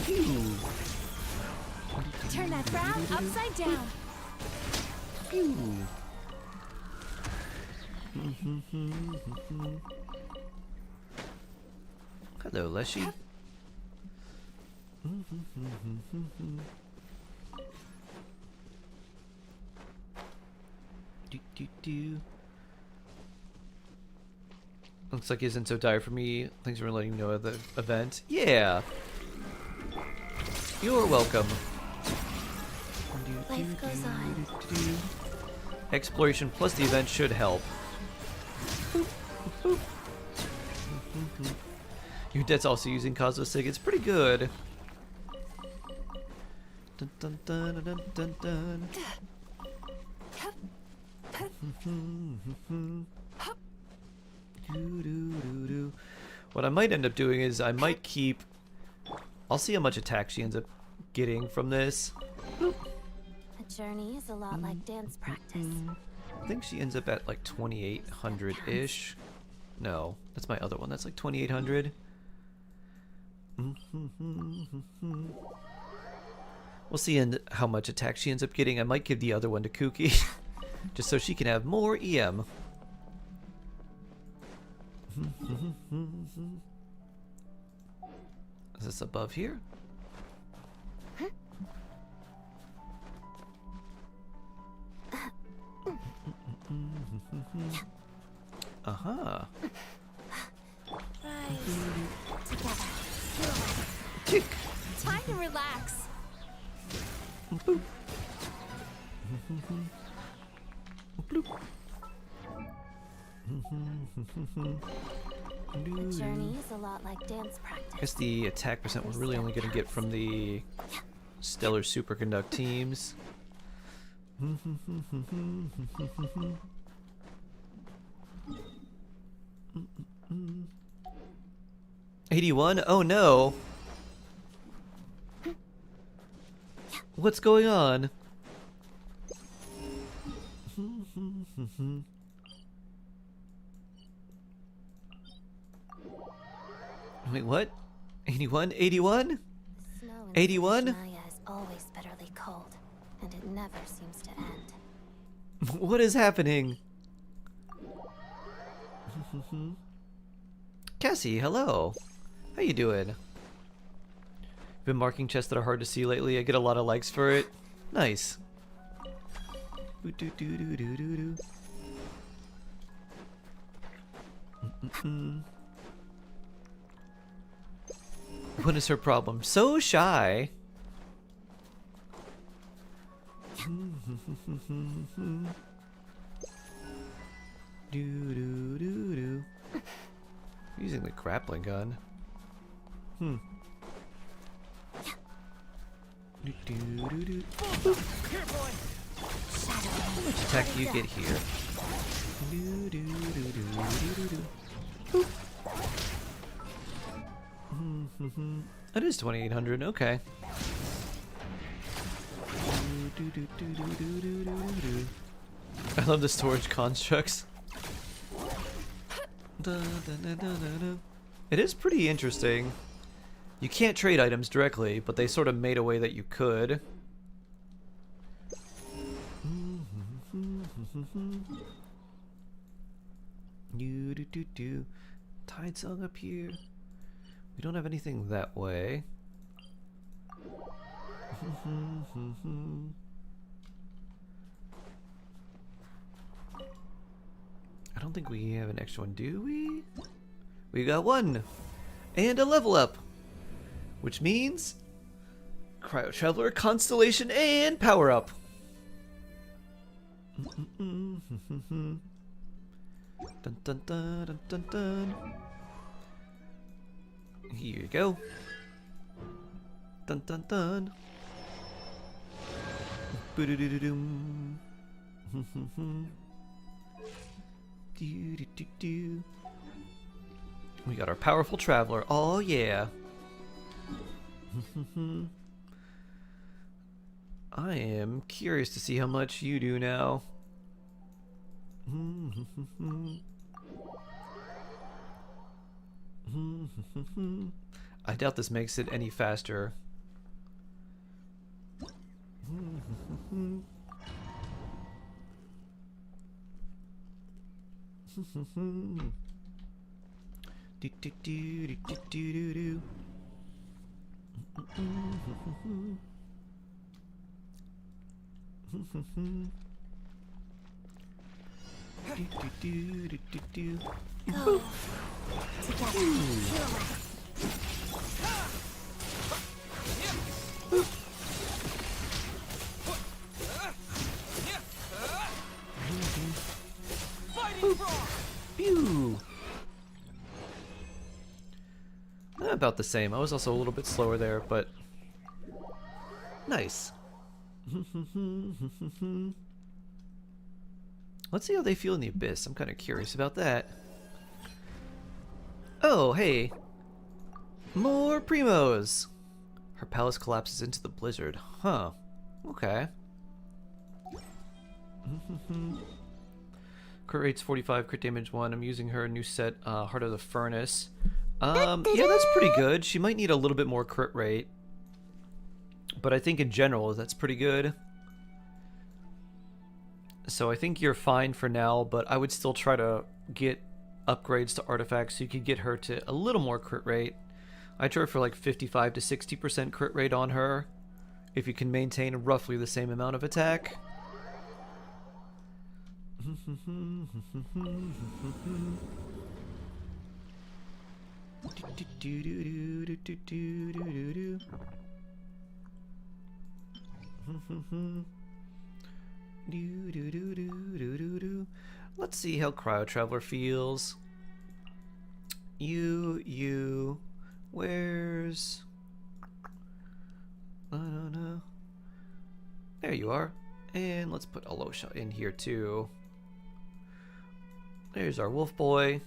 Phew. Turn that frown upside down. Phew. Hello, Leshy. Do. Looks like he isn't so dire for me. Thanks for letting me know of the event. Yeah. You're welcome. Life goes on. Exploration plus the event should help. Your dad's also using Cosmosig. It's pretty good. Dun, dun, dun, dun, dun, dun. What I might end up doing is I might keep. I'll see how much attack she ends up getting from this. A journey is a lot like dance practice. I think she ends up at like 2,800-ish. No, that's my other one. That's like 2,800. We'll see how much attack she ends up getting. I might give the other one to Kuki, just so she can have more EM. Is this above here? Uh-huh. Rise together. Tick. Time to relax. Boop. Bloop. The journey is a lot like dance I practice. guess the attack percent we're really only going to get from the stellar superconduct teams. 81? Oh no! What's going on? Wait, what? 81? 81? Snow in 81? Maya is always bitterly cold, and it never seems to end. What is happening? Cassie, hello. How you doing? Been marking chests that are hard to see lately. I get a lot of likes for it. Nice. What is her problem? So shy. Using the grappling gun. Here, boy. How much attack do you get here? That is 2800, okay. I love the storage constructs. It is pretty interesting. You can't trade items directly, but they sort of made a way that you could. Tide song up here. We don't have anything that way. I don't think we have an extra one, do we? We got one! And a level up! Which means Cryo Traveler, Constellation, and Power Up! Dun dun dun dun dun dun. Here you go. Dun dun dun. Boo-doo-doo-doo-dum. Do-do-do-do. We got our powerful traveler. Oh yeah. I am curious to see how much you do now. I doubt this makes it any faster. Do do do do do do do. Go. Together. Heal us. Fighting frog. Pew! About the same. I was also a little bit slower there, but nice. Let's see how they feel in the abyss. I'm kind of curious about that. Oh, hey. More primos. Her palace collapses into the blizzard. Huh. Okay. Crit rate's 45, crit damage 1. I'm using her new set, Heart of the Furnace. Yeah, that's pretty good. She might need a little bit more crit rate. But I think in general, that's pretty good. So I think you're fine for now, but I would still try to get upgrades to artifacts so you could get her to a little more crit rate. I try for like 55 to 60% crit rate on her, if you can maintain roughly the same amount of attack. Let's see how Cryo Traveler feels. Where's... I don't know. There you are. And let's put Alosha in here too. There's our wolf boy.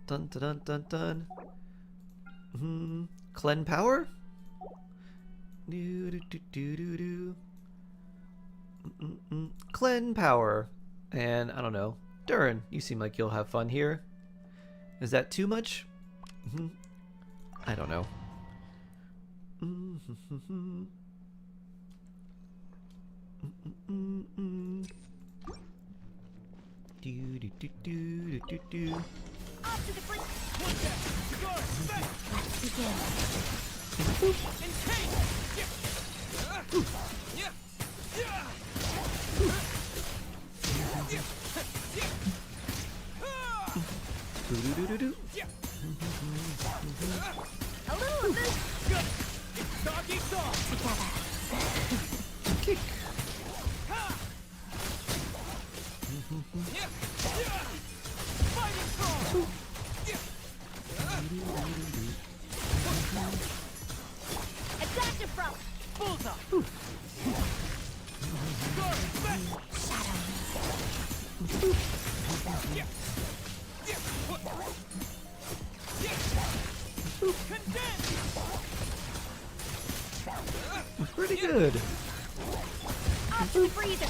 Dun dun dun dun dun. Clen power? Do do do do do do. Clen power. And I don't know. Durin, you seem like you'll have fun here. Is that too much? I don't know. Do do do do do do. Off to the front. One down. Guard, back. Let's begin. Encase. Yeah. Yeah. Do do do do do. A little of this Good. It's doggy dog. together. Kick. Yeah. Yeah. Fighting strong. Adaptive frost. Bullseye. Guard, back. Shadow. Yeah. Yeah. What? Yeah. Condense. Pretty good. Off to the freezer.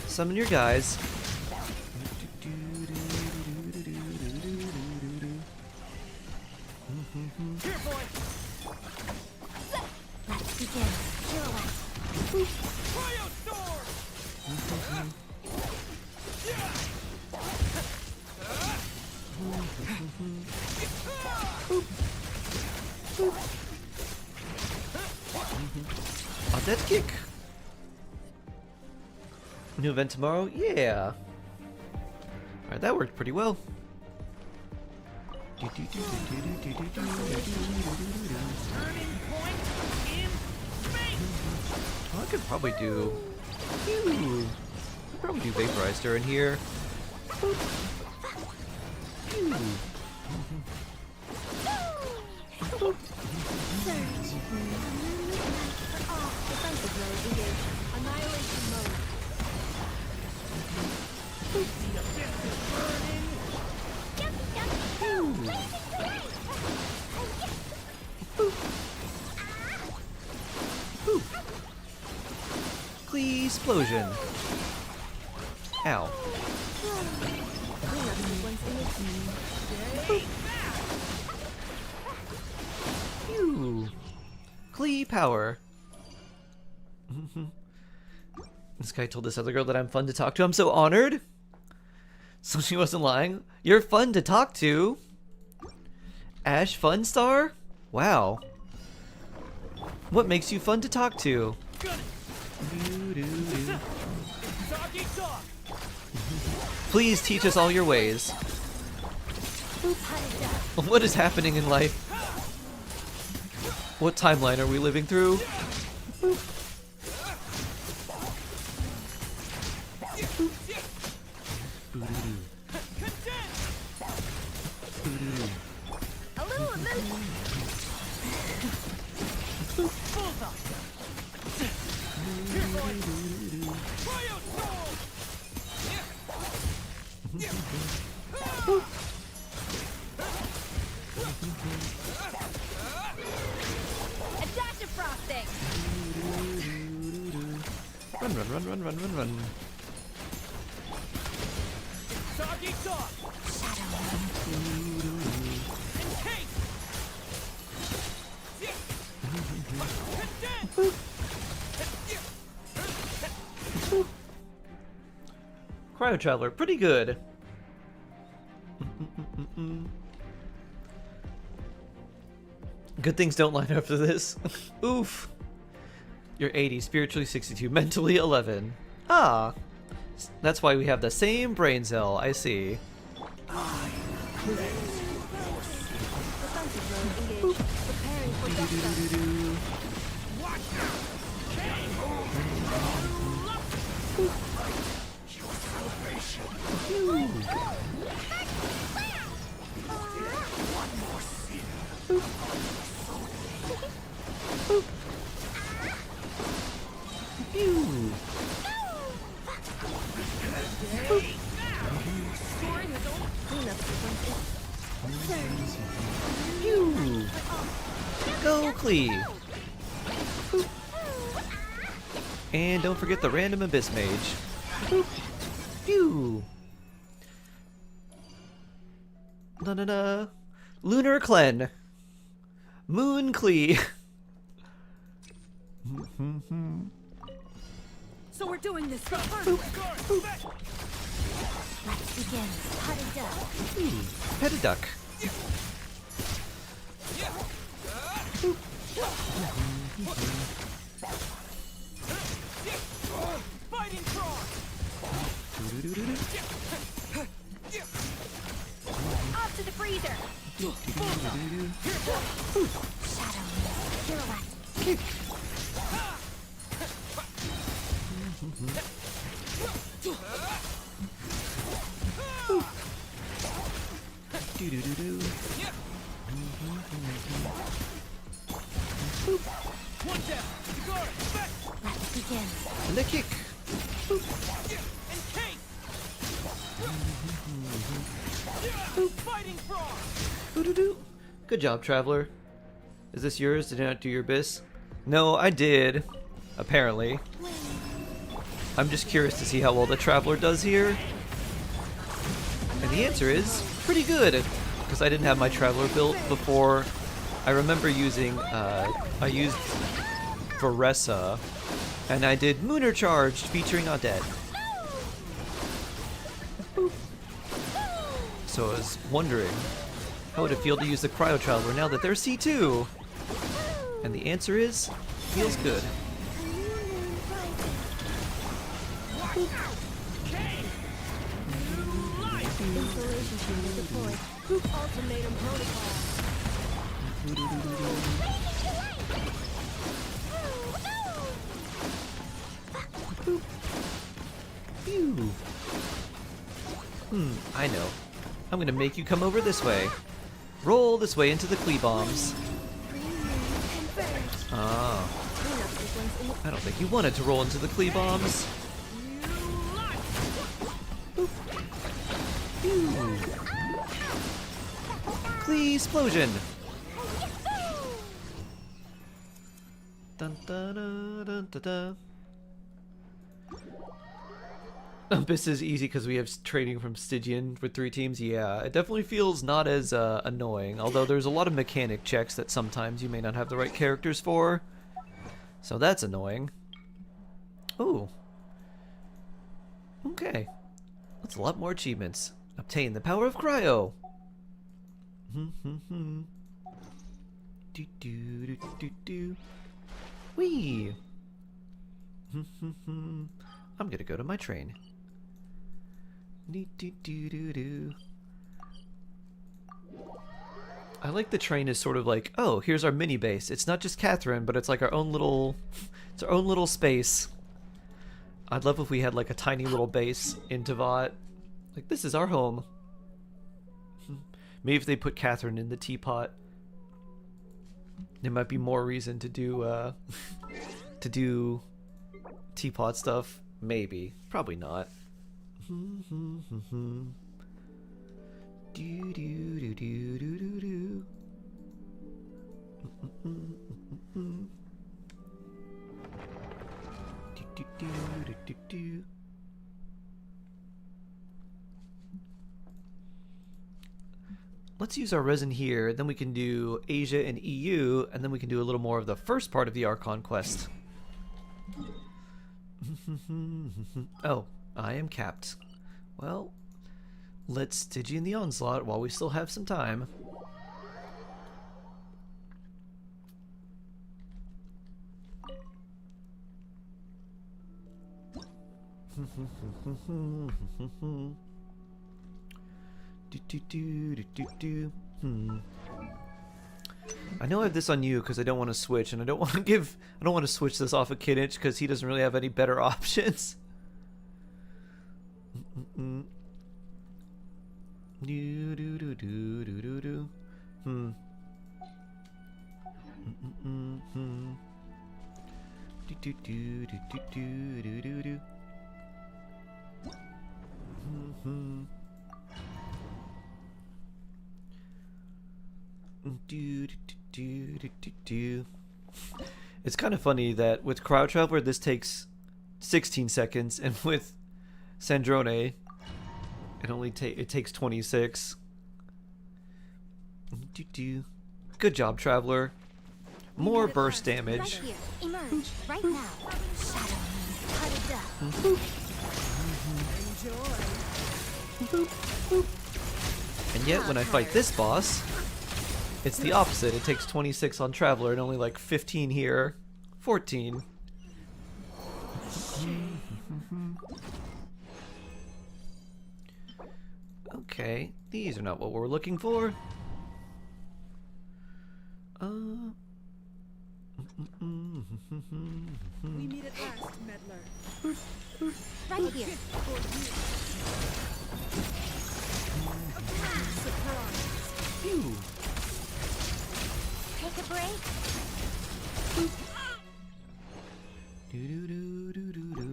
Summon your guys. Here, boy. Let's begin. Pirouette. Cryo sword. Yeah. A dead kick. New event tomorrow? Yeah. Alright, that worked pretty well. Turning point in space. Oh, I could probably do... Ooh. Could probably do Vaporizer in here. Ooh. Defensive mode engaged. Annihilation mode. The abyss is burning. Explosion. Ow. Phew. Clee power. This guy told this other girl that I'm fun to talk to. I'm so honored. So she wasn't lying. You're fun to talk to. Ash Funstar? Wow. What makes you fun to talk to? Doggy dog. Please teach us all your ways. What is happening in life? What timeline are we living through? A little of this. Bullseye. Here, boy. Cryo sword. Adaptive frosting. Run, run, run, run, run, run, run. Doggy dog. Encase. Condense. Cryo Traveler, pretty good. Good things don't line up for this. Oof. You're 80, spiritually 62, mentally 11. Ah. That's why we have the same brain cell, I see. Defensive mode engaged. Preparing for death stun. Watch out. Phew. Go, Klee. And don't forget the random Abyss Mage. Boop. Phew. Na-na-na. Lunar Clen. Moon Klee. So we're doing this first. Let's begin. Putty duck. Pet a duck. Fighting frog. Off to the freezer. Shadow. Pirouette. Kick. Do-do-do-do. One down. Guard. Back. Let's begin. And a kick. And cake. Fighting frog. Do-do-do. Good job, Traveler. Is this yours? Did I not do your Abyss? No, I did. Apparently. I'm just curious to see how well the Traveler does here. And the answer is pretty good, because I didn't have my Traveler built before. I remember using, I used Varessa, and I did Mooner Charged featuring Odette. So I was wondering, how would it feel to use the Cryo Traveler now that they're C2? And the answer is, feels good. Installation chamber deployed. Ultimatum protocol. Phew. I know. I'm gonna make you come over this way. Roll this way into the Klee bombs. Ah. I don't think you wanted to roll into the Klee bombs. Klee explosion. Dun dun dun dun dun dun. Abyss is easy because we have trading from Stygian with 3 teams. Yeah, it definitely feels not as annoying, although there's a lot of mechanic checks that sometimes you may not have the right characters for. So that's annoying. Ooh. Okay. That's a lot more achievements. Obtain the power of cryo. Do do do do do. Wee. I'm gonna go to my train. Do do do do do. I like the train is sort of like, oh, here's our mini base. It's not just Catherine, but it's like our own little, it's our own little space. I'd love if we had like a tiny little base in Teyvat. Like, this is our home. Maybe if they put Catherine in the teapot, there might be more reason to do to do teapot stuff. Maybe, probably not. Do do do do do do do. Do do do do do do. Let's use our resin here, then we can do Asia and EU, and then we can do a little more of the first part of the Archon quest. Oh, I am capped. Well, let's Stygian the Onslaught while we still have some time. I know I have this on you because I don't want to switch, and I don't want to switch this off of Kidditch because he doesn't really have any better options. It's kind of funny that with Crowd Traveler this takes 16 seconds, and with Sandrone it takes 26. Good job, Traveler. More burst damage. Right here. Emerge. Right now. Shadow me. Cut it up. And yet when I fight this boss, it's the opposite. It takes 26 on Traveler and only like 15 here. 14. Okay, these are not what we're looking for. We meet at last, meddler. Right here. Phew. Take a break. Do-do-do-do-do-do.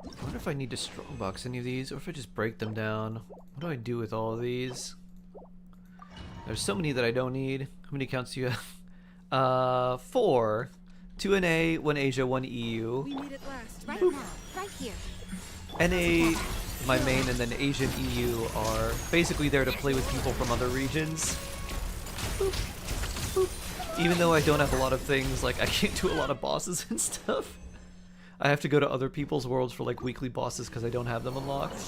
I wonder if I need to strongbox any of these, or if I just break them down. What do I do with all of these? There's so many that I don't need. How many accounts do you have? 4. 2 NA, 1 Asia, 1 EU. We meet at last. Right now. Right here. NA, my main, and then Asian EU are basically there to play with people from other regions. Even though I don't have a lot of things, like I can't do a lot of bosses and stuff. I have to go to other people's worlds for like weekly bosses because I don't have them unlocked.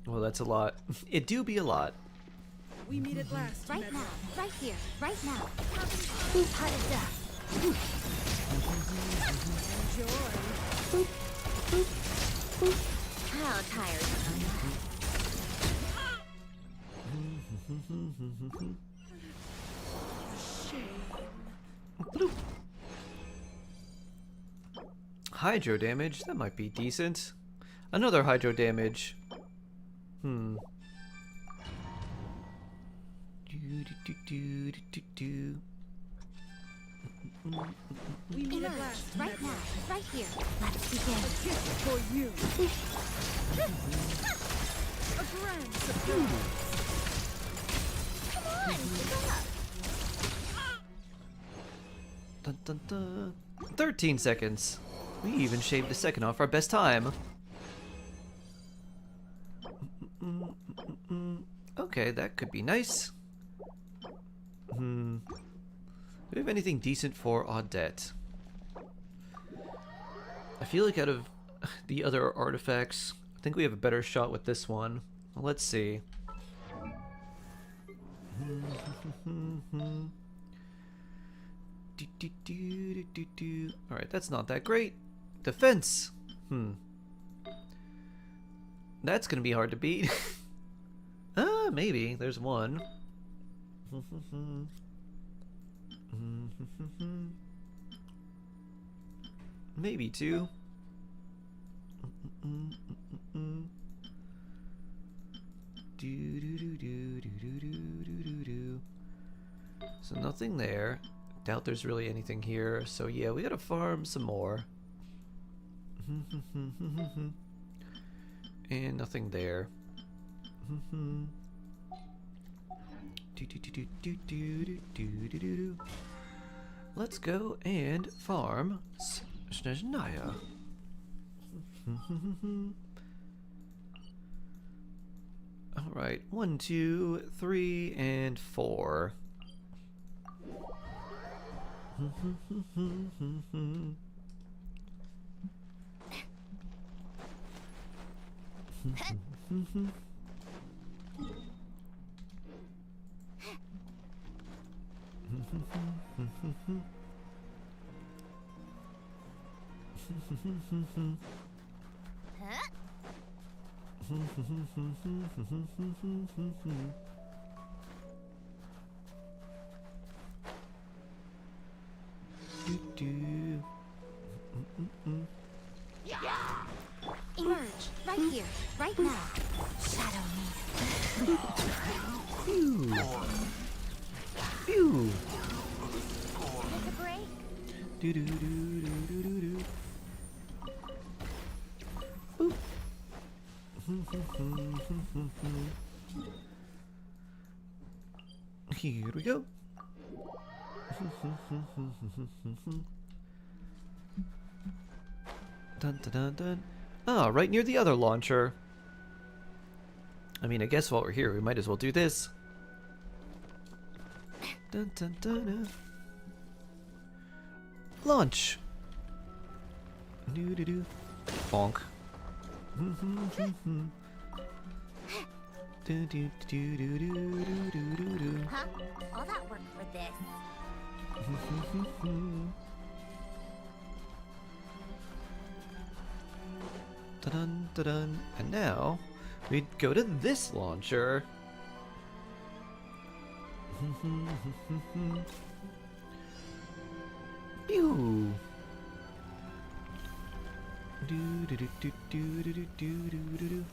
Well, that's a lot. It do be a lot. We meet at last, Right meddler. now. Right here. Right now. Cut it up. How tired am Hydro damage, that might be decent. Another hydro damage. Hmm. We meet at Emerge. last, Right meddler. now. Right here. Let's begin. Gift for you. A grand surprise. Come on. Keep up. Dun, dun, dun. 13 seconds. We even shaved a second off our best time. Okay, that could be nice. Do we have anything decent for Audette? I feel like out of the other artifacts, I think we have a better shot with this one. Well, let's see. Alright, that's not that great. Defense! That's gonna be hard to beat. Maybe. There's one. Maybe two. So nothing there. Doubt there's really anything here. So yeah, we gotta farm some more. And nothing there. Let's go and farm Snezhnaya. Alright, 1, 2, 3, and 4. Huh? Emerge. Right here. Right now. Shadow me. Phew. Take a break. Do do do do do do do. Boop. Here we go. Dun dun dun dun. Ah, right near the other launcher. I mean, I guess while we're here, we might as well do this. Dun dun dun dun. Launch. Do do do. Bonk. Do do do do do do do do. Huh? All that work for this. Dun dun dun. And now we go to this launcher. Pew. Do do do do do do do do do do.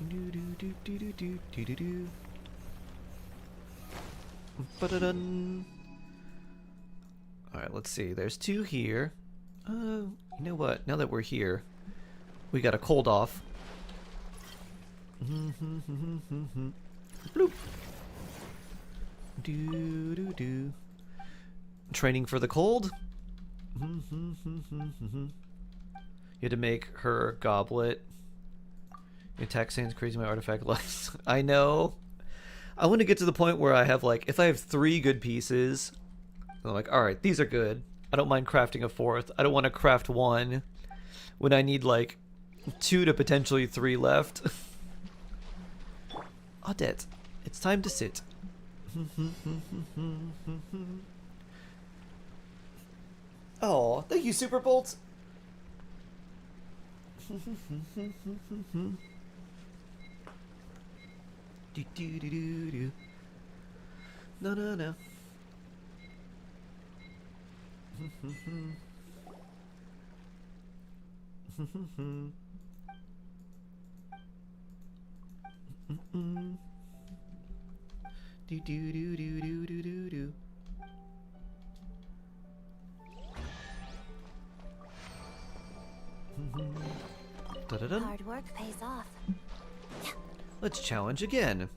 Do do do do do do do do do. Ba-da-dun. All right, let's see. There's 2 here. You know what? Now that we're here, we got a cold off. Bloop. Do do do. Training for the cold. You had to make her goblet. Your attack sounds crazy. My artifact likes. I know. I want to get to the point where I have like, if I have 3 good pieces, I'm like, all right, these are good. I don't mind crafting a 4th. I don't want to craft 1 when I need like 2 to potentially 3 left. Odette, it's time to sit. Oh, thank you, Super Bolt. Do do do do do. No no no. Do do do do do do do do. Da-da-dun. Hard work pays off. Let's challenge again.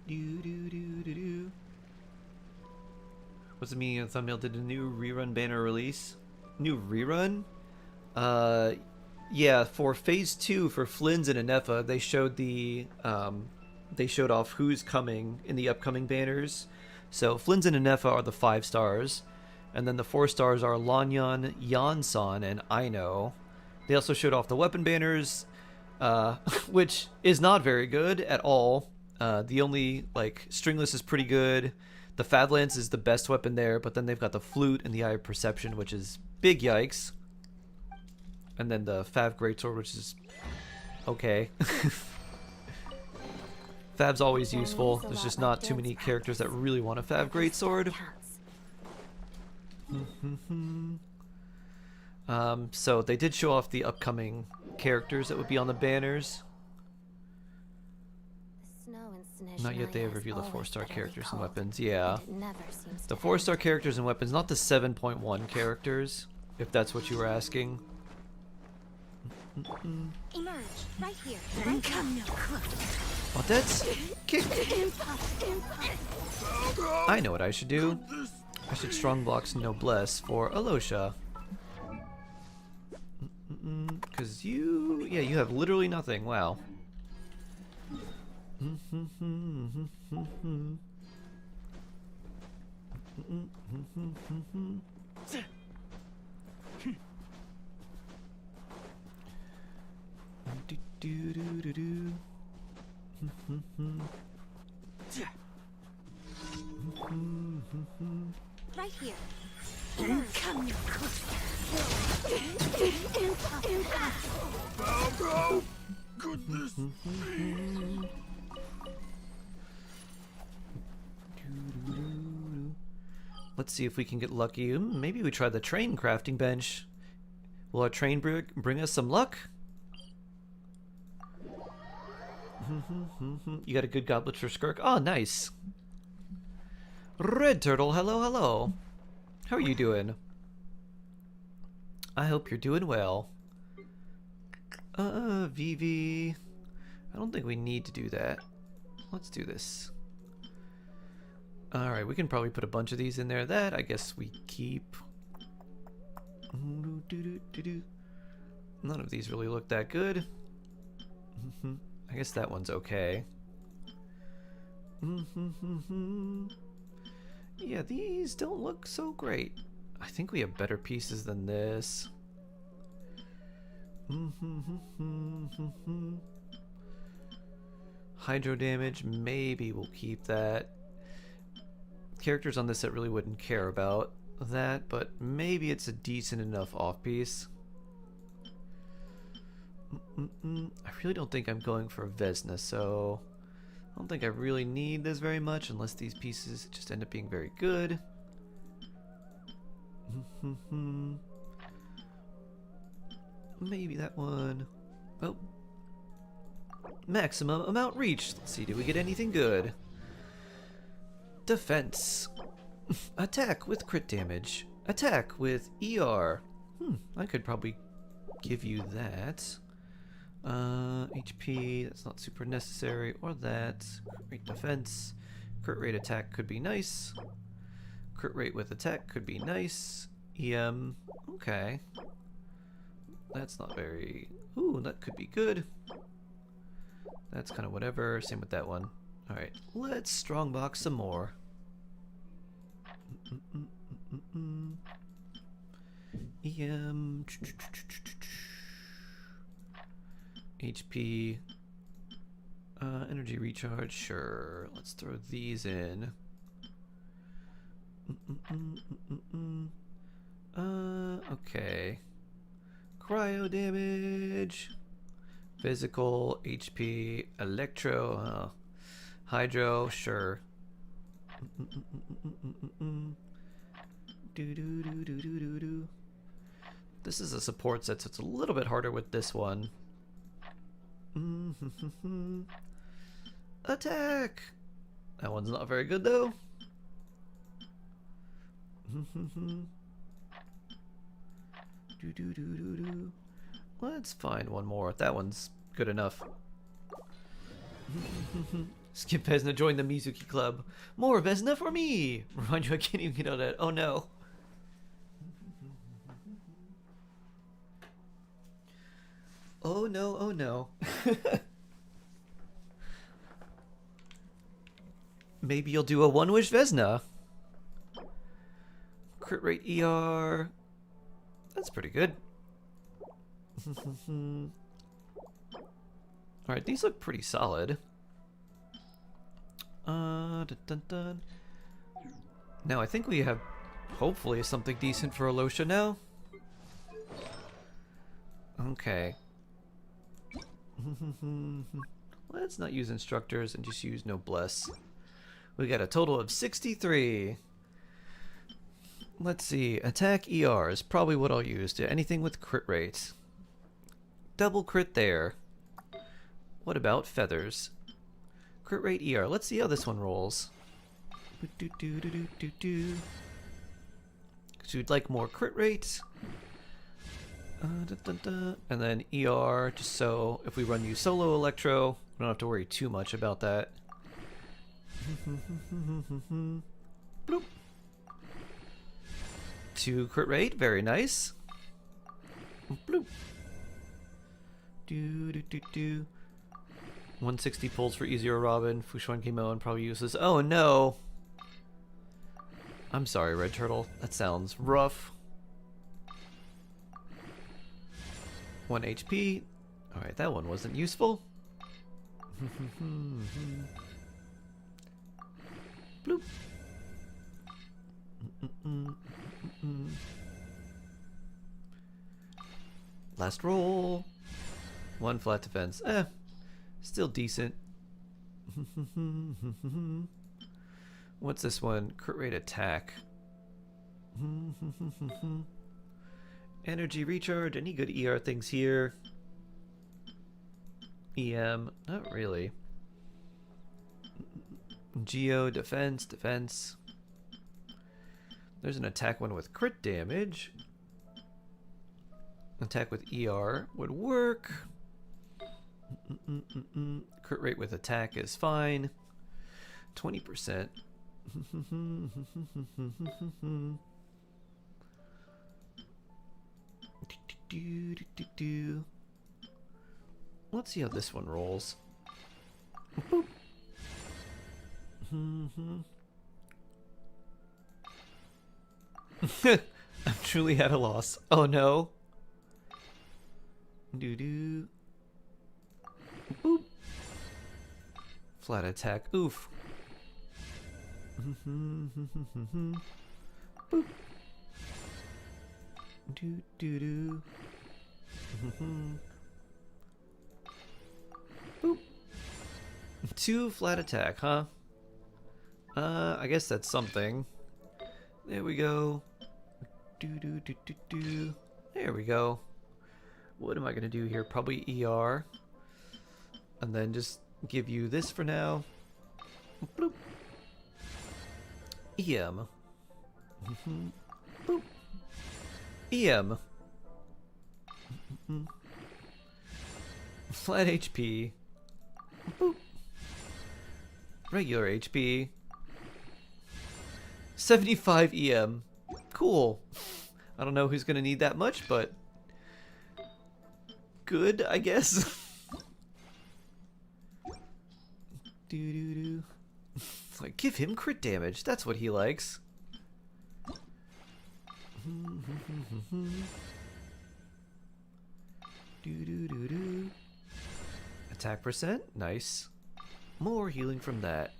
Do do do do do. What's the meaning of the thumbnail? Did a new rerun banner release? New rerun? Yeah, for phase 2 for Flynn's and Anefa, they showed the they showed off who's coming in the upcoming banners. So Flynn's and Anefa are the 5 stars, and then the 4 stars are Lanyan, Yansan, and Aino. They also showed off the weapon banners, which is not very good at all. The only like stringless is pretty good. The Fab Lance is the best weapon there, but then they've got the flute and the Eye of Perception, which is big yikes. And then the Fab Greatsword, which is okay. Fab's always useful. There's just not too many characters that really want a Fab Greatsword. So they did show off the upcoming characters that would be on the banners. Not yet they have revealed the 4-star characters and weapons. Yeah. The 4-star characters and weapons, not the 7.1 characters, if that's what you were asking. Emerge right here. Right come no What that's? Kick. I know what I should do. I should strong blocks Noblesse for Alosha. Because you have literally nothing. Wow. Do do do do. Right here. Come no closer. Goodness. Let's see if we can get lucky. Maybe we try the train crafting bench. Will our train bring us some luck? You got a good goblet for Skirk? Oh, nice. Red Turtle, hello, hello. How are you doing? I hope you're doing well. Vivi. I don't think we need to do that. Let's do this. Alright, we can probably put a bunch of these in there. That, I guess we keep. None of these really look that good. I guess that one's okay. Yeah, these don't look so great. I think we have better pieces than this. Hydro damage, maybe we'll keep that. Characters on this set really wouldn't care about that, but maybe it's a decent enough off piece. I really don't think I'm going for Vesna, so I don't think I really need this very much unless these pieces just end up being very good. Maybe that one. Oh. Maximum amount reached. Let's see, did we get anything good? Defense. Attack with crit damage. Attack with ER. I could probably give you that. HP, that's not super necessary. Or that. Crit rate defense. Crit rate attack could be nice. Crit rate with attack could be nice. EM. Okay. That's not very... Ooh, that could be good. That's kind of whatever. Same with that one. Alright, let's strongbox some more. EM. HP. Energy recharge, sure. Let's throw these in. Okay. Cryo damage. Physical, HP, electro, hydro, sure. This is a support set, so it's a little bit harder with this one. Attack! That one's not very good though. Let's find one more. That one's good enough. Skip Vesna joined the Mizuki Club. More Vesna for me! Remind you I can't even get on that. Oh no. Oh no, oh no. Maybe you'll do a one-wish Vesna. Crit rate ER. That's pretty good. Alright, these look pretty solid. Dun, dun, dun. Now I think we have hopefully something decent for Alosha now. Okay. Let's not use instructors and just use noblesse. We got a total of 63. Let's see, attack ER is probably what I'll use. Anything with crit rate. Double crit there. What about feathers? Crit rate ER. Let's see how this one rolls. So we'd like more crit rate. And then ER, just so if we run you solo electro, we don't have to worry too much about that. Bloop. 2 crit rate, very nice. Bloop. 160 pulls for easier Robin. Fushuan Kimo and probably uses. Oh no! I'm sorry, Red Turtle. That sounds rough. 1 HP. Alright, that one wasn't useful. Bloop. Last roll. 1 flat defense. Still decent. What's this one? Crit rate attack. Energy recharge. Any good ER things here? EM. Not really. Geo. Defense. Defense. There's an attack one with crit damage. Attack with ER would work. Crit rate with attack is fine. 20%. Let's see how this one rolls. Boop. I'm truly at a loss. Oh no. Doo-doo. Boop. Flat attack. Oof. Boop. Doo-doo-doo. Boop. 2 flat attack, huh? I guess that's something. There we go. Do-do-do-do-do. There we go. What am I gonna do here? Probably ER. And then just give you this for now. Bloop. EM. Boop. EM. Flat HP. Boop. Regular HP. 75 EM. Cool. I don't know who's gonna need that much, but good, I guess. Doo-doo-doo. Like, give him crit damage. That's what he likes. Doo-doo-doo-doo. Attack percent, nice. More healing from that.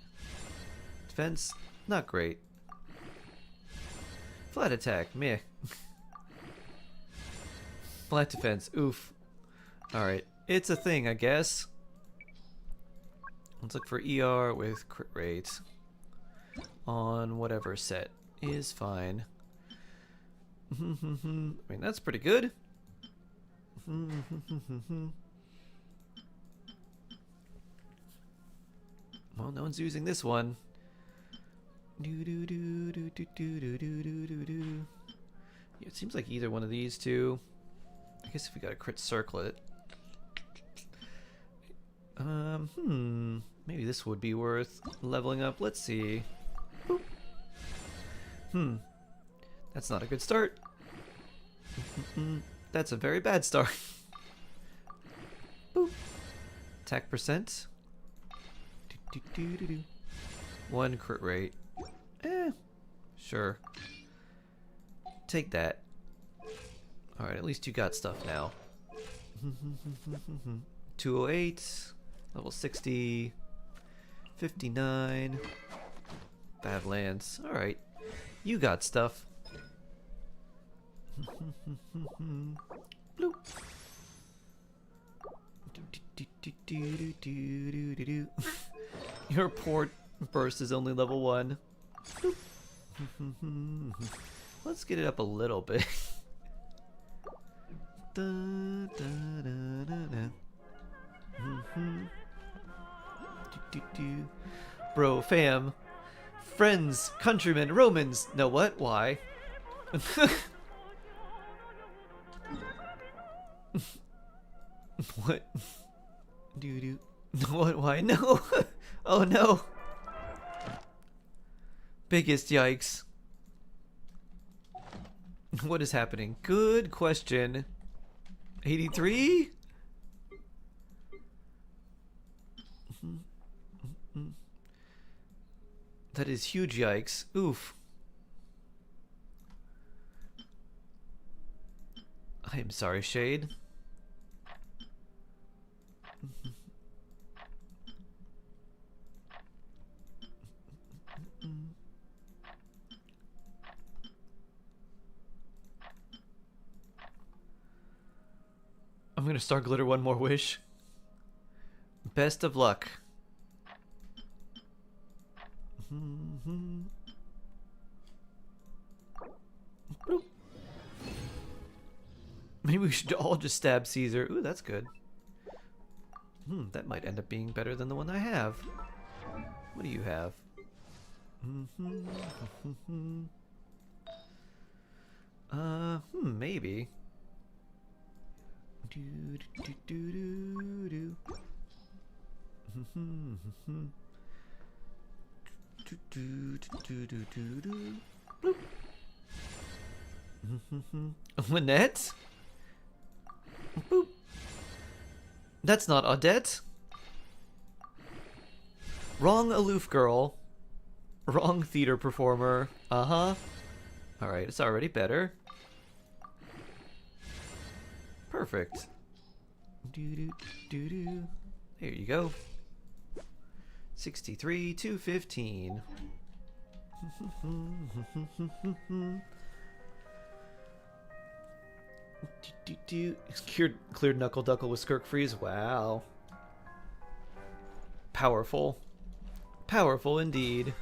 Defense, not great. Flat attack, meh. Flat defense, oof. Alright, it's a thing, I guess. Let's look for ER with crit rate on whatever set is fine. I mean, that's pretty good. Well, no one's using this one. Yeah, it seems like either one of these two. I guess if we got a crit circlet. Maybe this would be worth leveling up. Let's see. Boop. That's not a good start. That's a very bad start. Boop. Attack percent. 1 crit rate. Sure. Take that. Alright, at least you got stuff now. 208. Level 60. 59. Badlands. Alright. You got stuff. Bloop. Your port burst is only level 1. Bloop. Let's get it up a little bit. Bro, fam, friends, countrymen, Romans. No, what? Why? What? Doo-doo. What? Why? No. Oh no. Biggest yikes. What is happening? Good question. 83? That is huge yikes. Oof. I am sorry, Shade. I'm gonna Star Glitter one more wish. Best of luck. Bloop. Maybe we should all just stab Caesar. Ooh, that's good. That might end up being better than the one I have. What do you have? Maybe. Bloop. Lynette? Boop. That's not Odette. Wrong aloof girl. Wrong theater performer. Uh-huh. Alright, it's already better. Perfect. There you go. 63 to 15. Cleared Knuckle Duckle with Skirk Freeze. Wow. Powerful. Powerful indeed.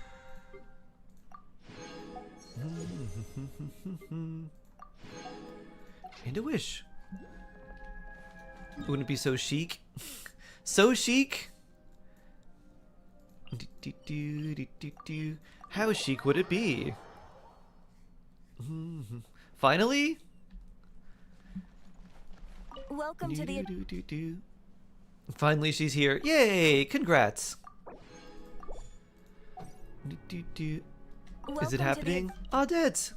And a wish. Wouldn't it be so chic? So chic? How chic would it be? Finally? Welcome to the... Finally she's here. Yay! Congrats! Is it happening? Odette!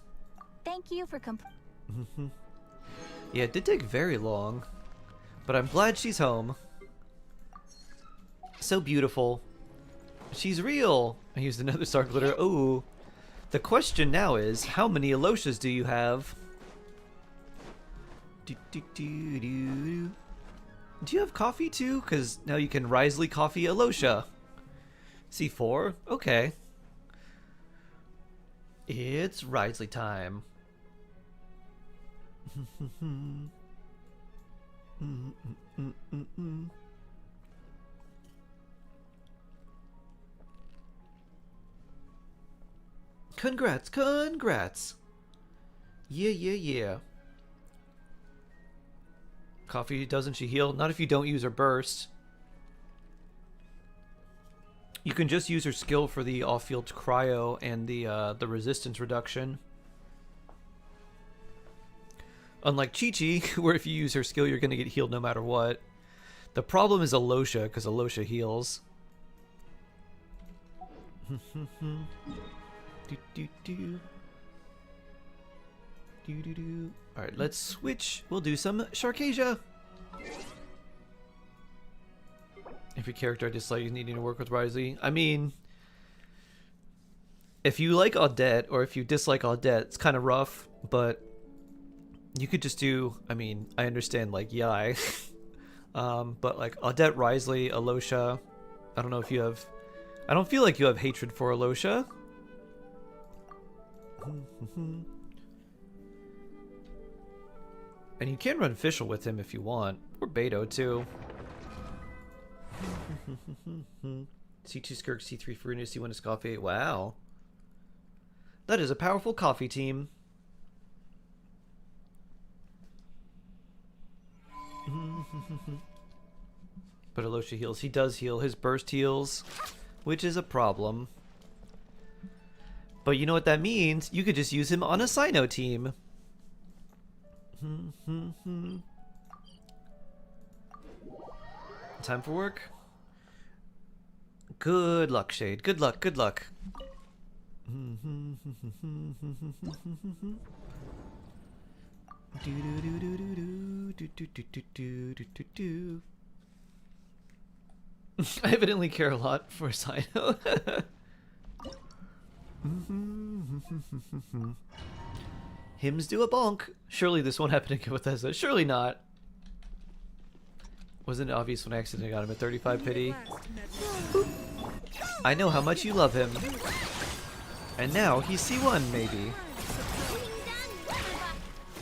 Thank you for Yeah, it did take very long. But I'm glad she's home. So beautiful. She's real! I used another star glitter. Ooh. The question now is, how many Aloshas do you have? Do you have coffee too? Because now you can Risley coffee Alosha. C4? Okay. It's Risley time. Congrats, congrats. Yeah, yeah, yeah. Coffee, doesn't she heal? Not if you don't use her burst. You can just use her skill for the off-field cryo and the resistance reduction. Unlike Chi-Chi, where if you use her skill, you're going to get healed no matter what. The problem is Alosha, because Alosha heals. Alright, let's switch. We'll do some Sharkasia. If your character dislikes needing to work with Risley. I mean, if you like Odette, or if you dislike Odette, it's kind of rough, but you could just do, I mean, I understand, like, Yai. But, like, Odette, Risley, Alosha. I don't know if you have... I don't feel like you have hatred for Alosha. And you can run Fischl with him if you want. Or Beto, too. C2 Skirk, C3 Faruna, C1 is Coffee. Wow. That is a powerful coffee team. But Alosha heals. He does heal. His burst heals, which is a problem. But you know what that means? You could just use him on a Sino team. Time for work? Good luck, Shade. Good luck, good luck. I evidently care a lot for Sino. Hymns do a bonk. Surely this won't happen again with Ezra. Surely not. Wasn't it obvious when I accidentally got him at 35 pity? I know how much you love him. And now he's C1, maybe.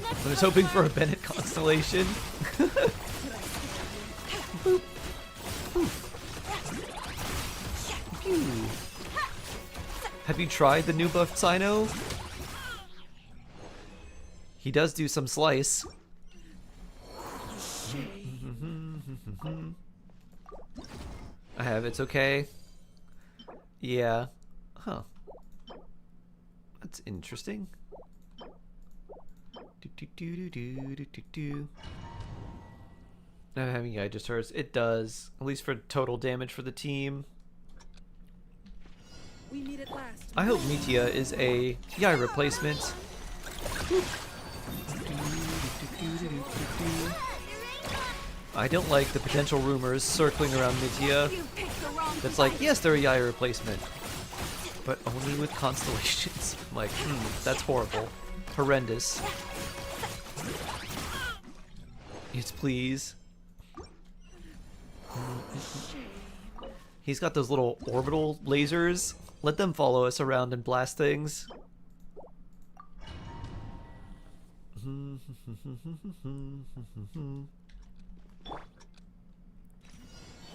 I was hoping for a Bennett constellation. Boop. Pew. Have you tried the new buffed Sino? He does do some slice. I have. It's okay. Yeah. Huh. That's interesting. Not having Yai just hurts. It does. At least for total damage for the team. We meet at last. I hope Mitia is a Yai replacement. I don't like the potential rumors circling around Mitia. That's like, yes, they're a Yai replacement, but only with constellations. I'm like, that's horrible. Horrendous. Yes, please. He's got those little orbital lasers. Let them follow us around and blast things.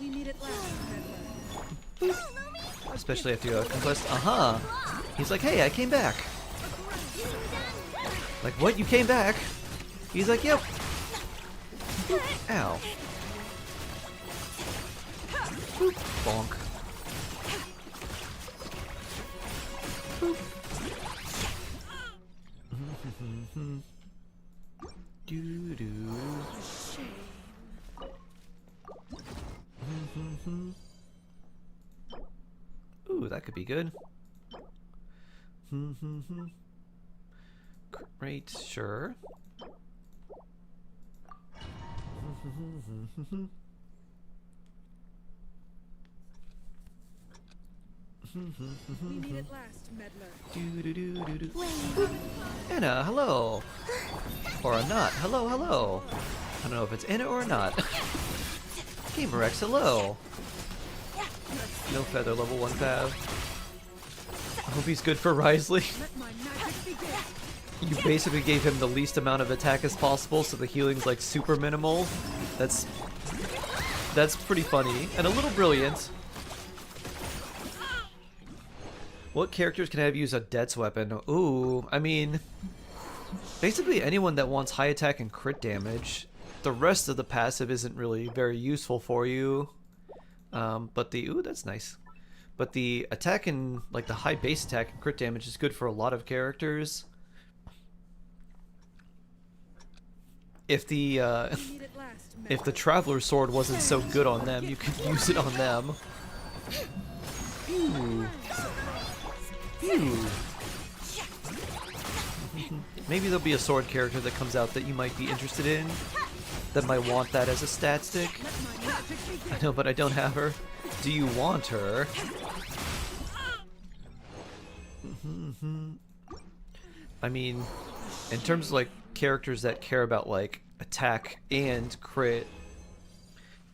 We meet at last. Especially after a conquest. He's like, hey, I came back. Like, what? You came back? He's like, yep. Ow. Bonk. Ooh, that could be good. Great, sure. We meet at last, meddler. Anna, hello. Or a not. Hello, hello. I don't know if it's Anna or not. Gamerex, hello. No feather, level 1 Fav. I hope he's good for Risley. Let my magic begin. You basically gave him the least amount of attack as possible, so the healing's like super minimal. That's pretty funny and a little brilliant. What characters can I have use a Death's Weapon? Ooh, I mean, basically anyone that wants high attack and crit damage. The rest of the passive isn't really very useful for you. But the, ooh, that's nice. But the attack and, like, the high base attack and crit damage is good for a lot of characters. If the, We meet at last, meddler. if the Traveler's Sword wasn't so good on them, you could use it on them. Ooh. Ooh. Maybe there'll be a sword character that comes out that you might be interested in, that might want that as a stat stick. Let my magic begin. I know, but I don't have her. Do you want her? I mean, in terms of like characters that care about like attack and crit,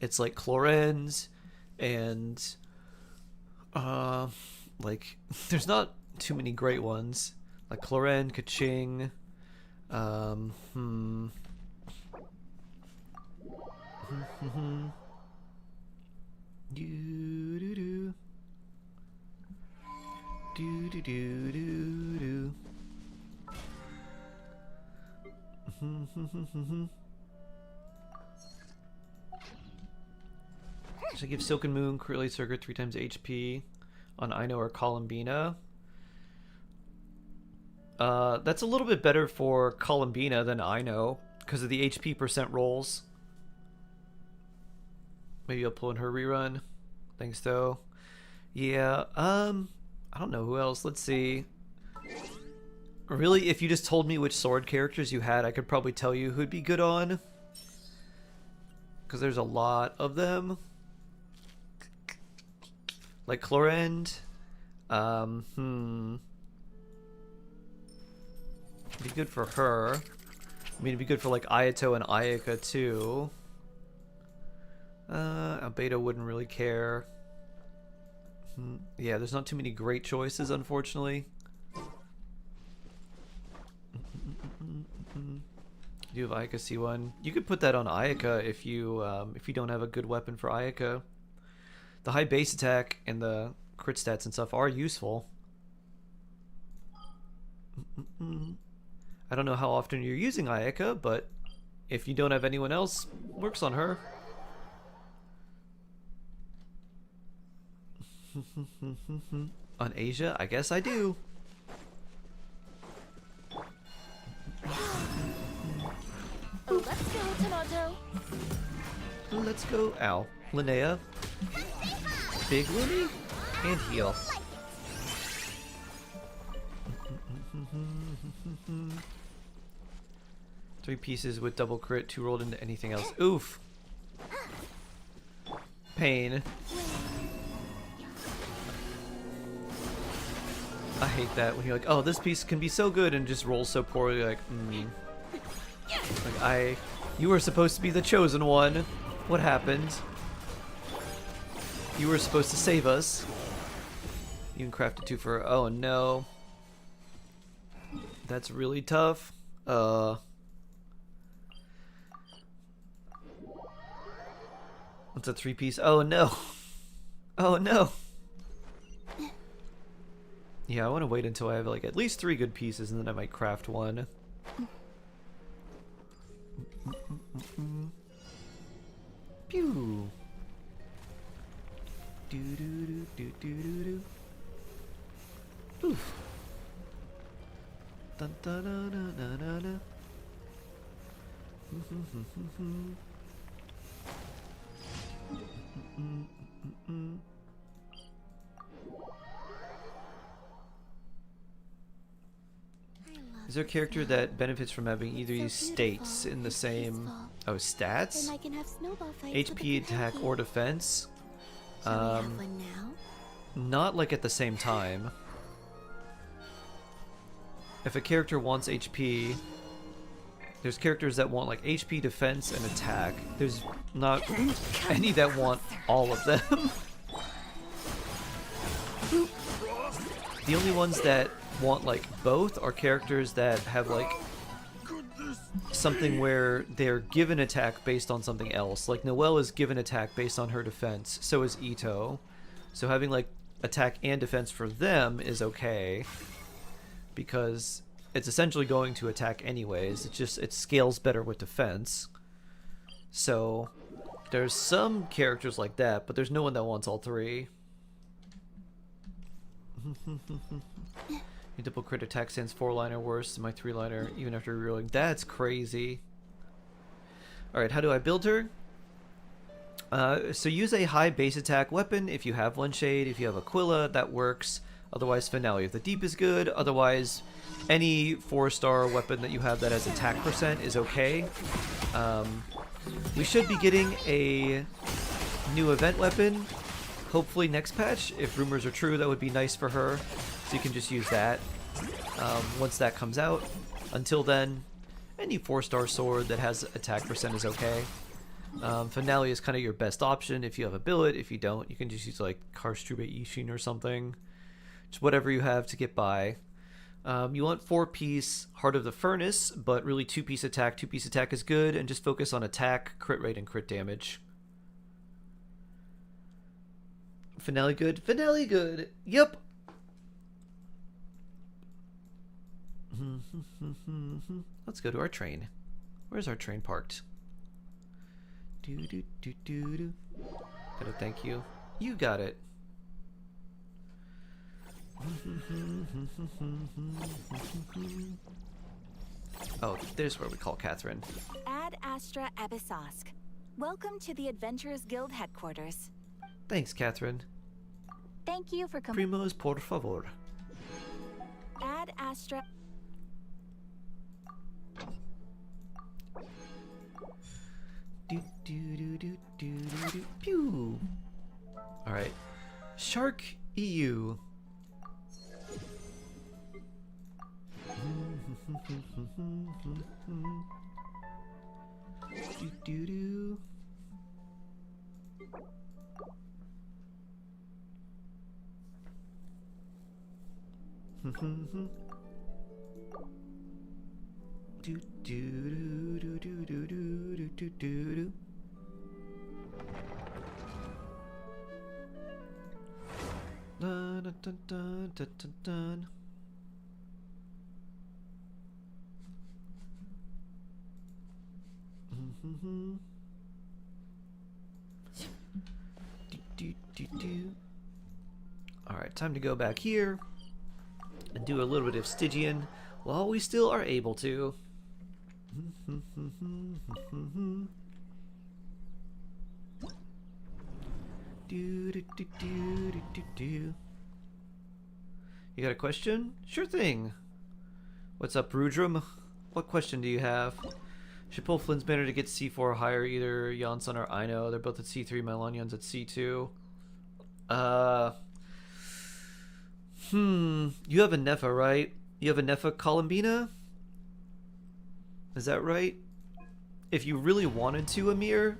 it's like Clorenz and like there's not too many great ones. Like Cloren, Kaching, Should I give Silken Moon, Curly Circuit 3 times HP on Ino or Columbina? That's a little bit better for Columbina than Ino because of the HP percent rolls. Maybe I'll pull in her rerun. Thanks though. Yeah, I don't know who else. Let's see. Really, if you just told me which sword characters you had, I could probably tell you who'd be good on. Because there's a lot of them. Like Clorend. Be good for her. I mean, it'd be good for like Ayato and Ayaka too. Albedo wouldn't really care. Yeah, there's not too many great choices, unfortunately. You have Ayaka C1. You could put that on Ayaka if you don't have a good weapon for Ayaka. The high base attack and the crit stats and stuff are useful. I don't know how often you're using Ayaka, but if you don't have anyone else, works on her. On Asia? I guess I do. Let's go, Tanojo. Let's go. Ow. Linnea. Big Looney. And heal. 3 pieces with double crit, 2 rolled into anything else. Oof. Pain. I hate that when you're like, oh, this piece can be so good and just rolls so poorly. Like, Like, you were supposed to be the chosen one. What happened? You were supposed to save us. You can craft a 2 for, oh no. That's really tough. It's a 3-piece. Oh no. Oh no. Yeah, I want to wait until I have like at least 3 good pieces and then I might craft one. Pew. Do do do do do do do. Oof. Dun dun dun dun dun dun dun. Is there a character that benefits from having either of these states in the same... Oh, stats? Then I can have snowball fights with the HP, attack, or defense? Shall we have one now? Not like at the same time. If a character wants HP, there's characters that want like HP, defense, and attack. There's not any that want all of them. The only ones that want like both are characters that have like something where they're given attack based on something else. Like Noelle is given attack based on her defense, so is Ito. So having like attack and defense for them is okay because it's essentially going to attack anyways. It scales better with defense. So there's some characters like that, but there's no one that wants all 3. Your double crit attack stands 4-liner worse than my 3-liner even after rerolling. That's crazy. Alright, how do I build her? So use a high base attack weapon if you have one shade. If you have Aquila, that works. Otherwise, Finale of the Deep is good. Otherwise, any 4-star weapon that you have that has attack percent is okay. We should be getting a new event weapon, hopefully next patch. If rumors are true, that would be nice for her. So you can just use that once that comes out. Until then, any 4-star sword that has attack percent is okay. Finale is kind of your best option if you have a billet. If you don't, you can just use like Karstrube Ishin or something. Just whatever you have to get by. You want 4-piece Heart of the Furnace, but really 2-piece attack. 2-piece attack is good, and just focus on attack, crit rate, and crit damage. Finale good? Finale good! Yep! Let's go to our train. Where's our train parked? Do do do do do. Gotta thank you. You got it. Oh, there's where we call Catherine. Ad Astra Abyssosk. Welcome to the Adventurers Guild headquarters. Thanks, Catherine. Thank you for coming. Primos, por favor. Ad Astra. Do do do do do do do. Pew. All right, Shark EU. Do do do. Do do do do do do do do do. Dun dun dun dun dun dun. Alright, time to go back here and do a little bit of Stygian while we still are able to. You got a question? Sure thing. What's up, Rudrum? What question do you have? Should pull Flynn's banner to get C4 or higher, either Janssen or Ino. They're both at C3, Melonion's at C2. You have a Nefa, right? You have a Nefa Columbina? Is that right? If you really wanted to, Amir,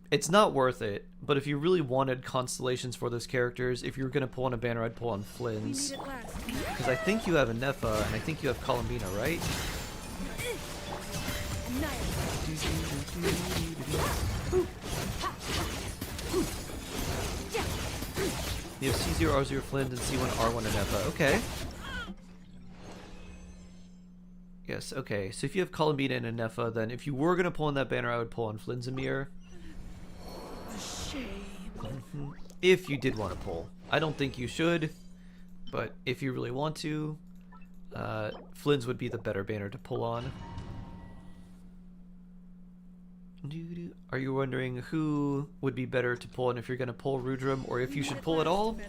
it's not worth it. But if you really wanted constellations for those characters, if you were going to pull on a banner, I'd pull on Flynn's. Because I think you have a Nefa, and I think you have Columbina, right? You have C0, R0 Flynn, and C1, R1, and Nefa. Okay. Yes, okay. So if you have Columbina and a Nefa, then if you were going to pull on that banner, I would pull on Flynn's Amir. If you did want to pull. I don't think you should, but if you really want to, Flynn's would be the better banner to pull on. Are you wondering who would be better to pull on if you're going to pull Rudrum, or if you should pull at all?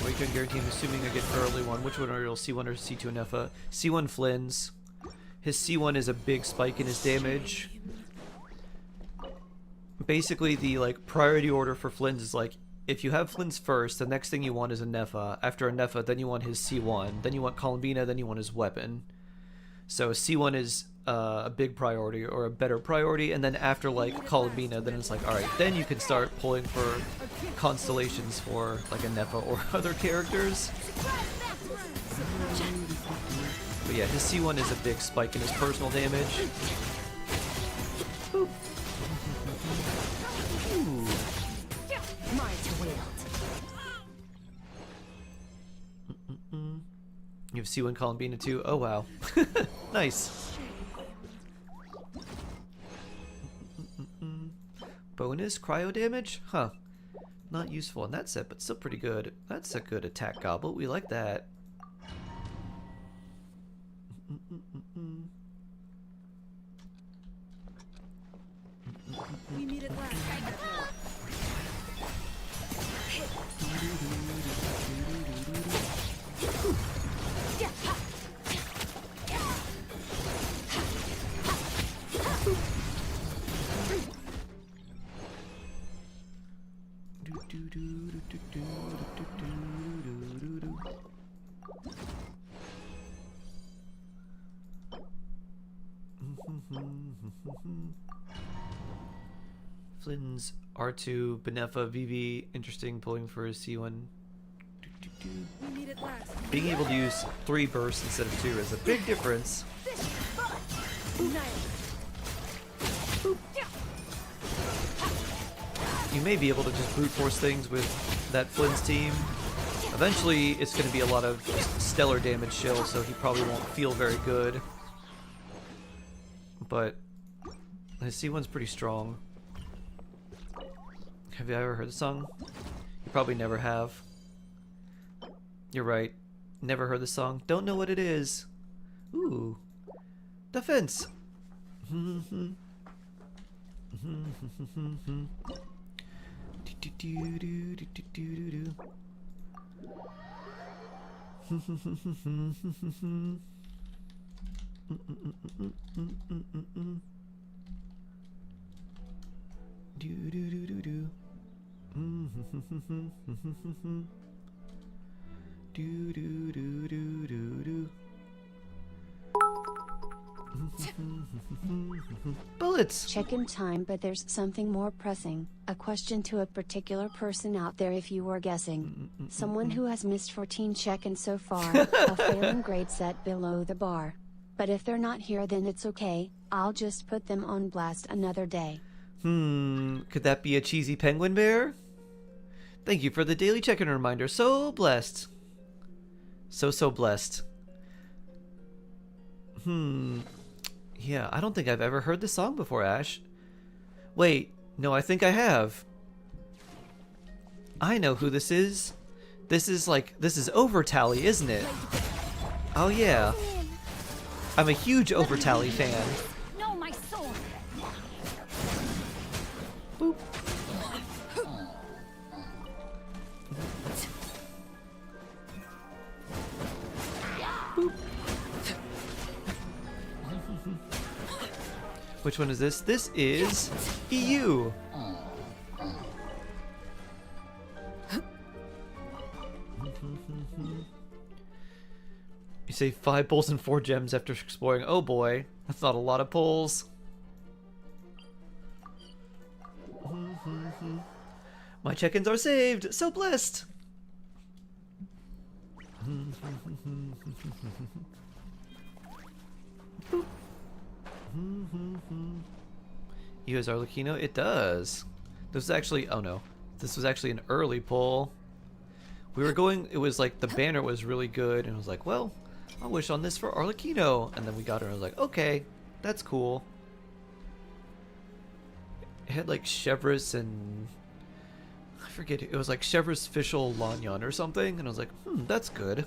We can guarantee, I'm assuming I get an early one. Which one are you? C1 or C2 Nefa? C1 Flynn's. His C1 is a big spike in his damage. Basically, the like priority order for Flynn's is like, if you have Flynn's first, the next thing you want is a Nefa. After a Nefa, then you want his C1. Then you want Columbina, then you want his weapon. So C1 is a big priority, or a better priority, and then after like Columbina, then it's like, alright, then you can start pulling for constellations for like a Nefa or other characters. But yeah, his C1 is a big spike in his personal damage. Boop. Ooh. You have C1 Columbina too? Oh wow. Nice. Bonus cryo damage? Huh. Not useful in that set, but still pretty good. That's a good attack goblet. We like that. We meet at last. Flynn's R2, Benefa, VV, interesting, pulling for his C1. We meet at last. Being able to use 3 bursts instead of 2 is a big difference. You may be able to just brute force things with that Flynn's team. Eventually, it's going to be a lot of just stellar damage shield, so he probably won't feel very good. But his C1's pretty strong. Have you ever heard the song? You probably never have. You're right. Never heard the song. Don't know what it is. Ooh. Defense! Bullets! Check-in time, but there's something more pressing. A question to a particular person out there if you were guessing. Someone who has missed 14 check-ins so far, a failing grade set below the bar. But if they're not here, then it's okay, I'll just put them on blast another day. Could that be a cheesy penguin bear? Thank you for the daily check-in reminder. So blessed. So blessed. Yeah, I don't think I've ever heard this song before, Ash. Wait, no, I think I have. I know who this is. This is Overtally, isn't it? Oh yeah. I'm a huge Overtally fan. No, my sword. Boop. Boop. Which one is this? This is EU. You say 5 pulls and 4 gems after exploring. Oh boy, that's not a lot of pulls. My check-ins are saved. So blessed. You as Arlecchino? It does. This was actually, oh no, this was actually an early pull. We were going, it was like the banner was really good, and I was like, well, I'll wish on this for Arlecchino. And then we got her, and I was like, okay, that's cool. It had like Chevrolet and I forget, it was like Chevrolet's official Lanyon or something, and I was like, that's good.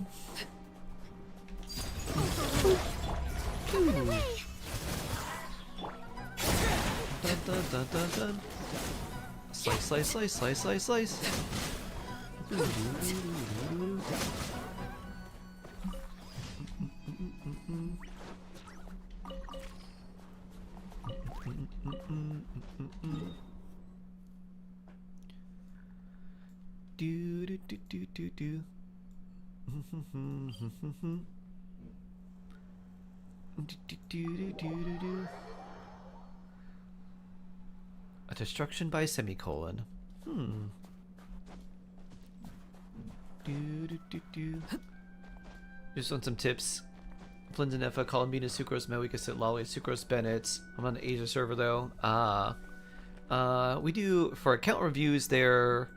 Dun, dun, dun, dun, dun. Slice, slice, slice, slice, slice, slice. Do do do do do do. A destruction by semicolon. Just want some tips. Flynn's and Effa, Columbina, Sucrose, Mewika, Sitlali, Sucrose, Bennett. I'm on the Asia server though. We do, for account reviews, they're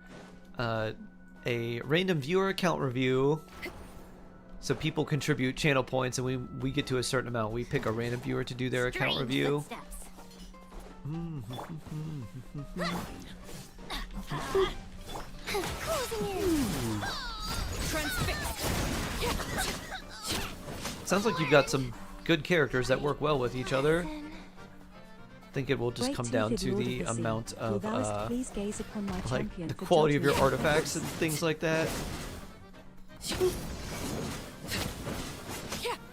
a random viewer account review. So people contribute channel points, and we get to a certain amount. We pick a random viewer to do their account review. Sounds like you've got some good characters that work well with each other. I think it will just come down to the amount of like the quality of your artifacts and things like that.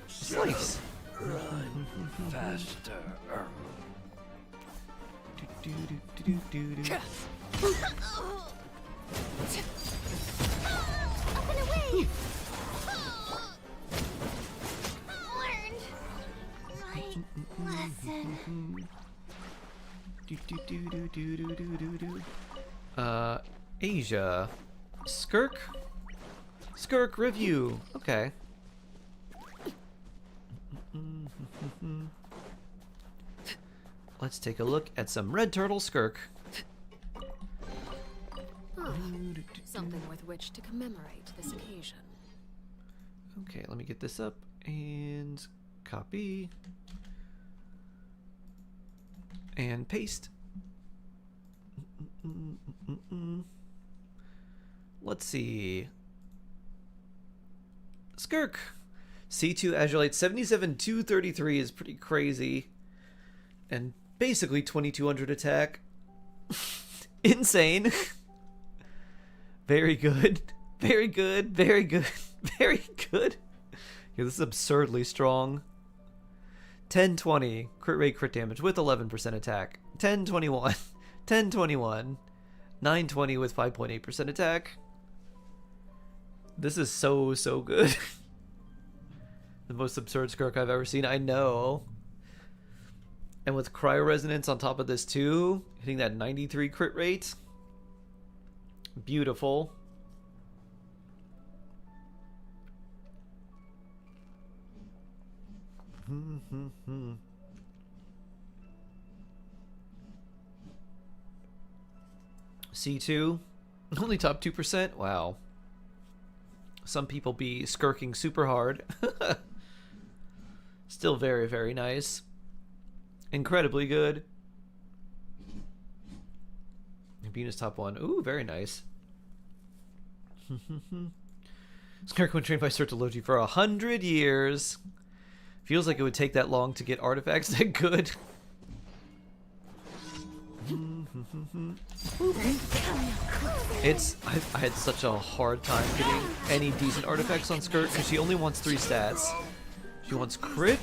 Slice. Run faster. Up and away! Learned my lesson. Asia. Skirk? Skirk review. Okay. Let's take a look at some red turtle skirk. Something with which to commemorate this occasion. Okay, let me get this up and copy and paste. Let's see. Skirk. C2 Azulite 77,233 is pretty crazy. And basically 2,200 attack. Insane. Very good. Very good. Very good. Very good. Yeah, this is absurdly strong. 1020 crit rate, crit damage with 11% attack. 1021. 1021. 920 with 5.8% attack. This is so good. The most absurd skirk I've ever seen. I know. And with cryo resonance on top of this too, hitting that 93 crit rate. Beautiful. C2, only top 2%. Wow. Some people be skirking super hard. Still very, very nice. Incredibly good. Venus top 1. Ooh, very nice. Skirk when trained by Sertology for 100 years. Feels like it would take that long to get artifacts that good. I had such a hard time getting any decent artifacts on Skirt because she only wants 3 stats. She wants crit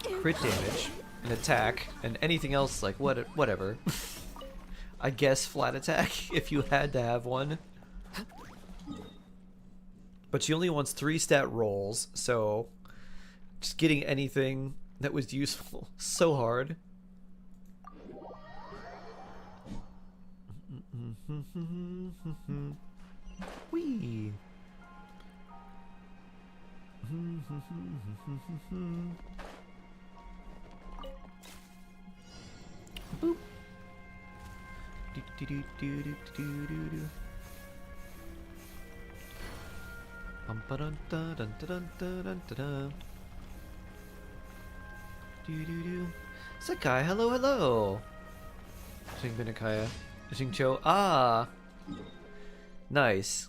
damage, and attack, and anything else like whatever. I guess flat attack if you had to have one. But she only wants 3 stat rolls, so just getting anything that was useful so hard. Whee! Boop. Do. Bum ba dun dun dun dun dun dun dun. Do. Sakai, hello, hello. Sing Binakaya. Sing Cho. Ah! Nice.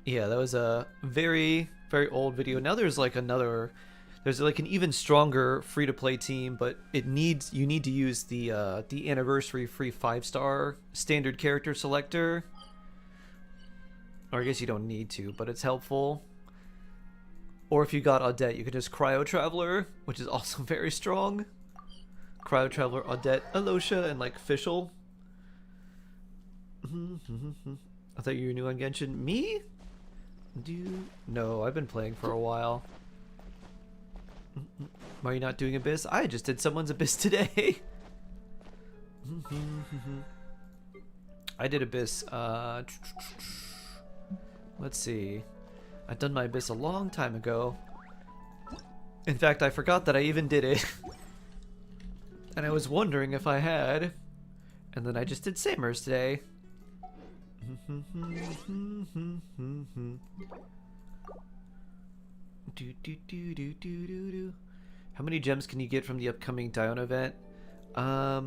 Yeah, that was a very, very old video. Now there's like another... There's like an even stronger free-to-play team, but you need to use the anniversary free 5-star standard character selector. Or I guess you don't need to, but it's helpful. Or if you got Audette, you could just Cryo Traveler, which is also very strong. Cryo Traveler, Audette, Alosha, and like Fischl. I thought you were new on Genshin. Me? No, I've been playing for a while. Why are you not doing Abyss? I just did someone's Abyss today. I did Abyss. Let's see. I've done my Abyss a long time ago. In fact, I forgot that I even did it. And I was wondering if I had. And then I just did Samers today. How many gems can you get from the upcoming Diona event? I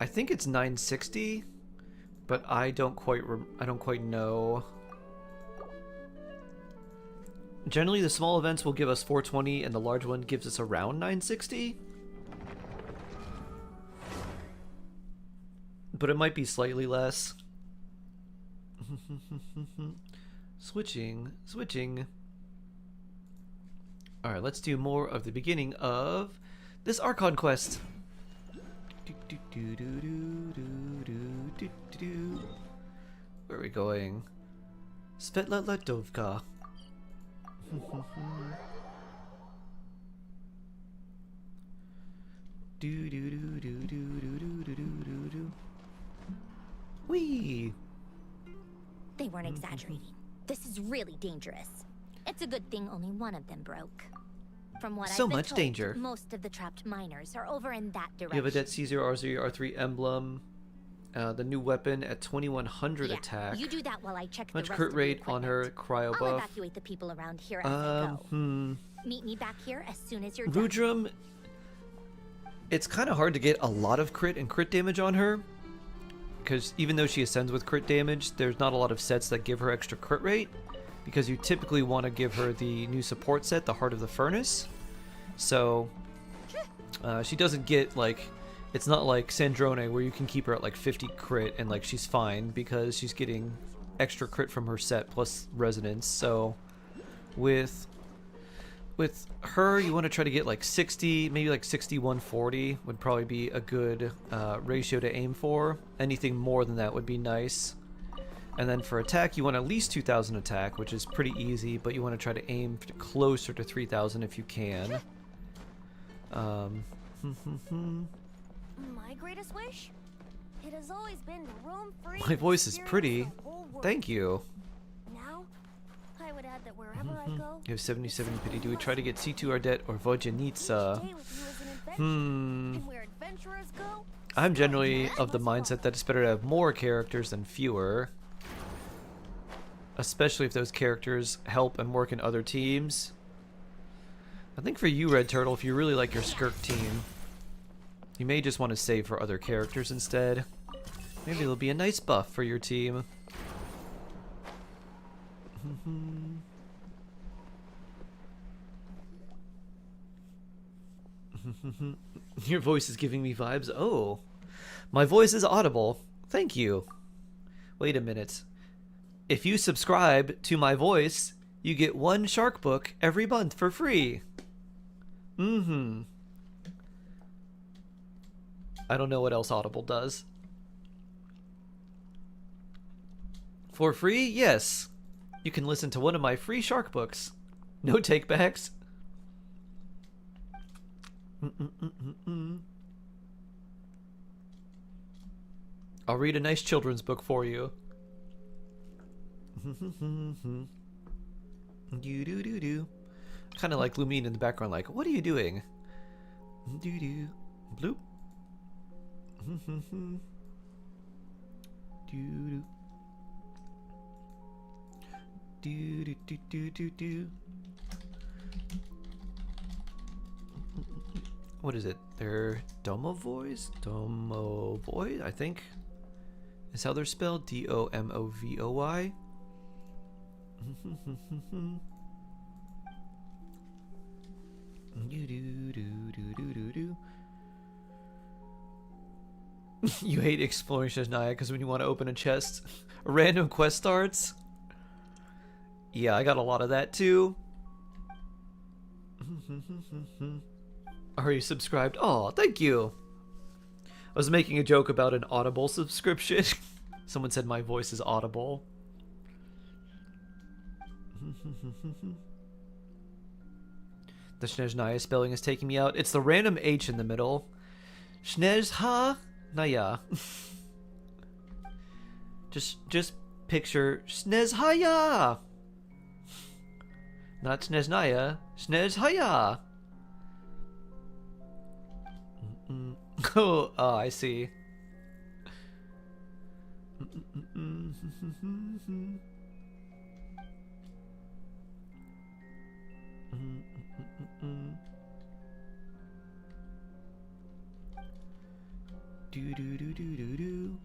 think it's 960, but I don't quite know. Generally, the small events will give us 420, and the large one gives us around 960. But it might be slightly less. Switching. Alright, let's do more of the beginning of this Archon quest. Where are we going? Svetla Ladovka. Whee! They weren't exaggerating. This is really dangerous. It's a good thing only one of them broke. From what So I've been much told, danger. most of the trapped miners are over in that direction. You have a Det C0, R0, R3 emblem. The new weapon at 2100 Yeah, attack. you do that while I check Much the rest crit of the rate on her equipment. cryo I'll buff. evacuate the people around here as I go. Meet me back here as soon as you're done. Rudrum, it's kind of hard to get a lot of crit and crit damage on her, because even though she ascends with crit damage, there's not a lot of sets that give her extra crit rate, because you typically want to give her the new support set, the Heart of the Furnace. So she doesn't get like, it's not like Sandrone where you can keep her at like 50 crit and like she's fine because she's getting extra crit from her set plus resonance. So with her, you want to try to get like 60, maybe like 6140 would probably be a good ratio to aim for. Anything more than that would be nice. And then for attack, you want at least 2000 attack, which is pretty easy, but you want to try to aim closer to 3000 if you can. My greatest wish? It has always been to roam free. My voice is and pretty. experience the whole world. Thank you. Now, I I would add that wherever I go, You have 77 pity. Do we try to get C2 Ardet or Vojanitsa? stay with you as an adventure. And where adventurers go, I'm generally of the mindset that it's better to have more characters than fewer. Especially if those characters help and work in other teams. I think for you, Red Turtle, if you really like your Skirk team, you may just want to save for other characters instead. Maybe it'll be a nice buff for your team. Your voice is giving me vibes. Oh, my voice is audible. Thank you. Wait a minute. If you subscribe to my voice, you get one shark book every month for free. I don't know what else Audible does. For free? Yes. You can listen to one of my free shark books. No takebacks. I'll read a nice children's book for you. Do. Kind of like Lumine in the background, like, what are you doing? Do. Bloop. Do. What is it? They're Domovoys? Domovoi, I think. Is how they're spelled. Domovoi. You hate exploring Shesnaya because when you want to open a chest, a random quest starts. Yeah, I got a lot of that too. Are you subscribed? Oh, thank you. I was making a joke about an Audible subscription. Someone said my voice is audible. The Snezhnaya spelling is taking me out. It's the random H in the middle. Snezha Naya. Just picture Snezhaya. Not Sneznaya. Snezhaya. Oh, I see. Do do do do do do.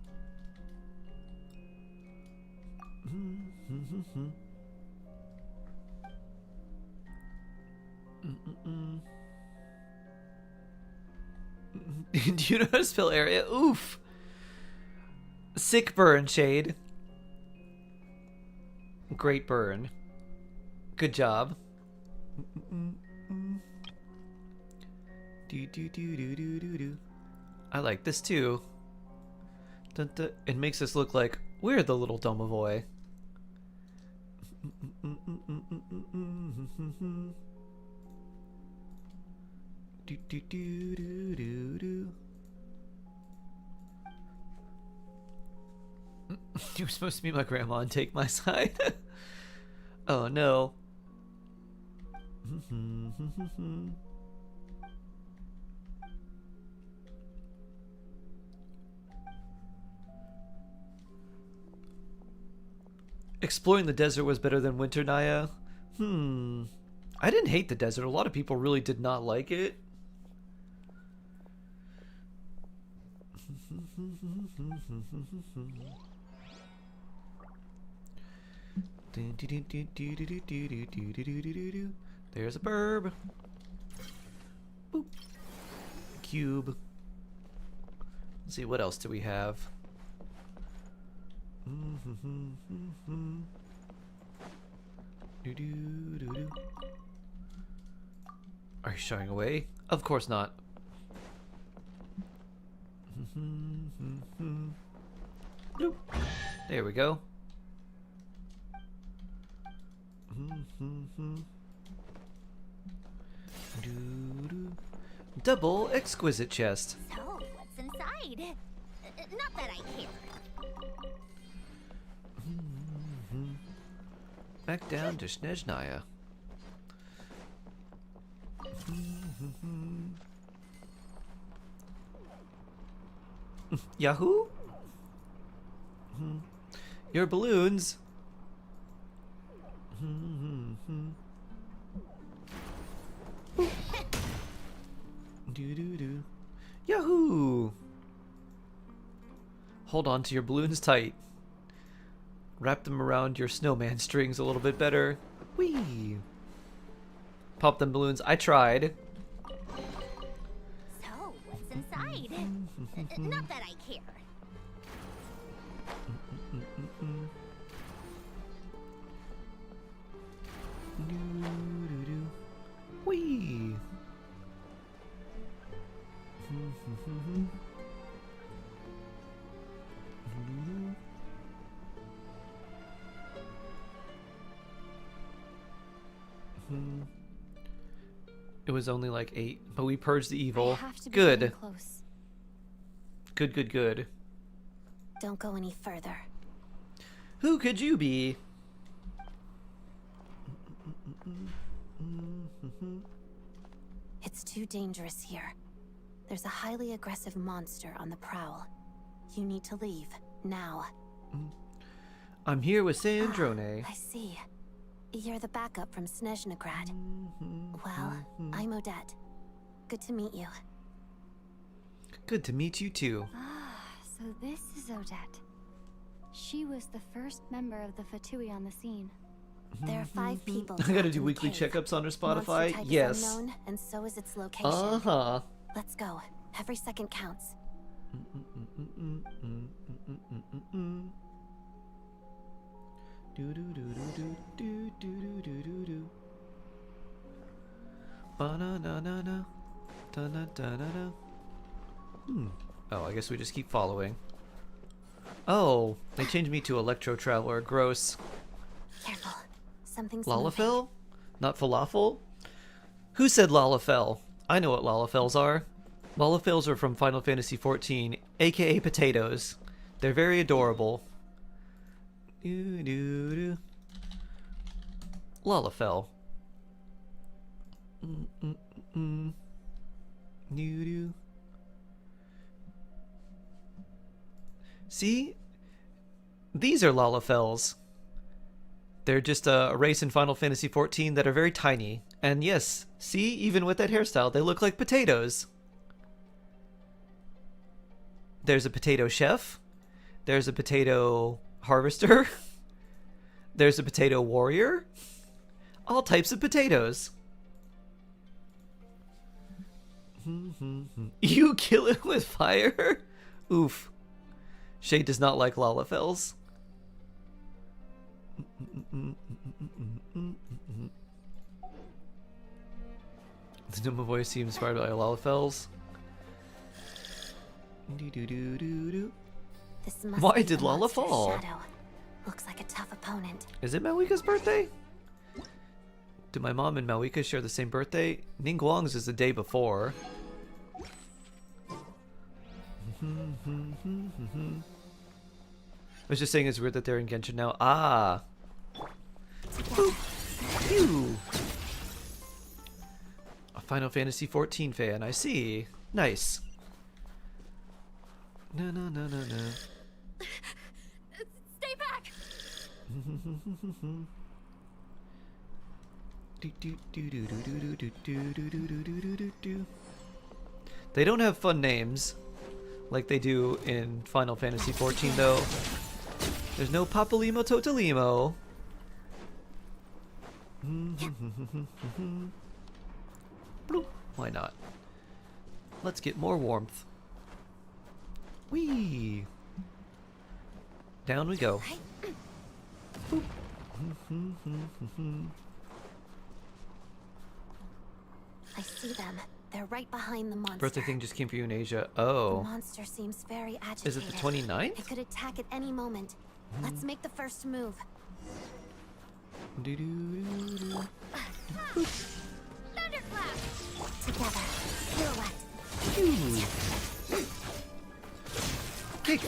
Do you know how to spell area? Oof. Sick burn, Shade. Great burn. Good job. Do do do do do do do. I like this too. Dun, dun. It makes us look like we're the little Domovoy. Do do do do do do. You were supposed to be my grandma and take my side. Oh no. Exploring the desert was better than Winter Naya. I didn't hate the desert. A lot of people really did not like it. There's a burb. Boop. Cube. Let's see, what else do we have? Are you shying away? Of course not. Bloop. There we go. Double exquisite chest. so what's inside? Not that I care. Back down to Snezhnaya. Yahoo? Your balloons. Do. Yahoo! Hold on to your balloons tight. Wrap them around your snowman strings a little bit better. Whee! Pop them balloons. I tried. So, what's inside? Not that I care. Whee! It was only like 8, but we purged the I evil. have to be Good. getting close. Good. Don't go any further. Who could you be? It's too dangerous here. There's a highly aggressive monster on the prowl. You need to leave, now. I'm here with Sandrone. I see. You're the backup from Snezhnegrad. Well, I'm Odette. Good to meet you. Good to meet you too. Ah, so this is Odette. She was the first member of the Fatui on the scene. There are 5 people. I gotta trapped do in the weekly cave. checkups on her Monster Spotify. type is Yes. unknown, and so is its location. Uh-huh. Let's go. Every second counts. Ba-na-na-na-na. Da-na-da-na-na. Oh, I guess we just keep following. Oh, they changed me to Electro Traveler. Gross. Careful. Something's moving. Lalafell? Not falafel? Who said Lalafell? I know what Lalafells are. Lalafells are from Final Fantasy XIV, aka potatoes. They're very adorable. Doo-doo-doo. Lalafell. Doo-doo. See? These are Lalafells. They're just a race in Final Fantasy XIV that are very tiny. And yes, see, even with that hairstyle, they look like potatoes. There's a potato chef. There's a potato harvester. There's a potato warrior. All types of potatoes. You kill it with fire? Oof. Shay does not like Lalafells. The Numa voice seems inspired by Lalafells. This must Why be did the Lala monster's fall? shadow. Looks like a tough opponent. Is it Malika's birthday? Do my mom and Malika share the same birthday? Ningguang's is the day before. I was just saying it's weird that they're in Genshin now. Ah! Boop. Phew. A Final Fantasy XIV fan, I see. Nice. No. Stay back! They don't have fun names like they do in Final Fantasy XIV though. There's no Papalimo Totalimo. Bloop. Why not? Let's get more warmth. Whee! Down we go. Boop. I see them. They're right behind the monster. Birthday thing just came for you in Asia. The Oh. monster seems very agitated. Is it the 29th? It could attack at any moment. Let's make the first move. Doo-doo-doo-doo. Thunderclap! Together. Pirouette. Phew. Kick.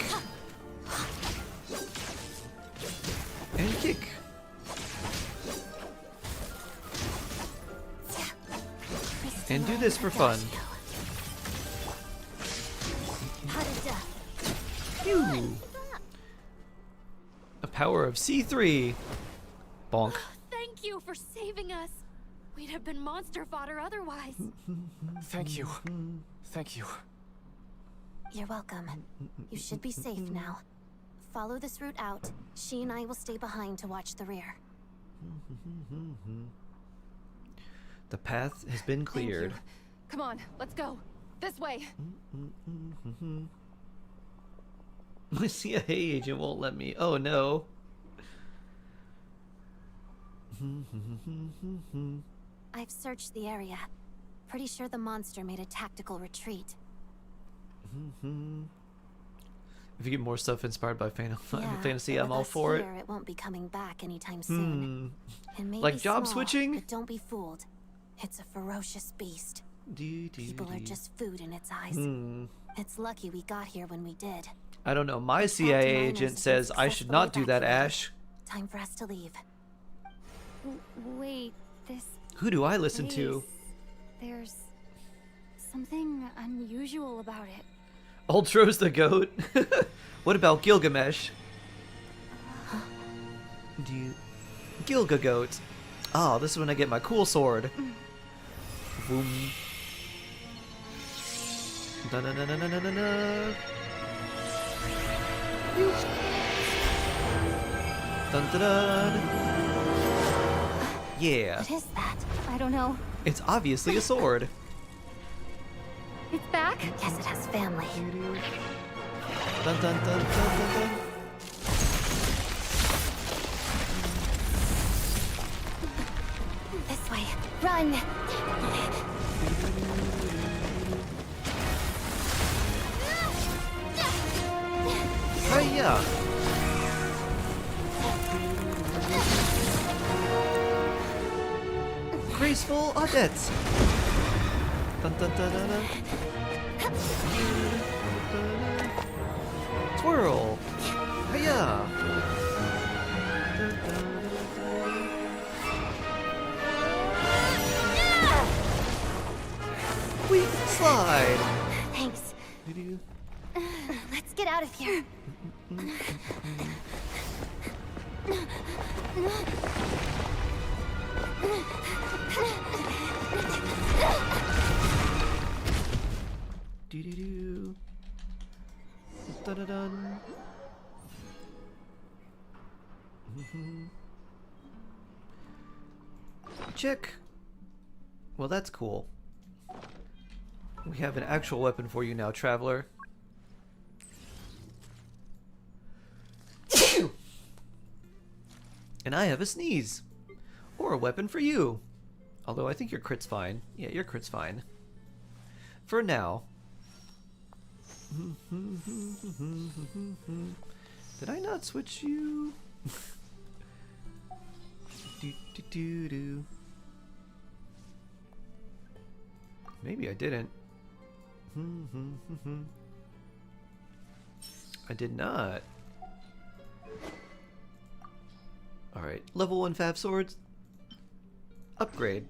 And kick. And do this for fun. Phew. A power of C3. Bonk. Thank you for saving us. We'd have been monster fodder otherwise. Thank you. Thank you. You're welcome. You should be safe now. Follow this route out. She and I will stay behind to watch the rear. The path has been cleared. Thank you. Come on, let's go. This way. My CIA agent won't let me. Oh no. I've searched the area. Pretty sure the monster made a tactical retreat. If you get more stuff inspired by fantasy, but I'm with all us for here, it won't be coming back anytime soon. It may Like be job small, switching? but don't be fooled. It's a ferocious beast. People are just food in its eyes. It's lucky we got here when we did. I don't know. My Captain CIA Miners agent has says been I should not do that, successfully Ash. Time for us to leave. Wait, this Who do I listen to? place, there's something unusual about it. Ultros the goat. What about Gilgamesh? Do you... Gilga goat. Ah, this is when I get my cool sword. Boom. Da na na na na na na na. Dun dun dun. Yeah. What is that? I don't know. It's obviously a sword. It's back? Guess it has family. Dun dun dun dun dun dun. This way. Run! Hiya! Graceful Odette! Dun dun dun dun dun. Twirl! Hiya! Dun, dun, dun, dun. Wheat slide! Thanks. Doo-doo. Let's get out of here. Doo-doo-doo. Dun-dun-dun. Check. Well, that's cool. We have an actual weapon for you now, traveler. And I have a sneeze. Or a weapon for you. Although I think your crit's fine. Yeah, your crit's fine. For now. Did I not switch you? Do, do, do, do. Maybe I didn't. I did not. Alright, level 1 Fab Swords. Upgrade.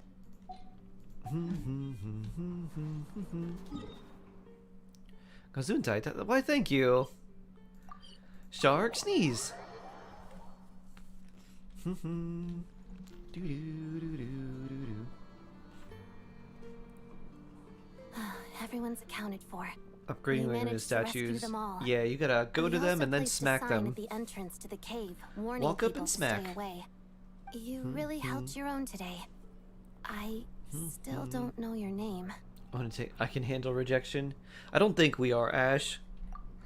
Gesundheit. Why, thank you. Shark sneeze. Everyone's accounted for. Upgrading We the managed to rescue statues. them all. Yeah, you gotta go We to them also and then placed a smack sign them. at the entrance to the cave, warning Walk up people and to smack. stay away. You really held your own today. I still don't know your name. I want to take. I can handle rejection. I don't think we are, Ash.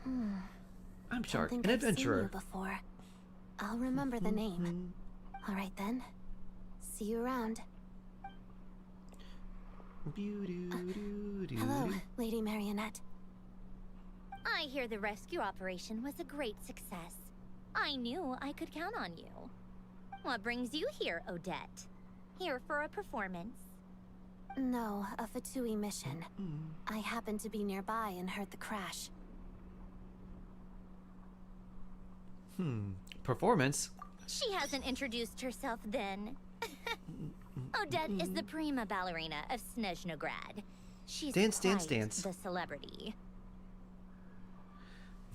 I'm Shark, Don't think an I've seen adventurer. you before. I'll remember the name. All right then. See you around. Hello, Lady Marionette. I hear the rescue operation was a great success. I knew I could count on you. What brings you here, Odette? Here for a performance? No, a Fatui mission. I happened to be nearby and heard the crash. Performance? She hasn't introduced herself then. Odette is the prima ballerina of Snezhnograd. She's Dance, quite dance, dance. the celebrity.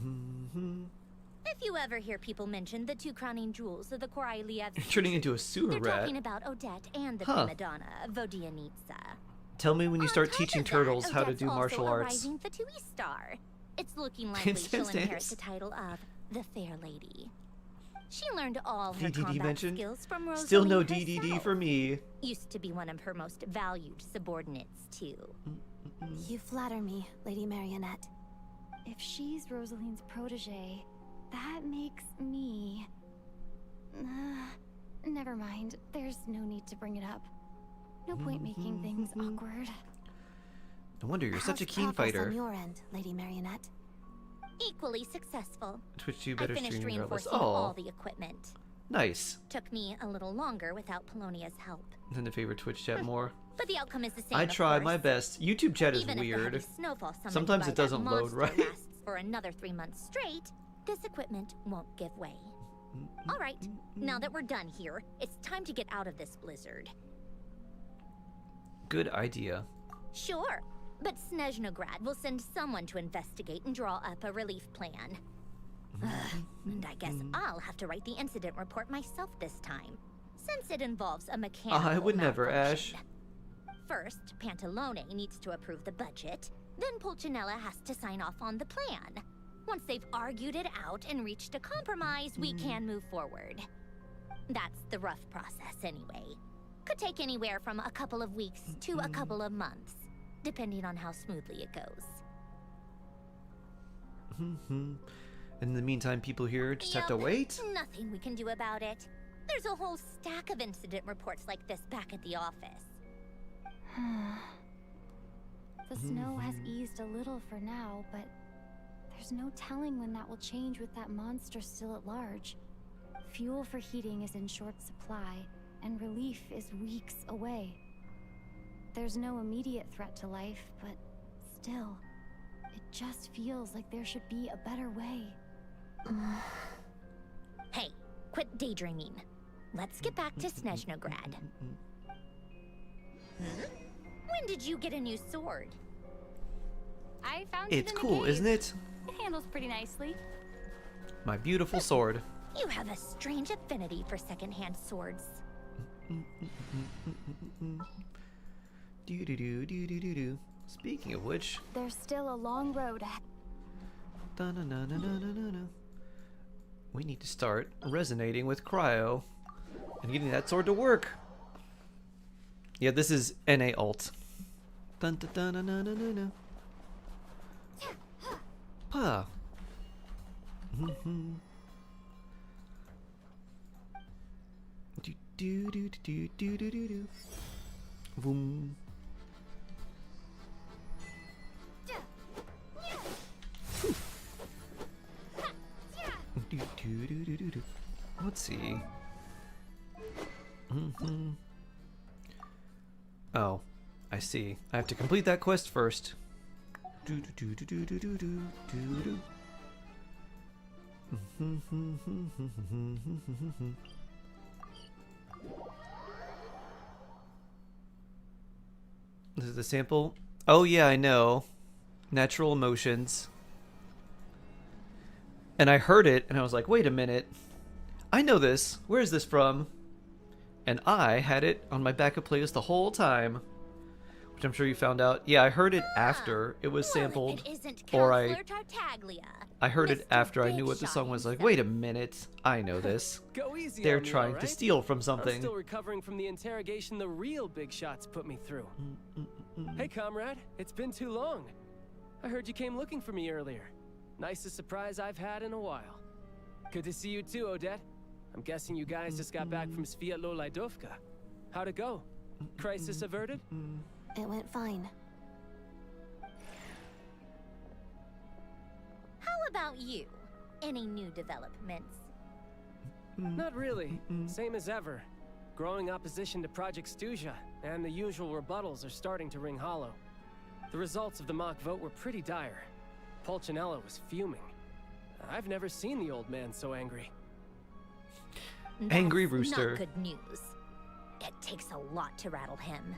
If you ever hear people mention the two crowning jewels of the Korailyevs, Turning into a sewer they're rat. talking about Odette and the Huh. prima donna, Vodianitsa. Tell me when you start On top teaching of that, turtles how to Odette's do also martial a arts. rising Fatui star. It's looking likely Dance, she'll dance, inherit dance. the title of the Fair Lady. She learned all her DDD combat mentioned? skills from Rosalie Still no herself. DDD for me. Used to be one of her most valued subordinates, too. You flatter me, Lady Marionette. If she's Rosaline's protege, that makes me... never mind. There's no need to bring it up. No point making things awkward. No wonder you're such a How's keen progress fighter. on your end, Lady Marionette? Equally successful. Twitch, you I better finished stream regardless. reinforcing all Oh, the equipment. nice. Took me a little longer without Polonia's help. Then the favorite Twitch chat more. But the outcome is the same, I of tried my course. best. YouTube chat is Even if the weird. heavy snowfall summoned Sometimes by it doesn't that load monster right. lasts for another 3 months straight, this equipment won't give way. All right, now that we're done here, it's time to get out of this blizzard. Good idea. Sure, but Snezhnograd will send someone to investigate and draw up a relief plan. And I guess I'll have to write the incident report myself this time, since it involves a mechanical I would never, Ash. malfunction. First, Pantalone needs to approve the budget, then Pulcinella has to sign off on the plan. Once they've argued it out and reached a compromise, we can move forward. That's the rough process anyway. Could take anywhere from a couple of weeks to a couple of months, depending on how smoothly it goes. In the meantime, people here just have to Yup, wait? Nothing we can do about it. There's a whole stack of incident reports like this back at the office. The snow has eased a little for now, but there's no telling when that will change with that monster still at large. Fuel for heating is in short supply, and relief is weeks away. There's no immediate threat to life, but still, it just feels like there should be a better way. Hey, quit daydreaming. Let's get back to Snezhnograd. When did you get a new sword? I found It's it in the cool, cave. isn't it? It handles pretty nicely. My beautiful sword. You have a strange affinity for secondhand swords. Do. Speaking of which, There's still a long road ahead. da-na-na-na-na-na-na. We need to start resonating with Cryo and getting that sword to work. Yeah, this is NA alt. Dun dun dun dun dun dun dun. Pa. Do do do do do do do do. Boom. Do do do do do do. Let's see. Oh, I see. I have to complete that quest first. Do do do do do do do do do. This is the sample. Oh yeah, I know. Natural emotions. And I heard it, and I was like, wait a minute. I know this. Where is this from? And I had it on my backup playlist the whole time. Which I'm sure you found out. Yeah, I heard it after it was sampled. Well, if it isn't Or Counselor Tartaglia. I heard it Mr. after I Big knew what the Shot song was like. himself. Wait a minute. I know this. Go easy They're on me, trying all to right? steal from I'm something. still recovering from the interrogation the real big shots put me through. Hey, comrade. It's been too long. I heard you came looking for me earlier. Nicest surprise I've had in a while. Good to see you too, Odette. I'm guessing you guys just got back from Sviatlo Lajdovka. How'd it go? Crisis averted? It went fine. How about you? Any new developments? Not really. Same as ever. Growing opposition to Project Stuja, and the usual rebuttals are starting to ring hollow. The results of the mock vote were pretty dire. Pulcinella was fuming. I've never seen the old man so angry. Angry That's rooster. Not good news. It takes a lot to rattle him.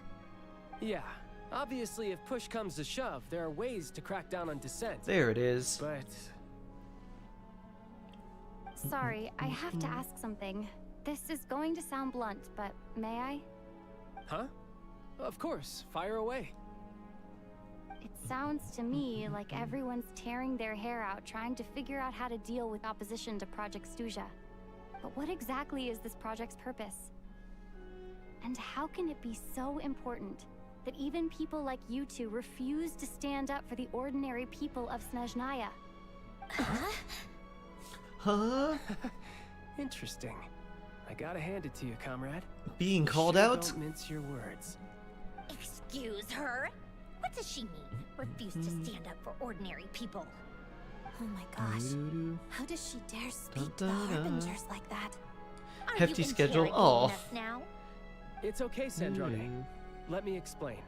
Yeah, obviously if push comes to shove, there are ways to crack down on dissent. There it is. But... Sorry, I have to ask something. This is going to sound blunt, but may I? Huh? Of course, fire away. It sounds to me like everyone's tearing their hair out trying to figure out how to deal with opposition to Project Stuja. But what exactly is this project's purpose? And how can it be so important that even people like you two refuse to stand up for the ordinary people of Snezhnaya? Huh? Interesting. I gotta hand it to you, comrade. Being called Sure out? Don't mince your words. Excuse her? What does she mean? Refuse to stand up for ordinary people. Oh my gosh. How does she dare speak to the Dun, dun, dun. Harbingers like that? Are Hefty you schedule. interrogating Oh. us now? It's okay, Sandrone. Let me explain.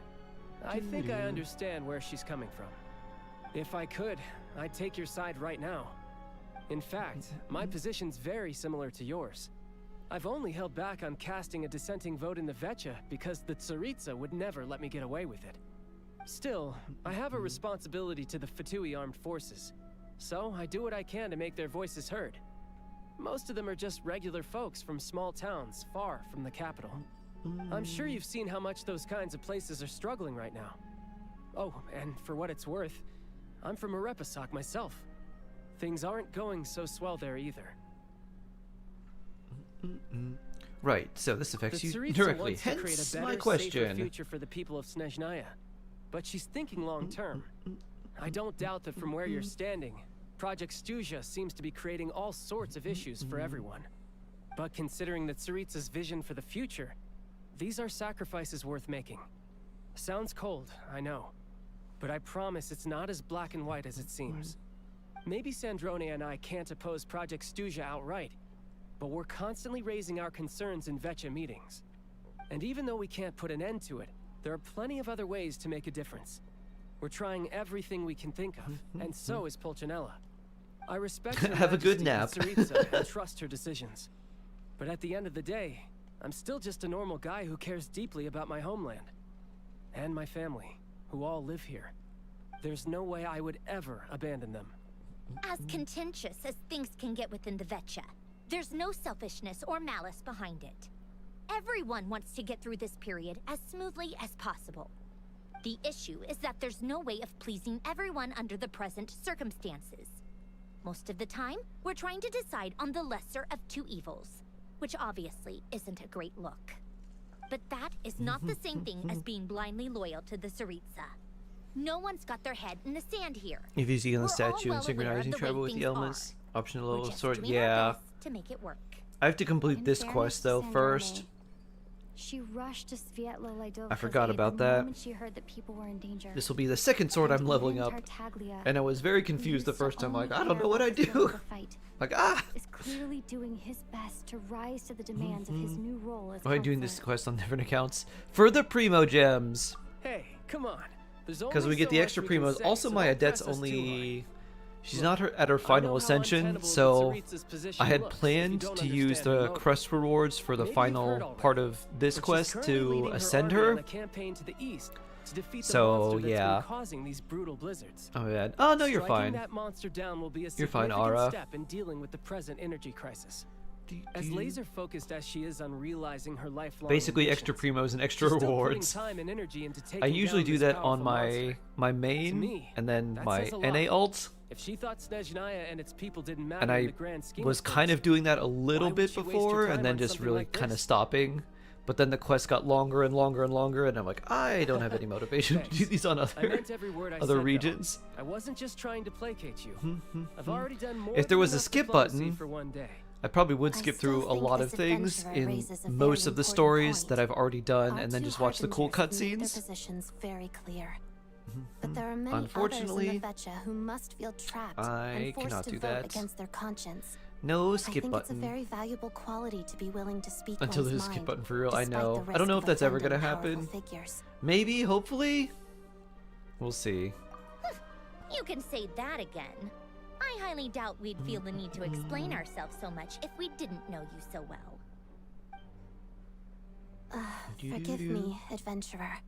I think I understand where she's coming from. If I could, I'd take your side right now. In fact, my position's very similar to yours. I've only held back on casting a dissenting vote in the Vecha because the Tsaritsa would never let me get away with it. Still, I have a responsibility to the Fatui armed forces, so I do what I can to make their voices heard. Most of them are just regular folks from small towns far from the capital. I'm sure you've seen how much those kinds of places are struggling right now. Oh, and for what it's worth, I'm from Arepasak myself. Things aren't going so swell there either. Right, so this affects The you Tsaritsa directly. wants to create a Hence better, my safer question. future for the people of Snezhnaya. But she's thinking long term. I don't doubt that from where you're standing, Project Stuja seems to be creating all sorts of issues for everyone. But considering the Tsaritsa's vision for the future, these are sacrifices worth making. Sounds cold, I know. But I promise it's not as black and white as it seems. Maybe Sandrone and I can't oppose Project Stuja outright, but we're constantly raising our concerns in Vecha meetings. And even though we can't put an end to it, there are plenty of other ways to make a difference. We're trying everything we can think of, and so is Pulcinella. I respect her Have a good Majesty, nap. the Tsaritsa, and trust her decisions. But at the end of the day, I'm still just a normal guy who cares deeply about my homeland. And my family, who all live here. There's no way I would ever abandon them. As contentious as things can get within the Vecha, there's no selfishness or malice behind it. Everyone wants to get through this period as smoothly as possible. The issue is that there's no way of pleasing everyone under the present circumstances. Most of the time, we're trying to decide on the lesser of two evils, which obviously isn't a great look. But that is not the same thing as being blindly loyal to the Tsaritsa. No one's got their head in the sand here. If you see on the We're all statue well and aware of synchronizing the way travel with the things elements, optional We're level just sword. doing our Yeah, best to make it work. I have to complete In this fairness quest to though Sandrone, first. She rushed to Sviatlo Lidovka's I forgot aid about the that. moment she heard that people were in danger. This will be the second sword I'm And leveling even up, Tartaglia, and I was very who confused the used to first time. only Like, I don't care know what I about the thrill of do. the fight, Like, ah. is clearly doing his best to rise to the demands of his new role as Why am I doing this counselor. quest on different accounts? For the Primo Gems! Hey, come on. Because we get the extra Primos. Also, my Adette's only... She's not at her final ascension, so I had planned to use the quest rewards for the final part of this quest to ascend her. So, yeah. Oh, bad. Oh, no, you're fine. That monster down will be a You're fine, significant Ara. step in dealing with the present energy crisis. As laser focused as she is on realizing her lifelong Basically, extra ambitions, primos and extra she's still putting rewards. time and energy into taking I usually down do this that on powerful my monster. my To main me, and then that my says a lot. NA ult, If she thought Snezhnaya and its people didn't matter and in I the grand scheme was of kind things, of doing that a little why would bit she waste her before, time and then on just something really like kind of this? stopping. But then the quest got longer and longer and longer, and I'm like, I don't have any motivation to do Thanks. these on I other meant every word I other said, though. regions. I wasn't just trying to placate you. I've already done more If there than was a enough skip diplomacy button, for one day. I probably would I skip still through a think lot of this things adventurer in raises a very most of the important stories point. that I've already done, Our and then two just watch the cool harbingers made their cutscenes. positions very clear. But there are many Unfortunately, others in the Vecha who must feel trapped I and forced cannot to do vote that. against their conscience. No I skip think it's a button. very valuable quality to be willing to speak Until one's there's a skip mind, button for real, I despite know. the I don't know risk if that's of ever gonna offending happen. powerful figures. Maybe, hopefully. We'll see. You can say that again. I highly doubt we'd feel the need to explain ourselves so much if we didn't know you so well. Forgive me, adventurer,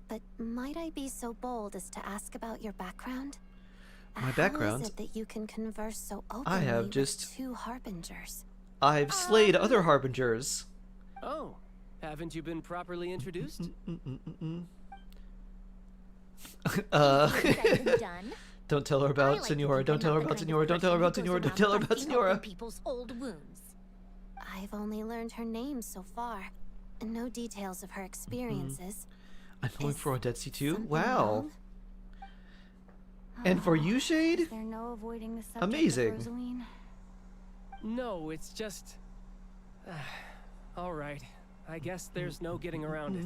but might I be so bold as to ask about your background? My background? How is it that you can converse so openly I have with just... 2 harbingers? I've slayed other harbingers. Oh, haven't you been properly introduced? Done. Don't tell her about Senora. Don't tell her about Senora. Don't tell her about Senora. Don't tell her about Senora. People's old wounds. I've only learned her name so far, and no details of her experiences. I'm going for Odetsi too. Something Wow. wrong? And for you, Shade? Is there no avoiding the subject Amazing. of Rosaline? No, it's just... Alright, I guess there's no getting around it.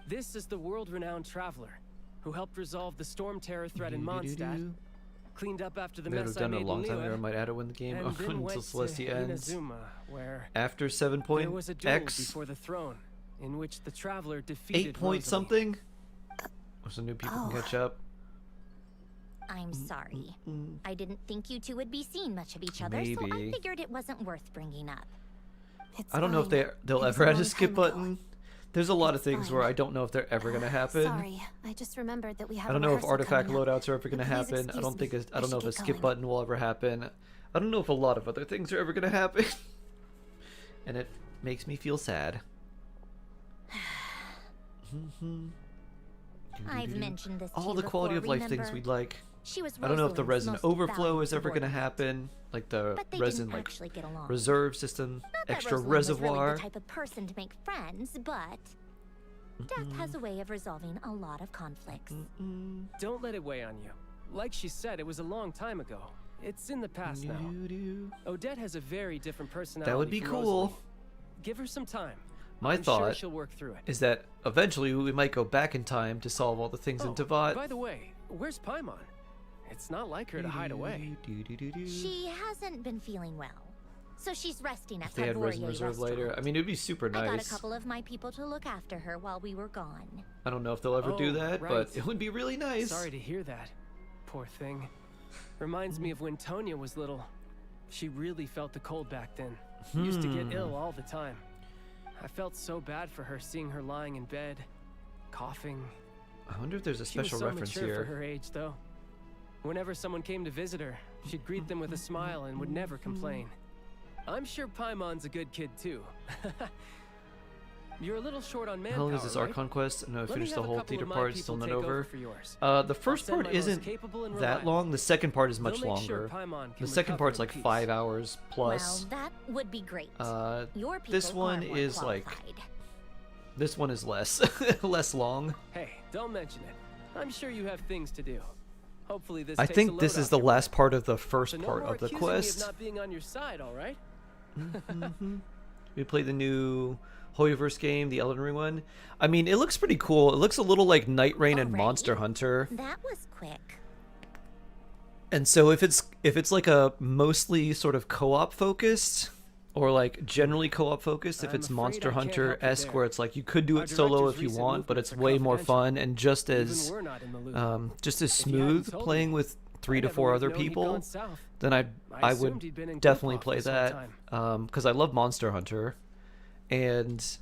This is the world-renowned traveler who helped resolve the storm terror threat in Mondstadt, cleaned up after the They would mess have I done it made a long in time ago. I Liyue, might add it when the game and then until went to Celestia ends. Inazuma, where After 7 point there was a duel X, before the throne, in which the traveler defeated 8 point Rosalie. something. So new people can catch up. I'm sorry. I didn't think you two would be seeing much of each other, so I Maybe. figured it wasn't worth bringing up. It's I don't know if fine. they'll It was ever a add a long skip time ago. button. There's a lot of It's things fine. where I don't know if they're ever gonna happen. Sorry, I just remembered that we have I don't a know if rehearsal artifact coming up. loadouts are ever gonna Please happen. I excuse don't think me. I don't know if a should skip get going. button will ever happen. I don't know if a lot of other things are ever gonna happen. And it makes me feel sad. I've mentioned this to All you the quality before, of life things remember? we'd like. She was I don't know if the Rosalind's resin most overflow valued is ever gonna subordinate. happen. Like the But they resin didn't like actually get along. reserve system, Not that extra Rosalind was reservoir. really the type of person to make friends, but death has a way of resolving a lot of conflicts. Don't let it weigh on you. Like she said, it was a long time ago. It's in the past now. Odette has a very different personality. That would be from cool. Rosalie. Give her some time. My I'm sure thought she'll work through it. is that eventually we might go back in time to solve all the things in Oh, Tavat. by the way, where's Paimon? It's not like her to hide away. She hasn't been feeling well, so she's resting at If they had resin Tarvorie reserve later, restaurant. I mean, it'd be super I got a nice. couple of my people to look after her while we were gone. I don't know if they'll ever do Oh, that, right. but it would be really nice. Sorry to hear that. Poor thing. Reminds me of when Tonya was little. She really felt the cold back then. Used to get ill all the time. I felt so bad for her seeing her lying in bed, coughing. I wonder if there's a She was special so reference mature here. for her age, though. Whenever someone came to visit her, she'd greet them with a smile and would never complain. I'm sure Paimon's a good kid too. You're a little short on manpower, How long is this right? Archon quest? No, I Let me finished have the a whole couple theater of my part, people still not take over. for yours. The first send part my most isn't capable and that reliable. long. The second part is They'll much make sure longer. Paimon The can second recover part's in like peace. 5 hours plus. Well, that would be great. Your people This one are more is like qualified. this one is less less long. Hey, don't mention it. I'm sure you have things to do. Hopefully this I takes a think load this off is the your last back. part of the first So no part more of the accusing me quest. of not being on your side, all right? We played the new Hoyoverse game, the Elden Ring one. I mean, it looks pretty cool. It looks a little like Night Rain and Already? Monster Hunter. That was quick. And so if it's like a mostly sort of co-op focused or like generally co-op focused, if I'm it's afraid Monster I can't Hunter help you esque there. where it's like you could do Our it solo director's if you recent want, but movements it's are way more confidential. fun and just Even as we're not in the loop. just as If you hadn't smooth told playing me, with 3 I to never 4 would've other known he'd people, gone south. then I assumed he'd been in would good definitely pop play this whole that because I love Monster Hunter and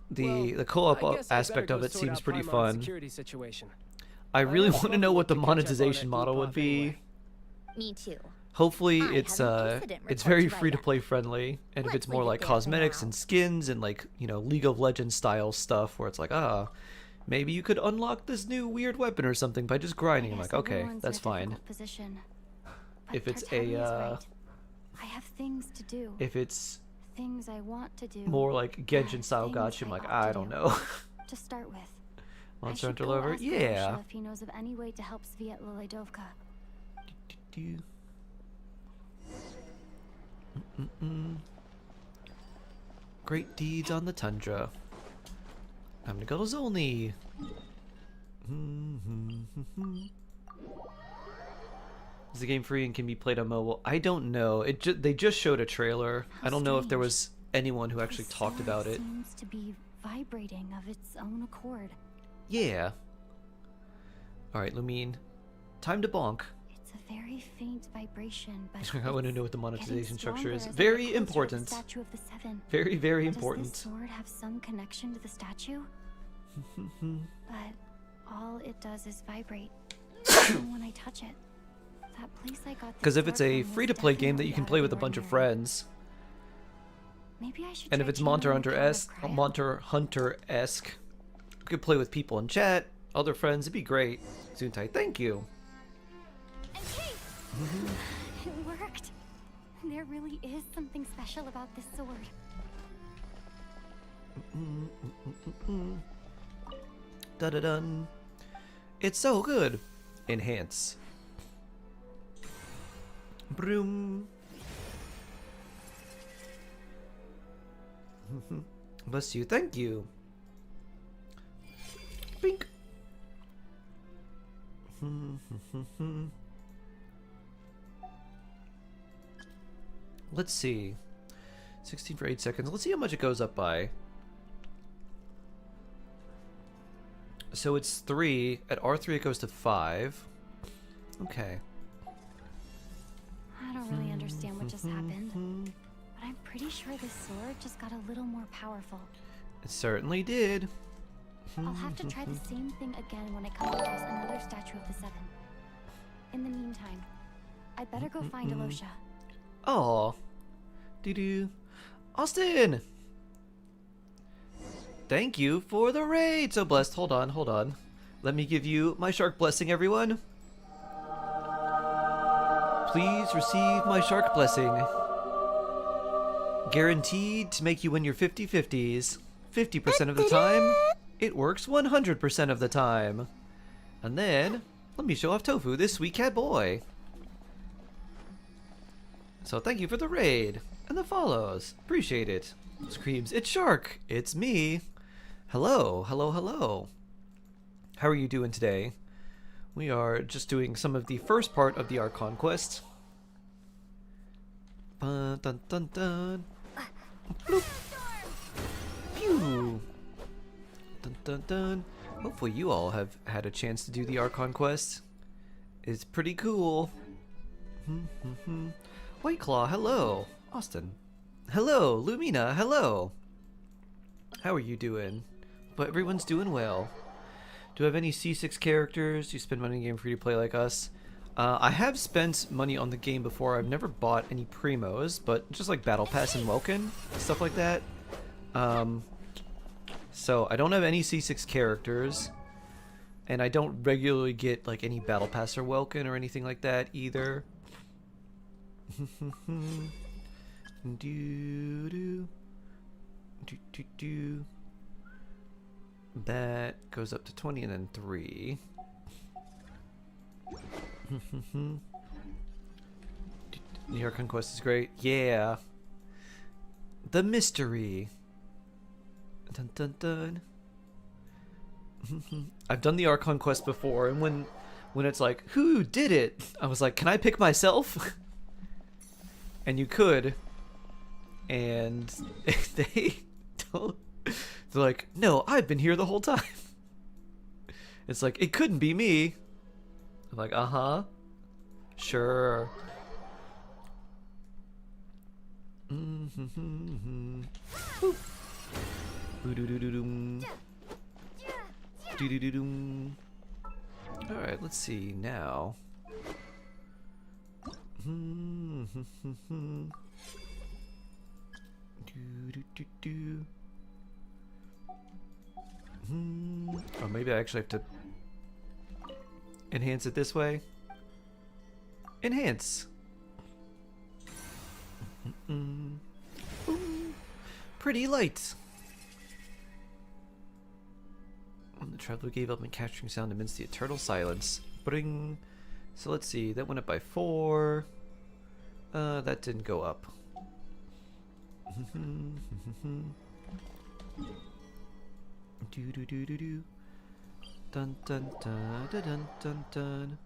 the Well, co-op I guess I aspect better of go it sort seems out pretty Paimon's fun. security situation. I really have want to trouble know what the to catch up on monetization at model would Depop be. anyway. Me too. Hopefully I it's have an incident it's report very to free to write up. play friendly, and if Let's it's more leave it like there for cosmetics now. and skins and like, you know, League of Legends style stuff where it's like, maybe you could unlock this new weird weapon or something by just grinding. I'm Yes, like, okay, everyone's in that's a fine. difficult position. But If it's Tartaglia is a right. I have things to do. if it's Things I want to do. more like Genshin and style things gacha, I'm I like, ought to I don't do. know. To start with, I Monster should Hunter go lover? ask Yeah. Alyosha if he knows of any way to help Sviet Liledovka. Great deeds on the tundra. I'm gonna go to Zolny. Is the game free and can be played on mobile? I don't know. They just showed a trailer. How I don't know if there strange. was anyone who actually The talked star about it. Seems to be vibrating of its own accord. Yeah. All right, Lumine. Time to bonk. It's a very faint vibration, but I want to know what the monetization structure is. As I get Very closer to the important. Statue of the Seven. Very, very Does important. this sword have some connection to the statue? But all it does is vibrate. Even when I touch it. That place I got this Because if it's sword a from was free-to-play game that definitely you can out play of with a the bunch of ordinary. friends, Maybe I should and if try it's Monster channeling the power of Hunter-esque, cryo. Monster Hunter-esque, you could play with people in chat, other friends. It'd be great. Zuntai, thank you. And Kate! It worked. There really is something special about this sword. Da da dun. It's so good. Enhance. Broom. Bless you. Thank you. Bink. Let's see. 16 for 8 seconds. Let's see how much it goes up by. So it's 3. At R3 it goes to 5. Okay. I don't really understand what just happened, but I'm pretty sure this sword just got a little more powerful. It certainly did. I'll have to try the same thing again when I come across another statue of the Seven. In the meantime, I'd better go find Alosha. Aw. Doo-doo. Austin! Thank you for the raid! So blessed. Hold on, hold on. Let me give you my shark blessing, everyone. Please receive my shark blessing. Guaranteed to make you win your 50-50s. 50% of the time, it works 100% of the time. And then, let me show off Tofu, this sweet cat boy. So thank you for the raid and the follows. Appreciate it. Screams, it's Shark. It's me. Hello, hello, hello. How are you doing today? We are just doing some of the first part of the Archon quest. Dun dun dun dun. Bloop. Pew. Dun dun dun. Hopefully you all have had a chance to do the Archon quest. It's pretty cool. White Claw, hello. Austin. Hello, Lumina, hello. How are you doing? But everyone's doing well. Do you have any C6 characters? Do you spend money on a game free to play like us? I have spent money on the game before. I've never bought any primos, but just like Battle Pass and Welkin, stuff like that. So I don't have any C6 characters, and I don't regularly get like any Battle Pass or Welkin or anything like that either. That goes up to 20 and then 3. The Archon quest is great. Yeah. The mystery. Dun dun dun. I've done the Archon quest before, and when it's like, who did it? I was like, can I pick myself? And you could. And they don't. They're like, no, I've been here the whole time. It's like, it couldn't be me. I'm like, uh-huh. Sure. Boop. Boo-doo-doo-doo-doom. Doo-doo-doo-doom. Alright, let's see now. Do-do-do-do. Oh, maybe I actually have to enhance it this way. Enhance. Pretty light. When the traveler gave up in capturing sound amidst the eternal silence. Bring. So let's see. That went up by 4. That didn't go up. Do do do do do. Dun dun dun dun dun dun dun.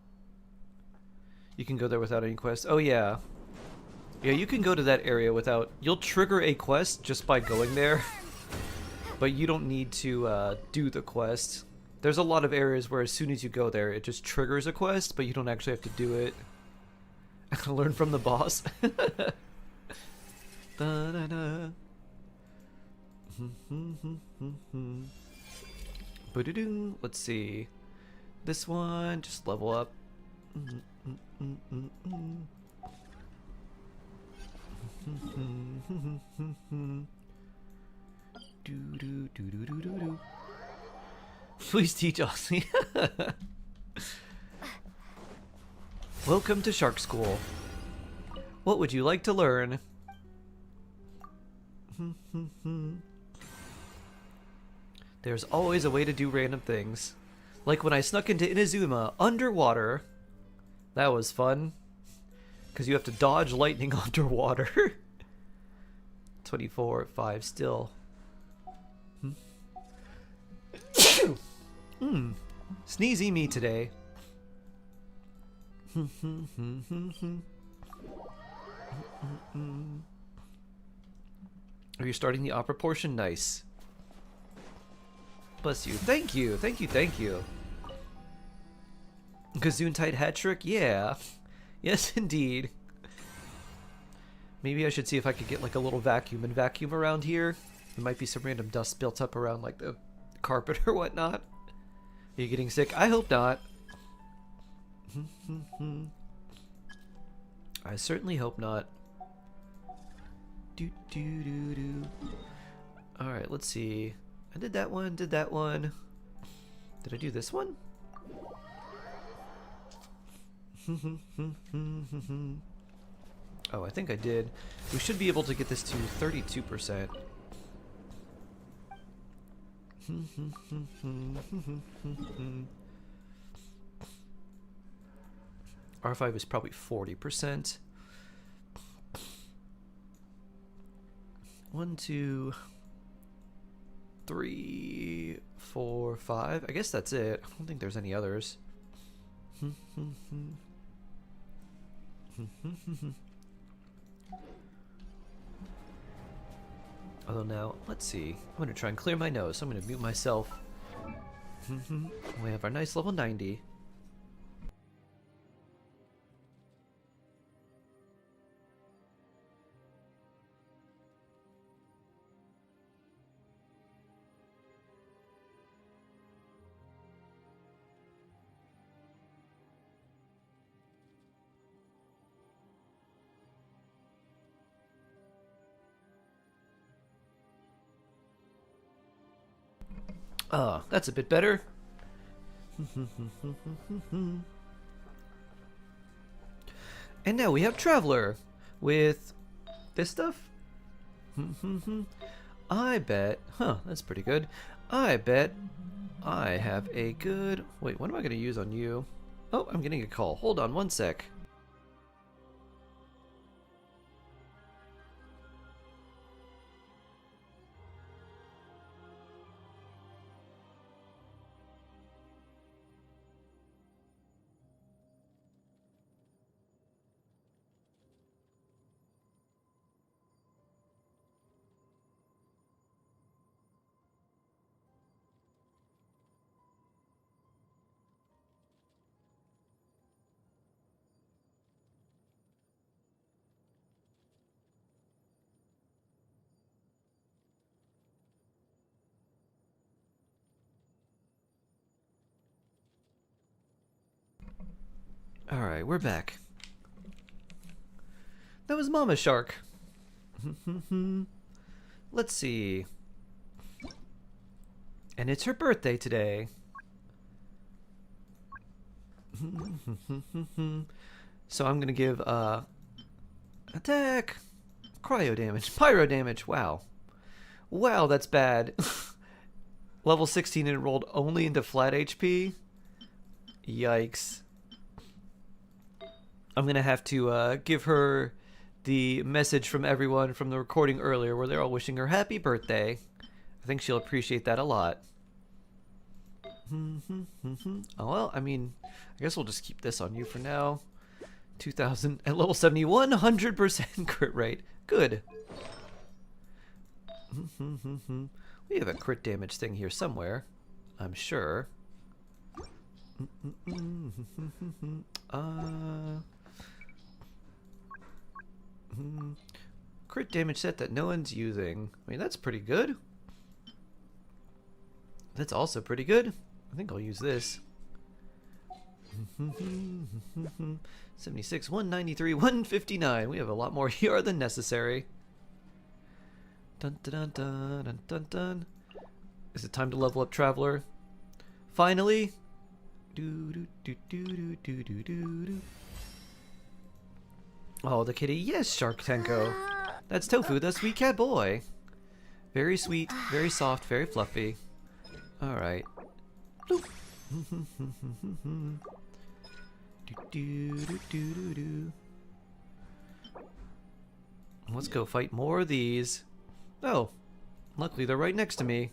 You can go there without any quest. Oh yeah. Yeah, you can go to that area without. You'll trigger a quest just by going there, but you don't need to do the quest. There's a lot of areas where as soon as you go there, it just triggers a quest, but you don't actually have to do it. Learn from the boss. Da-da-da. Ba-da-doo. Let's see. This one, just level up. Do-do-do-do-do-do. Please teach Aussie. Welcome to Shark School. What would you like to learn? There's always a way to do random things. Like when I snuck into Inazuma underwater. That was fun. Because you have to dodge lightning underwater. 24 at 5 still. Sneezy me today. Are you starting the opera portion? Nice. Bless you. Thank you. Thank you. Thank you. Gesundheit hat trick? Yeah. Yes, indeed. Maybe I should see if I could get like a little vacuum and vacuum around here. There might be some random dust built up around like the carpet or whatnot. Are you getting sick? I hope not. I certainly hope not. Alright, let's see. I did that one, did that one. Did I do this one? Oh, I think I did. We should be able to get this to 32%. R5 is probably 40%. 1, 2, 3, 4, 5. I guess that's it. I don't think there's any others. Although now, let's see. I'm going to try and clear my nose, so I'm going to mute myself. We have our nice level 90. Ah, that's a bit better. And now we have Traveler with this stuff. I bet, that's pretty good. I bet I have a good, wait, what am I going to use on you? Oh, I'm getting a call. Hold on one sec. Alright, we're back. That was Mama Shark. Let's see. And it's her birthday today. So I'm gonna give attack, cryo damage, pyro damage. Wow. Wow, that's bad. Level 16 and rolled only into flat HP. Yikes. I'm gonna have to give her the message from everyone from the recording earlier where they're all wishing her happy birthday. I think she'll appreciate that a lot. Oh, well, I mean, I guess we'll just keep this on you for now. 2000 at level 70, 100% crit rate. Good. We have a crit damage thing here somewhere, I'm sure. Crit damage set that no one's using. I mean, that's pretty good. That's also pretty good. I think I'll use this. 76, 193, 159. We have a lot more here than necessary. Dun dun dun dun dun dun. Is it time to level up Traveler? Finally. Do do do do do do do do. Oh, the kitty. Yes, Shark Tenko. That's Tofu, the sweet cat boy. Very sweet, very soft, very fluffy. Alright. Bloop. Let's go fight more of these. Oh, luckily they're right next to me.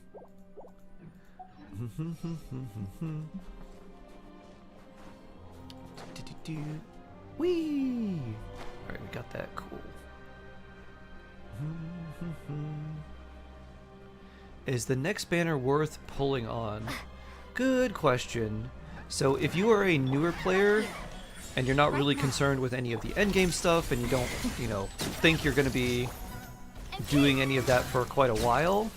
Whee! Alright, we got that. Cool. Is the next banner worth pulling on? Good question. So if you are a newer player and you're not really concerned with any of the endgame stuff and you don't, you know, think you're going to be doing any of that for quite a while,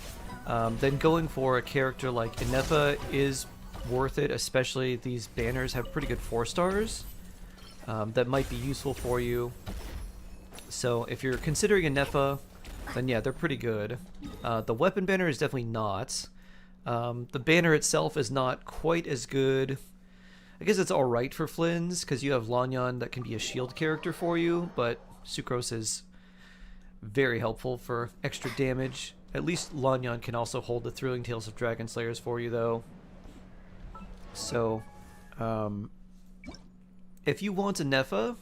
then going for a character like Inefa is worth it, especially these banners have pretty good 4 stars that might be useful for you. So if you're considering Inefa, then yeah, they're pretty good. The weapon banner is definitely not. The banner itself is not quite as good. I guess it's alright for Flynn's, because you have Lanyan that can be a shield character for you, but Sucrose is very helpful for extra damage. At least Lanyan can also hold the Thrilling Tales of Dragon Slayers for you, though. So, if you want a Nefa,